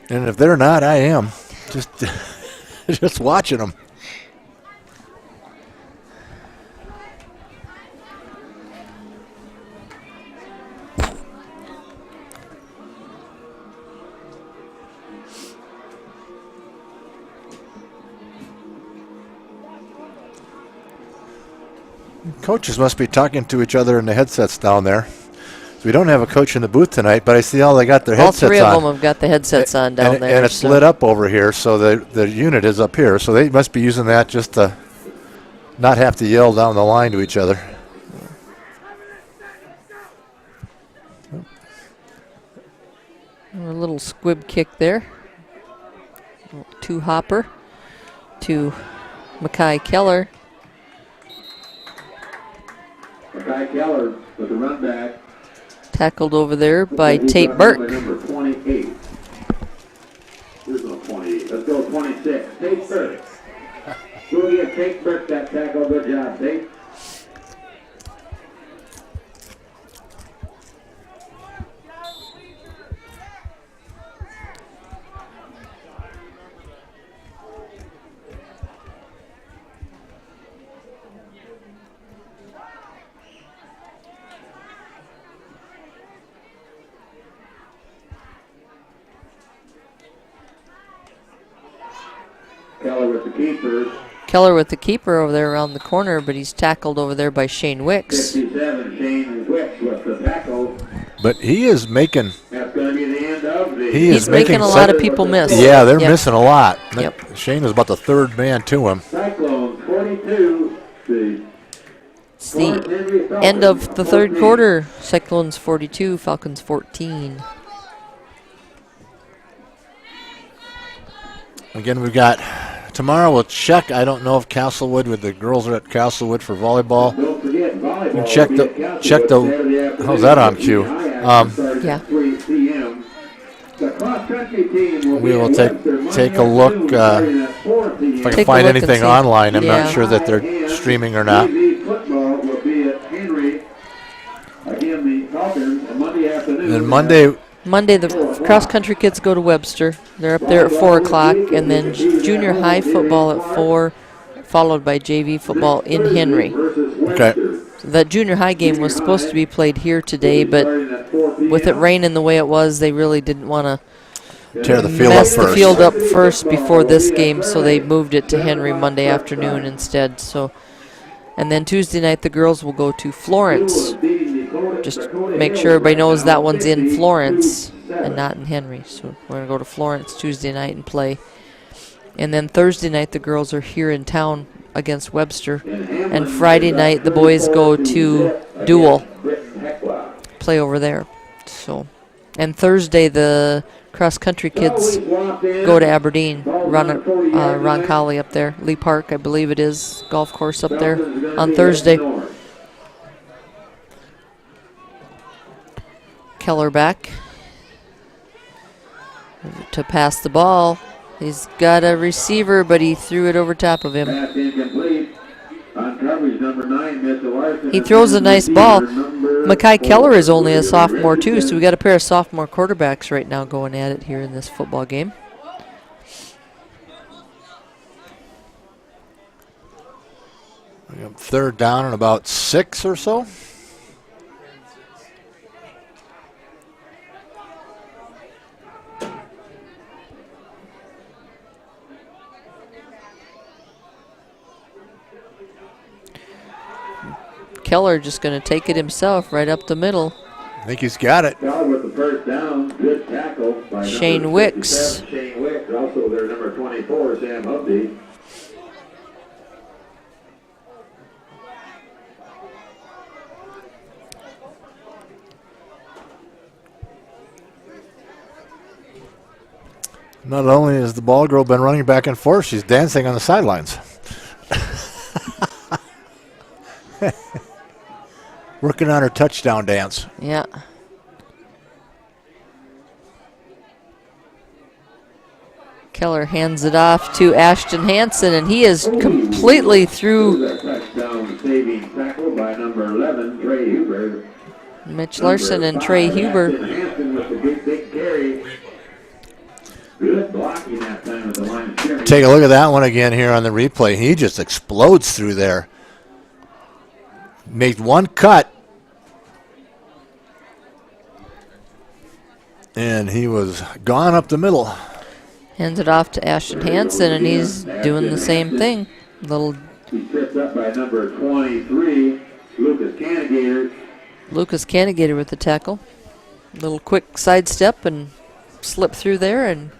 And if they're not, I am. Just, just watching them. Coaches must be talking to each other in the headsets down there. We don't have a coach in the booth tonight, but I see all they got their headsets on. All three of them have got the headsets on down there. And it's lit up over here, so the unit is up here. So they must be using that just to not have to yell down the line to each other. A little squib kick there. Two-hopper to Mackay Keller. Mackay Keller with the run back. Tackled over there by Tate Burke. Number 28. There's no 28. Let's go 26. Tate Burke. We'll give Tate Burke that tackle. Good job, Tate. Keller with the keeper. Keller with the keeper over there around the corner, but he's tackled over there by Shane Wicks. 57, Shane Wicks with the tackle. But he is making. That's going to be the end of the. He's making a lot of people miss. Yeah, they're Yep. missing a lot. Yep. Shane is about the third man to him. Cyclones 42. It's the end of the third quarter. Cyclones 42, Falcons 14. Again, we've got tomorrow. We'll check. I don't know if Castlewood, with the girls are at Castlewood for volleyball. Don't forget volleyball. And check the. How's that on cue? Yeah. 3 p.m. The cross-country team will We will take a look if I can Take a find look and anything see. online. I'm Yeah. not sure that they're streaming or not. Football will be at Henry. Again, the Falcons on Monday afternoon. And Monday, the cross-country kids go to Webster. They're up there at 4 o'clock, and then junior high football at 4, followed by JV football in Henry. Okay. That junior high game was supposed to be played here today, but with it raining the way it was, they really didn't want to Tear the field up mess the first. field up first before this game, so they moved it to Henry Monday afternoon instead. So, and then Tuesday night, the girls will go to Florence. Just make sure everybody knows that one's in Florence and not in Henry. So we're going to go to Florence Tuesday night and play. And then Thursday night, the girls are here in town against Webster. And Friday night, the boys go to Dual, play over there. So, and Thursday, the cross-country kids go to Aberdeen, Ron Colley up there. Lee Park, I believe it is, golf course up there on Thursday. Keller back to pass the ball. He's got a receiver, but he threw it over top of him. He throws a nice ball. Makai Keller is only a sophomore too, so we got a pair of sophomore quarterbacks right now going at it here in this football game. Third down and about 6 or so. Keller just going to take it himself right up the middle. I think he's got it. With the first down, good tackle by Shane Wicks. Shane Wicks, also their number 24, Sam Hubby. Not only has the ball girl been running back and forth, she's dancing on the sidelines. Working on her touchdown dance. Yeah. Keller hands it off to Ashton Hansen, and he is completely through. Touchdown saving tackle by number 11, Trey Huber. Mitch Larson and Trey Huber. Hansen with the big carry. Good blocking that time at the line of scrimmage. Take a look at that one again here on the replay. He just explodes through there. Made one cut. And he was gone up the middle. Hands it off to Ashton Hansen, and he's doing the same thing. He tripped up by number 23, Lucas Canagator. Lucas Canagator with the tackle. Little quick sidestep and slip through there. And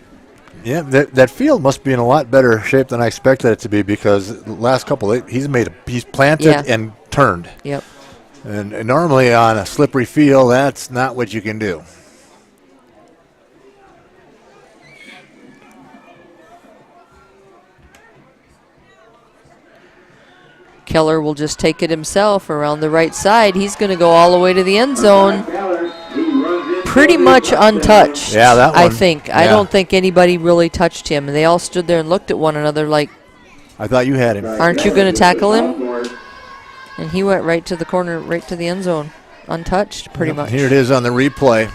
yeah, that field must be in a lot better shape than I expected it to be, because the last couple he's planted and turned. Yep. And normally on a slippery field, that's not what you can do. Keller will just take it himself around the right side. He's going to go all the way to the end zone. Pretty much untouched, yeah, that one. I think. Yeah. I don't think anybody really touched him. And they all stood there and looked at one another like, I thought you had him. Aren't you going to tackle him? And he went right to the corner, right to the end zone. Untouched, pretty much. Here it is on the replay.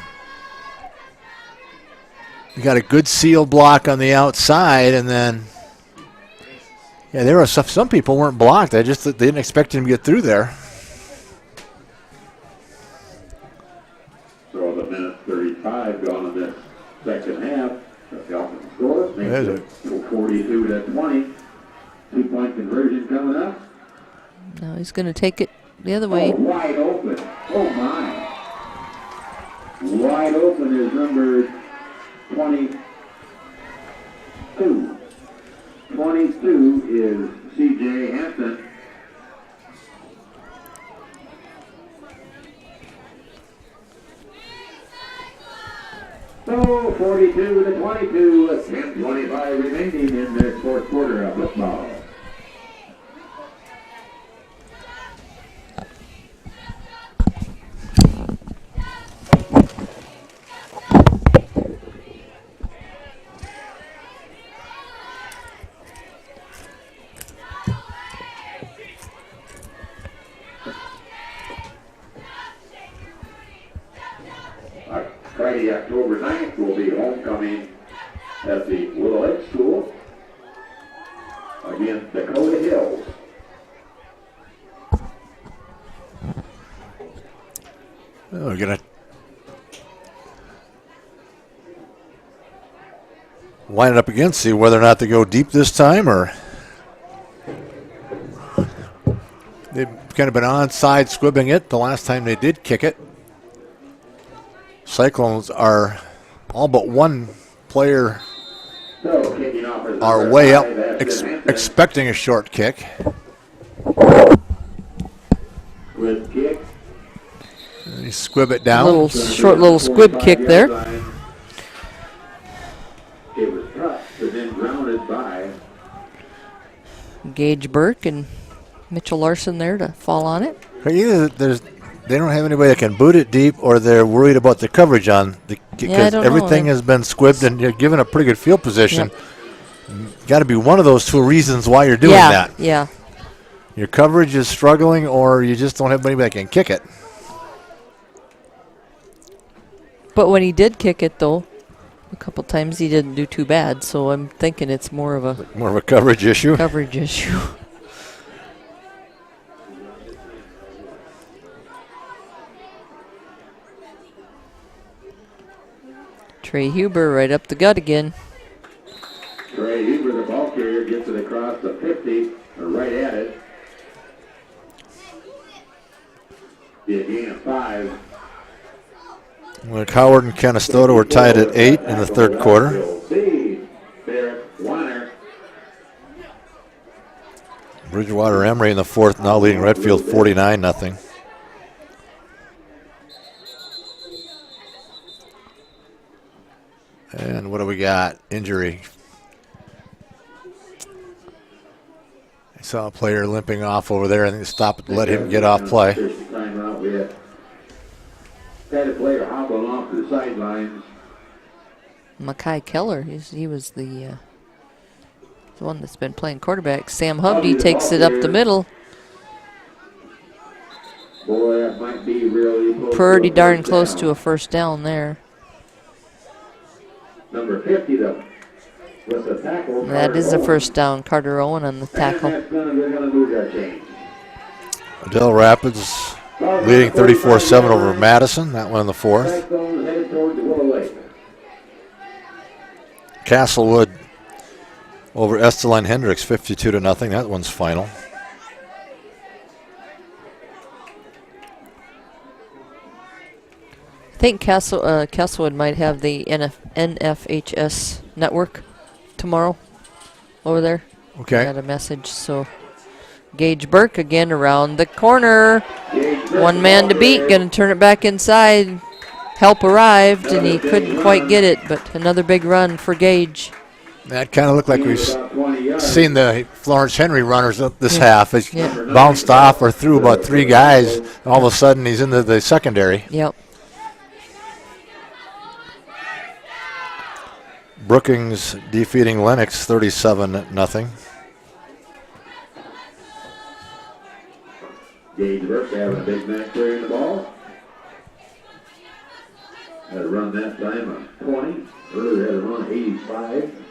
You got a good seal block on the outside, and then yeah, there were some people weren't blocked. They didn't expect him to get through there. So the minute 35 gone in this second half. The Falcons score makes it 42-20. 2-point conversion coming up. Now he's going to take it the other way. Oh, wide open. Oh my. Wide open is number 22. 22 is C.J. Hansen. So 42-22, 10:25 remaining in this fourth quarter of football. Friday, October 9th will be homecoming at the Willow Lake School against Dakota Hills. Oh, we're going to line it up again, see whether or not they go deep this time, or they've kind of been onside squibbing it the last time they did kick it. Cyclones are all but one player So kicking off for are way up, expecting a short kick. With kick. You squib it down. Short little squib kick there. It was touched and then grounded by Gage Burke and Mitchell Larson there to fall on it. Either they don't have anybody that can boot it deep, or they're worried about the coverage on the because everything has been squibbed and you're given a pretty good field position. Got to be one of those two reasons why you're doing that. Yeah. Your coverage is struggling, or you just don't have anybody that can kick it. But when he did kick it, though, a couple times he didn't do too bad. So I'm thinking it's more of a coverage issue. Coverage issue. Trey Huber right up the gut again. Trey Huber, the ball carrier, gets it across the 50, or right at it. The gain of 5. When Howard and Canastota were tied at 8 in the third quarter. Bridgewater Emery in the fourth, now leading Redfield 49-0. And what do we got? Injury. I saw a player limping off over there. I think stopped, let him get off play. Had a player hobbling off to the sidelines. Mackay Keller, he was the one that's been playing quarterback. Sam Hovde takes it up the middle. Boy, that might be really pretty darn close to a first down there. Number 50, though, with the tackle. That is a first down. Carter Owen on the tackle. They're going to move that chain. Adele Rapids leading 34-7 over Madison. That one in the fourth. Castlewood over Esteline Hendricks, 52-0. That one's final. I think Castlewood might have the NFHS network tomorrow over there. Okay. Got a message. So Gage Burke again around the corner. One man to beat. Going to turn it back inside. Help arrived, and he couldn't quite get it, but another big run for Gage. That kind of looked like we've seen the Florence-Henry runners up this half. It's bounced off or through about 3 guys. All of a sudden, he's into the secondary. Yep. Brookings defeating Lennox 37-0. Gage Burke having a big match carrying the ball. Had a run that time of 20. Earlier had a run 85.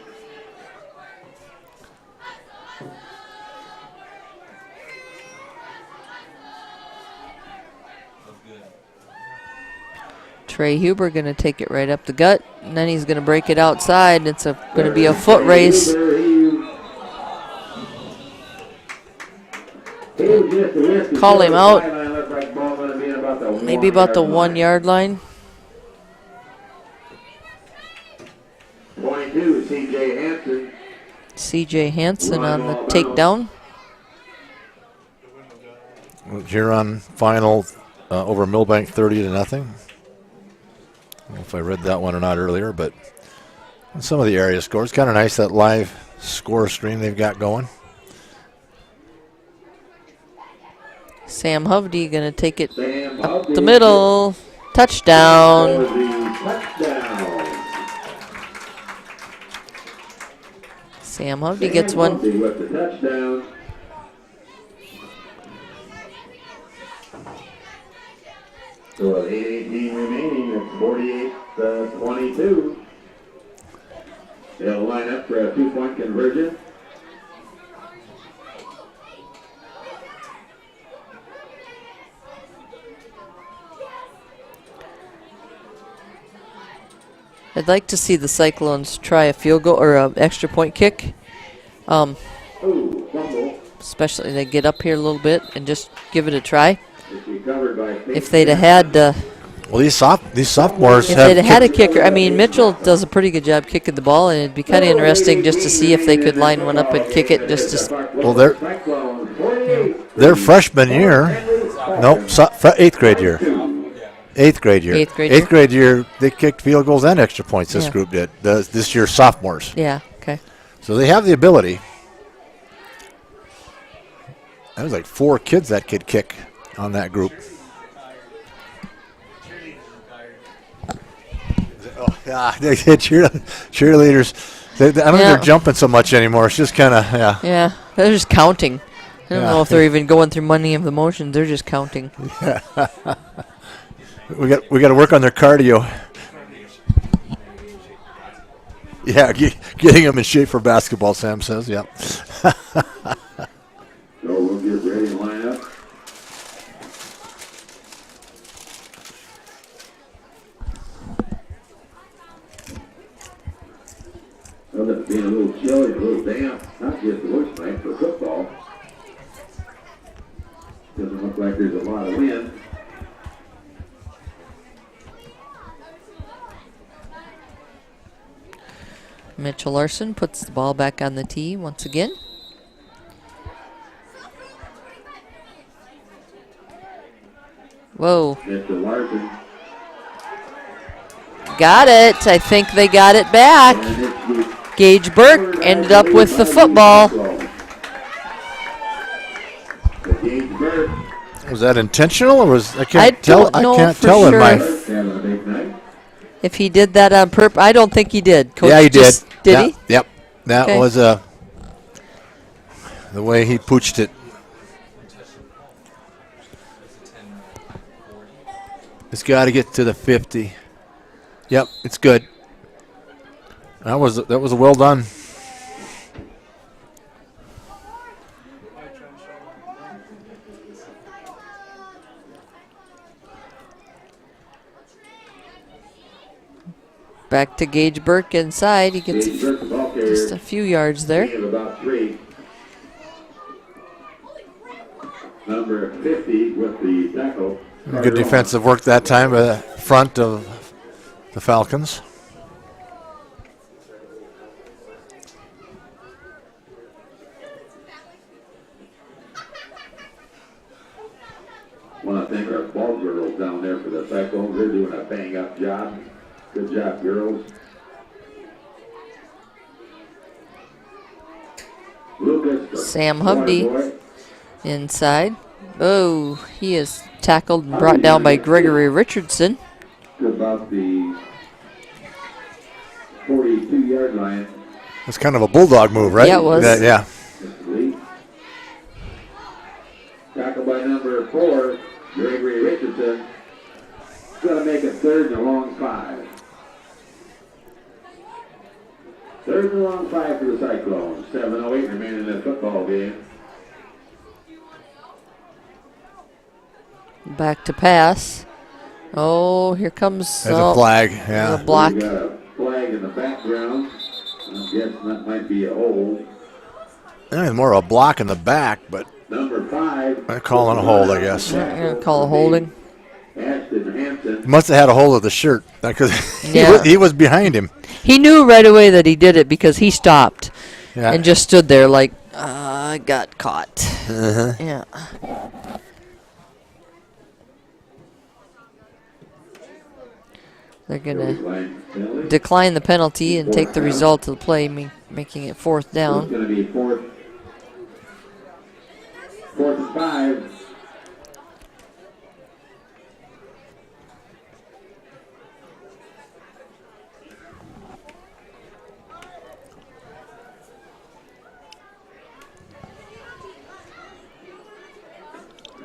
Trey Huber going to take it right up the gut, and then he's going to break it outside. It's going to be a foot race. Call him out. Maybe about the 1 yard line. 22, C.J. Hansen. C.J. Hansen on the takedown. Huron final over Millbank 30-0. I don't know if I read that one or not earlier, but some of the area scores. Kind of nice, that live score stream they've got going. Sam Hovde going to take it up the middle. Touchdown. Sam Hovde gets one. So with 8:18 remaining, it's 48-22. They'll line up for a 2-point conversion. I'd like to see the Cyclones try a field goal or an extra point kick. Especially they get up here a little bit and just give it a try. If they'd have had Well, these sophomores If have they'd had a kicked- kicker, I mean, Mitchell does a pretty good job kicking the ball, and it'd be kind of interesting just to see if they could line one up and kick it just to. Well, their freshman year, nope, 8th grade year. 8th grade year. Eighth grade year. They kicked field goals and extra points. This Yeah. group did. This year's sophomores. Yeah, okay. So they have the ability. That was like 4 kids that could kick on that group. Oh, yeah, cheerleaders. I don't think they're jumping so much anymore. It's just kind of, yeah. Yeah, they're just counting. I don't Yeah. know if they're even going through money of the motions. They're just counting. We got to work on their cardio. Yeah, getting them in shape for basketball, Sam says. Yeah. So we'll get ready to line up. Well, it's being a little chilly, a little damp, not just the worst night for football. Doesn't look like there's a lot of wind. Mitchell Larson puts the ball back on the tee once again. Whoa. Mr. Larson. Got it. I think they got it back. And it's the Gage Burke ended up with the football. Gage Burke. Was that intentional, or was I I can't tell? don't know I can't for tell in sure. my. Having a big night. If he did that on purpose, I don't think he did. Coach Yeah, he did. just- Did Yeah, he? Yep. That Okay. was the way he pooched it. It's got to get to the 50. Yep, it's good. That was well done. Back to Gage Burke inside. He gets Gage Burke, the ball carrier. just a few yards there. Gain of about 3. Number 50 with the tackle. Good defensive work that time by the front of the Falcons. Want to thank our ball girls down there for the Cyclones. They're doing a bang-up job. Good job, girls. Lucas. Sam Humdy inside. Oh, he is tackled and brought down by Gregory Richardson. To about the 42-yard line. It's kind of a bulldog move, right? Yeah, it was. Yeah. Mr. Lee. Tackled by number 4, Gregory Richardson. Going to make it 3rd and a long 5. 3rd and a long 5 for the Cyclones. 7:08 remaining in the football game. Back to pass. Oh, here comes There's a flag. Yeah. a block. We got a flag in the background. I'm guessing that might be a hold. Yeah, more of a block in the back, but Number 5. they're calling a hold, I guess. I'm going to call a holding. Ashton Hampton. He must have had a hold of the shirt because Yeah. he was behind him. He knew right away that he did it because he stopped Yeah. and just stood there like, I got caught. Uh-huh. Yeah. They're going to decline the penalty and take the result of the play, making it 4th It's down. going to be 4th and 5.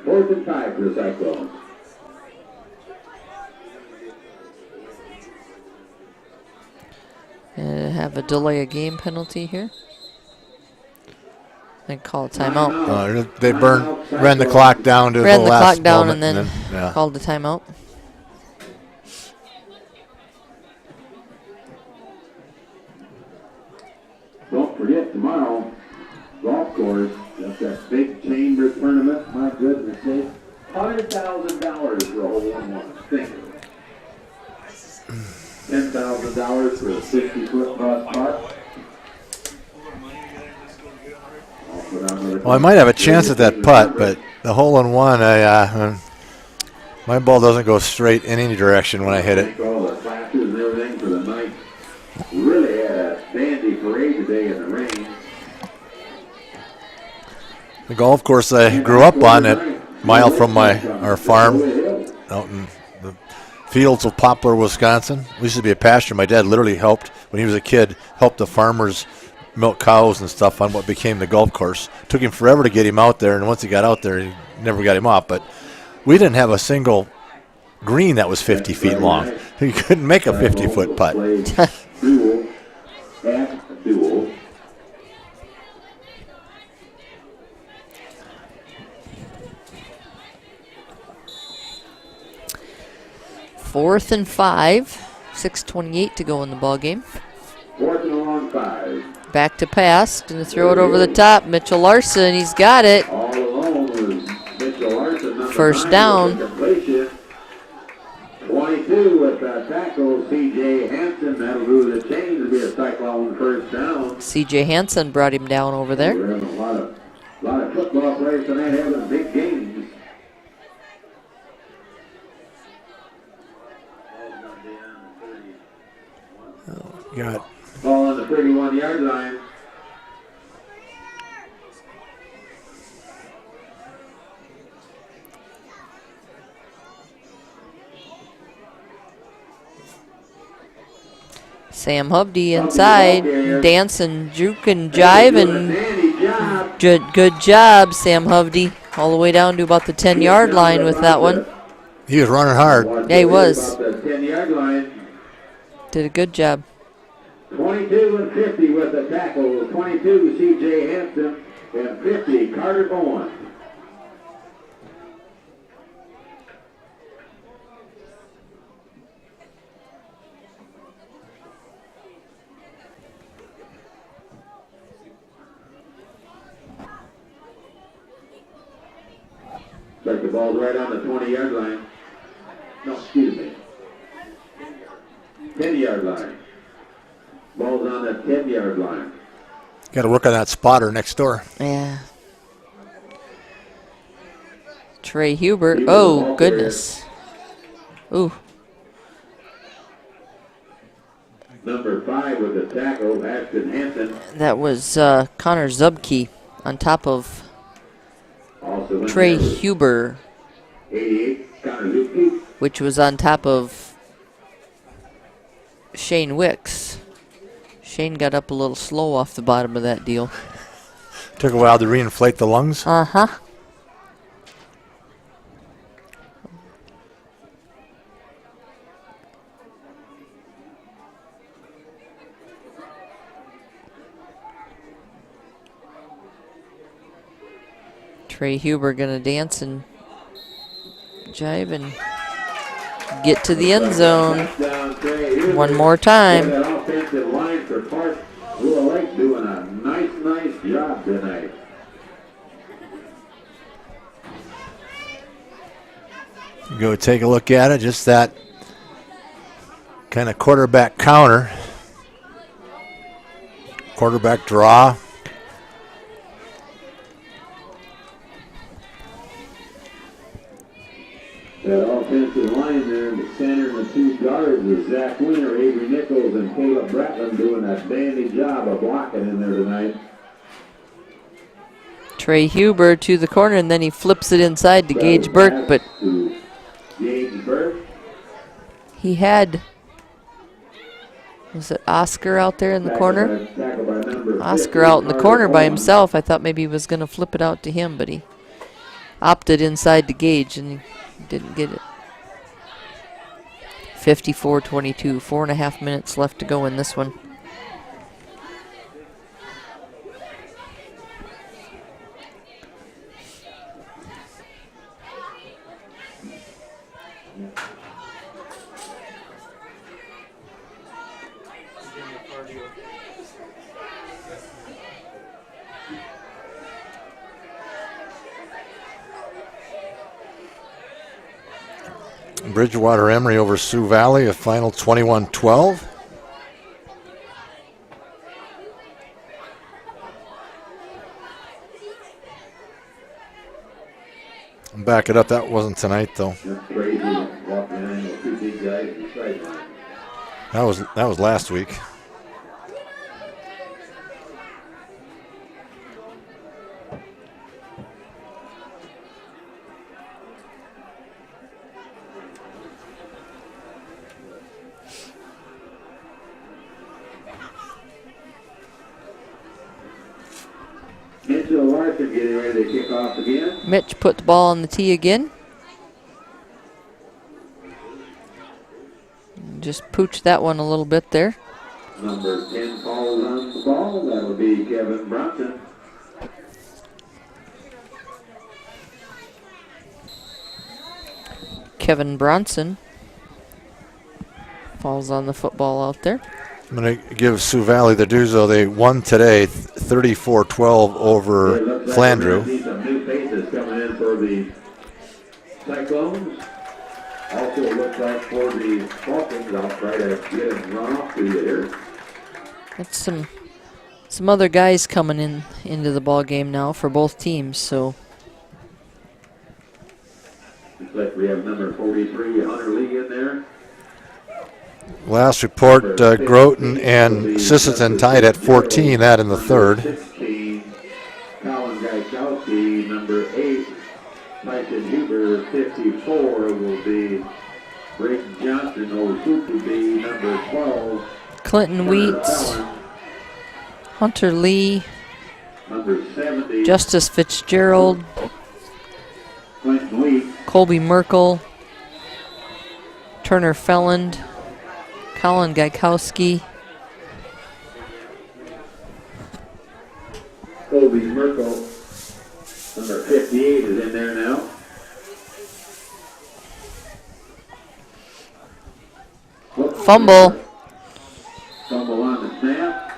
Fourth and 5 for the Cyclones. And have a delay of game penalty here. And call a timeout. They ran the clock down to Ran the the last clock down moment, and then yeah. called the timeout. Don't forget tomorrow, golf course, that's that big chamber tournament. My goodness, $100,000 for a hole in one. Think of it. $10,000 for a 60-foot putt. Well, I might have a chance at that putt, but the hole-in-one, my ball doesn't go straight in any direction when I hit it. All the classes and everything for the night. Really had a dandy parade today in the rain. The golf course I grew up on, a mile from our farm, out in the fields of Poplar, Wisconsin. We used to be a pasture. My dad literally helped, when he was a kid, helped the farmers milk cows and stuff on what became the golf course. Took him forever to get him out there, and once he got out there, he never got him off. But we didn't have a single green that was 50 feet long. You couldn't make a 50-foot putt. Duel at duel. Fourth and 5. 6:28 to go in the ball game. Fourth and a long 5. Back to pass. Going to throw it over the top. Mitchell Larson. He's got it. All alone was Mitchell Larson. number First 9 down. with the completion. 22 with the tackle, C.J. Hansen. That'll do the chain to be a Cyclone first down. C.J. Hansen brought him down over there. We're having a lot of football players tonight having big games. Got Ball on the 31-yard line. Sam Hovde inside, dancing, juke and jive, and good job, Sam Hovde. All the way down to about the 10-yard line with that one. He was running hard. Yeah, he was. About the 10-yard line. Did a good job. 22 and 50 with the tackle. 22, C.J. Hansen, and 50, Carter Bowen. Like the ball's right on the 20-yard line. No, excuse me. 10-yard line. Ball's on the 10-yard line. Got to work on that spotter next door. Yeah. Trey Huber. Oh, goodness. Ooh. Number 5 with the tackle, Ashton Hansen. That was Connor Zubke on top of Also in Trey there, Huber, 88, Connor Zuke. which was on top of Shane Wicks. Shane got up a little slow off the bottom of that deal. Took a while to reinflate the lungs. Uh-huh. Trey Huber gonna dance and jive and get to the end zone one more time. That offensive line for Park Willow Lake doing a nice job tonight. Go take a look at it. Just that kind of quarterback counter. Quarterback draw. That offensive line there in the center and the 2 guards is Zach Winter, Avery Nichols, and Caleb Bratland doing a dandy job of blocking in there tonight. Trey Huber to the corner, and then he flips it inside to Gage Burke, but Gage Burke. he had, was it Oscar out there in the corner? Tackled by number Oscar 50, out in the Carter corner by Owen. himself. I thought maybe he was going to flip it out to him, but he opted inside to Gage, and he didn't get it. 54-22, 4.5 minutes left to go in this one. Bridgewater Emory over Sioux Valley, a final 21-12. Back it up. That wasn't tonight, though. That's crazy. Walking in with 2 big guys in the sideline. That was last week. Mitchell Larson getting ready to kick off again. Mitch put the ball on the tee again. Just pooched that one a little bit there. Number 10 falls on the ball. That'll be Kevin Bronson. Kevin Bronson falls on the football out there. I'm going to give Sioux Valley the dues, though. They won today 34-12 over Flandreau. See some new faces coming in for the Cyclones. Also, it looks like for the Falcons, I'll try to get them run off to you here. That's some other guys coming into the ball game now for both teams. So Looks like we have number 43, Hunter Lee, in there. Last report, Groton and Sisseton tied at 14, that in the third. 16, Colin Gajkowski, number 8, Tyson Huber, 54 will be Brayton Johnson, Osuku B, number 12. Clinton Wheats, Hunter Lee, Number 70, Justice Fitzgerald, Clinton Wheat, Colby Merkel, Turner Felland, Colin Gajkowski, Colby Merkel, number 58 is in there now. fumble. Fumble on the snap.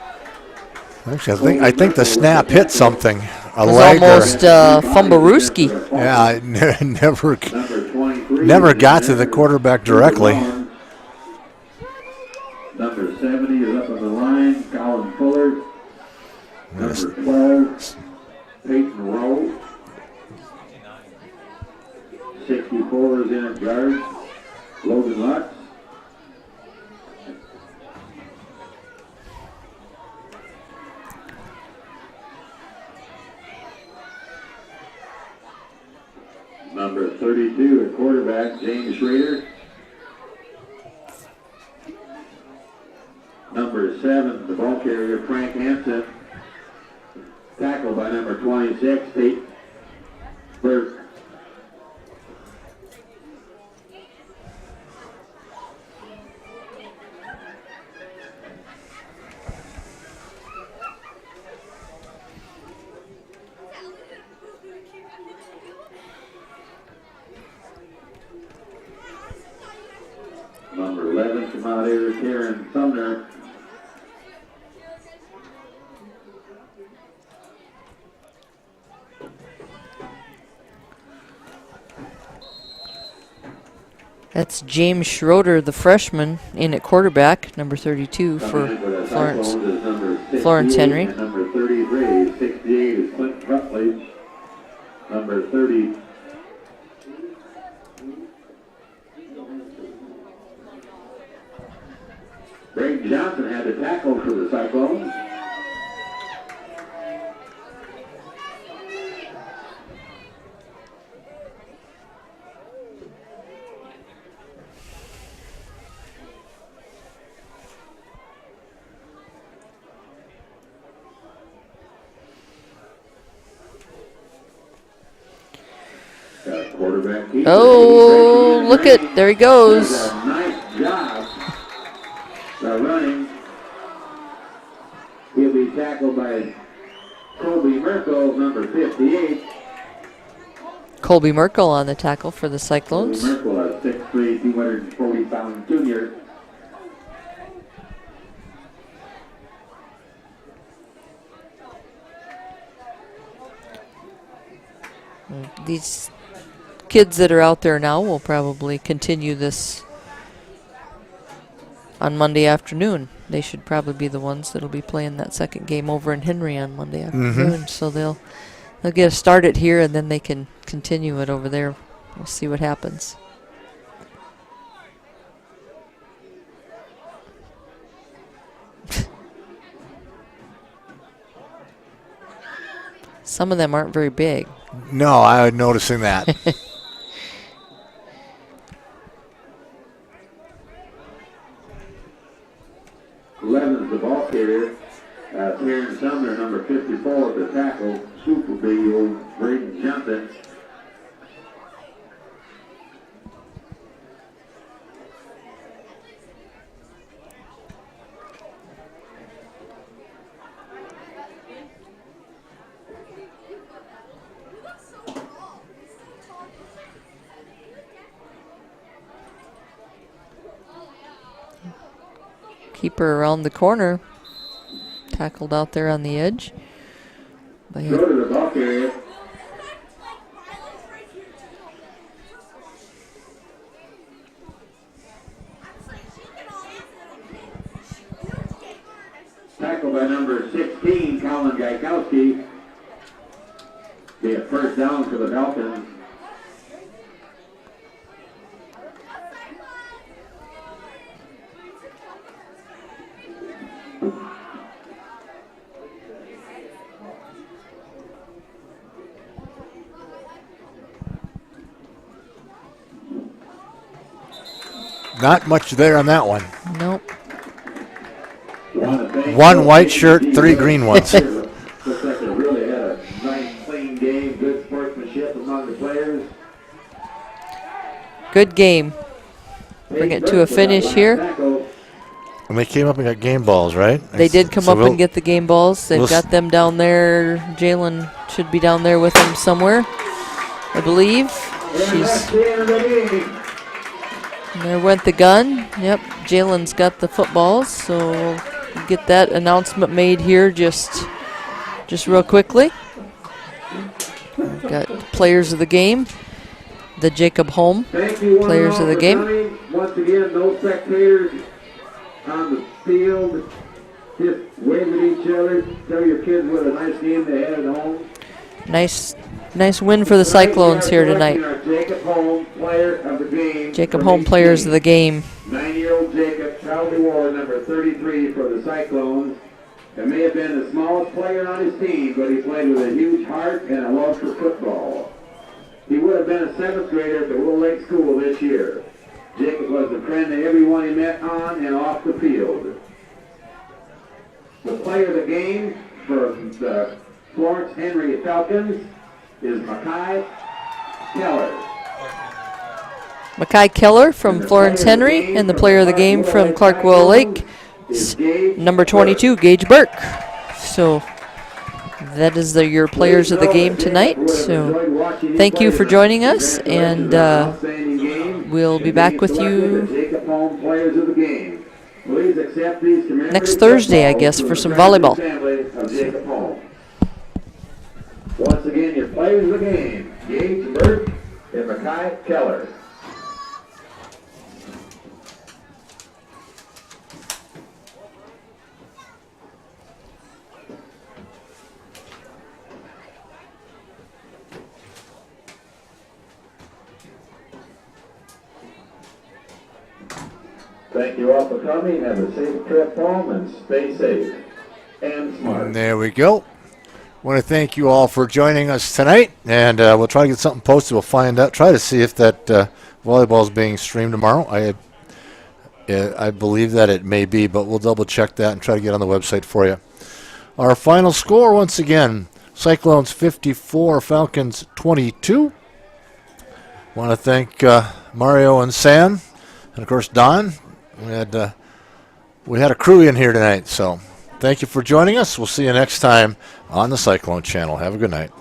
Actually, I think the snap hit something. A It was leg or- almost Fumblerooski. Yeah, I never Number 23. never got to the quarterback directly. Number 70 is up on the line. Colin Fuller. Number 12, Peyton Rowe. 64 is in at guard. Logan Lutz. Number 32 at quarterback, James Schrader. Number 7, the ball carrier, Frank Hansen. Tackled by number 26, Tate Burke. Number 11 come out here, Karen Sumner. That's James Schroeder, the freshman, in at quarterback, number 32 for Florence-Henry. Number 33, 68 is Clint Rutledge. Number 30. Greg Johnson had the tackle for the Cyclones. Quarterback keeper. Oh, look at, there he goes. Does a nice job running. He'll be tackled by Colby Merkel, number 58. Colby Merkel on the tackle for the Cyclones. Colby Merkel, a 6'3", 240-pound junior. These kids that are out there now will probably continue this on Monday afternoon. They should probably be the ones that'll be playing that second game over in Henry on Monday afternoon. So they'll get to start it here, and then they can continue it over there. We'll see what happens. Some of them aren't very big. No, I was noticing that. 11 is the ball carrier. Terrence Sumner, number 54, the tackle. Soup will be old Braden Johnson. Keeper around the corner. Tackled out there on the edge. Go to the ball carrier. Tackled by number 16, Colin Gaikowski. Be a first down for the Falcons. Not much there on that one. Nope. One white shirt, 3 green ones. Looks like they really had a nice, clean game, good sportsmanship among the players. Good game. Bring it to a finish here. And they came up and got game balls, right? They did come So up and get the game balls. They've we'll got them down there. Jalen should be down there with them somewhere, I believe. And there went the gun. Yep, Jalen's got the footballs, so we'll get that announcement made here just real quickly. We've got players of the game, the Jacob Holm players of the game. Once again, no spectators on the field. Just wave at each other. Tell your kids what a nice game they had at home. Nice win for the Cyclones here tonight. Jacob Holm, player of the game. Jacob Holm, players of the game. 9-year-old Jacob proudly wore number 33 for the Cyclones. He may have been the smallest player on his team, but he played with a huge heart and a love for football. He would have been a 7th grader at the Willow Lake School this year. Jacob was a friend to everyone he met on and off the field. The player of the game for the Florence-Henry Falcons is Mackay Keller. Mackay Keller from Florence-Henry, and the player of the game from Clark-Willow Lake, number 22, Gage Burke. So that is your players of the game tonight. So thank you for joining us, and we'll be back with you next Thursday, I guess, for some volleyball. Once again, your players of the game, Gage Burke and Mackay Keller. Thank you all for coming. Have a safe trip home and stay safe and smart. And there we go. Want to thank you all for joining us tonight, and we'll try to get something posted. We'll find out, try to see if that volleyball is being streamed tomorrow. I believe that it may be, but we'll double check that and try to get on the website for you. Our final score, once again, Cyclones 54, Falcons 22. Want to thank Mario and Sam, and of course Don. We had a crew in here tonight, so thank you for joining us. We'll see you next time on the Cyclone Channel. Have a good night.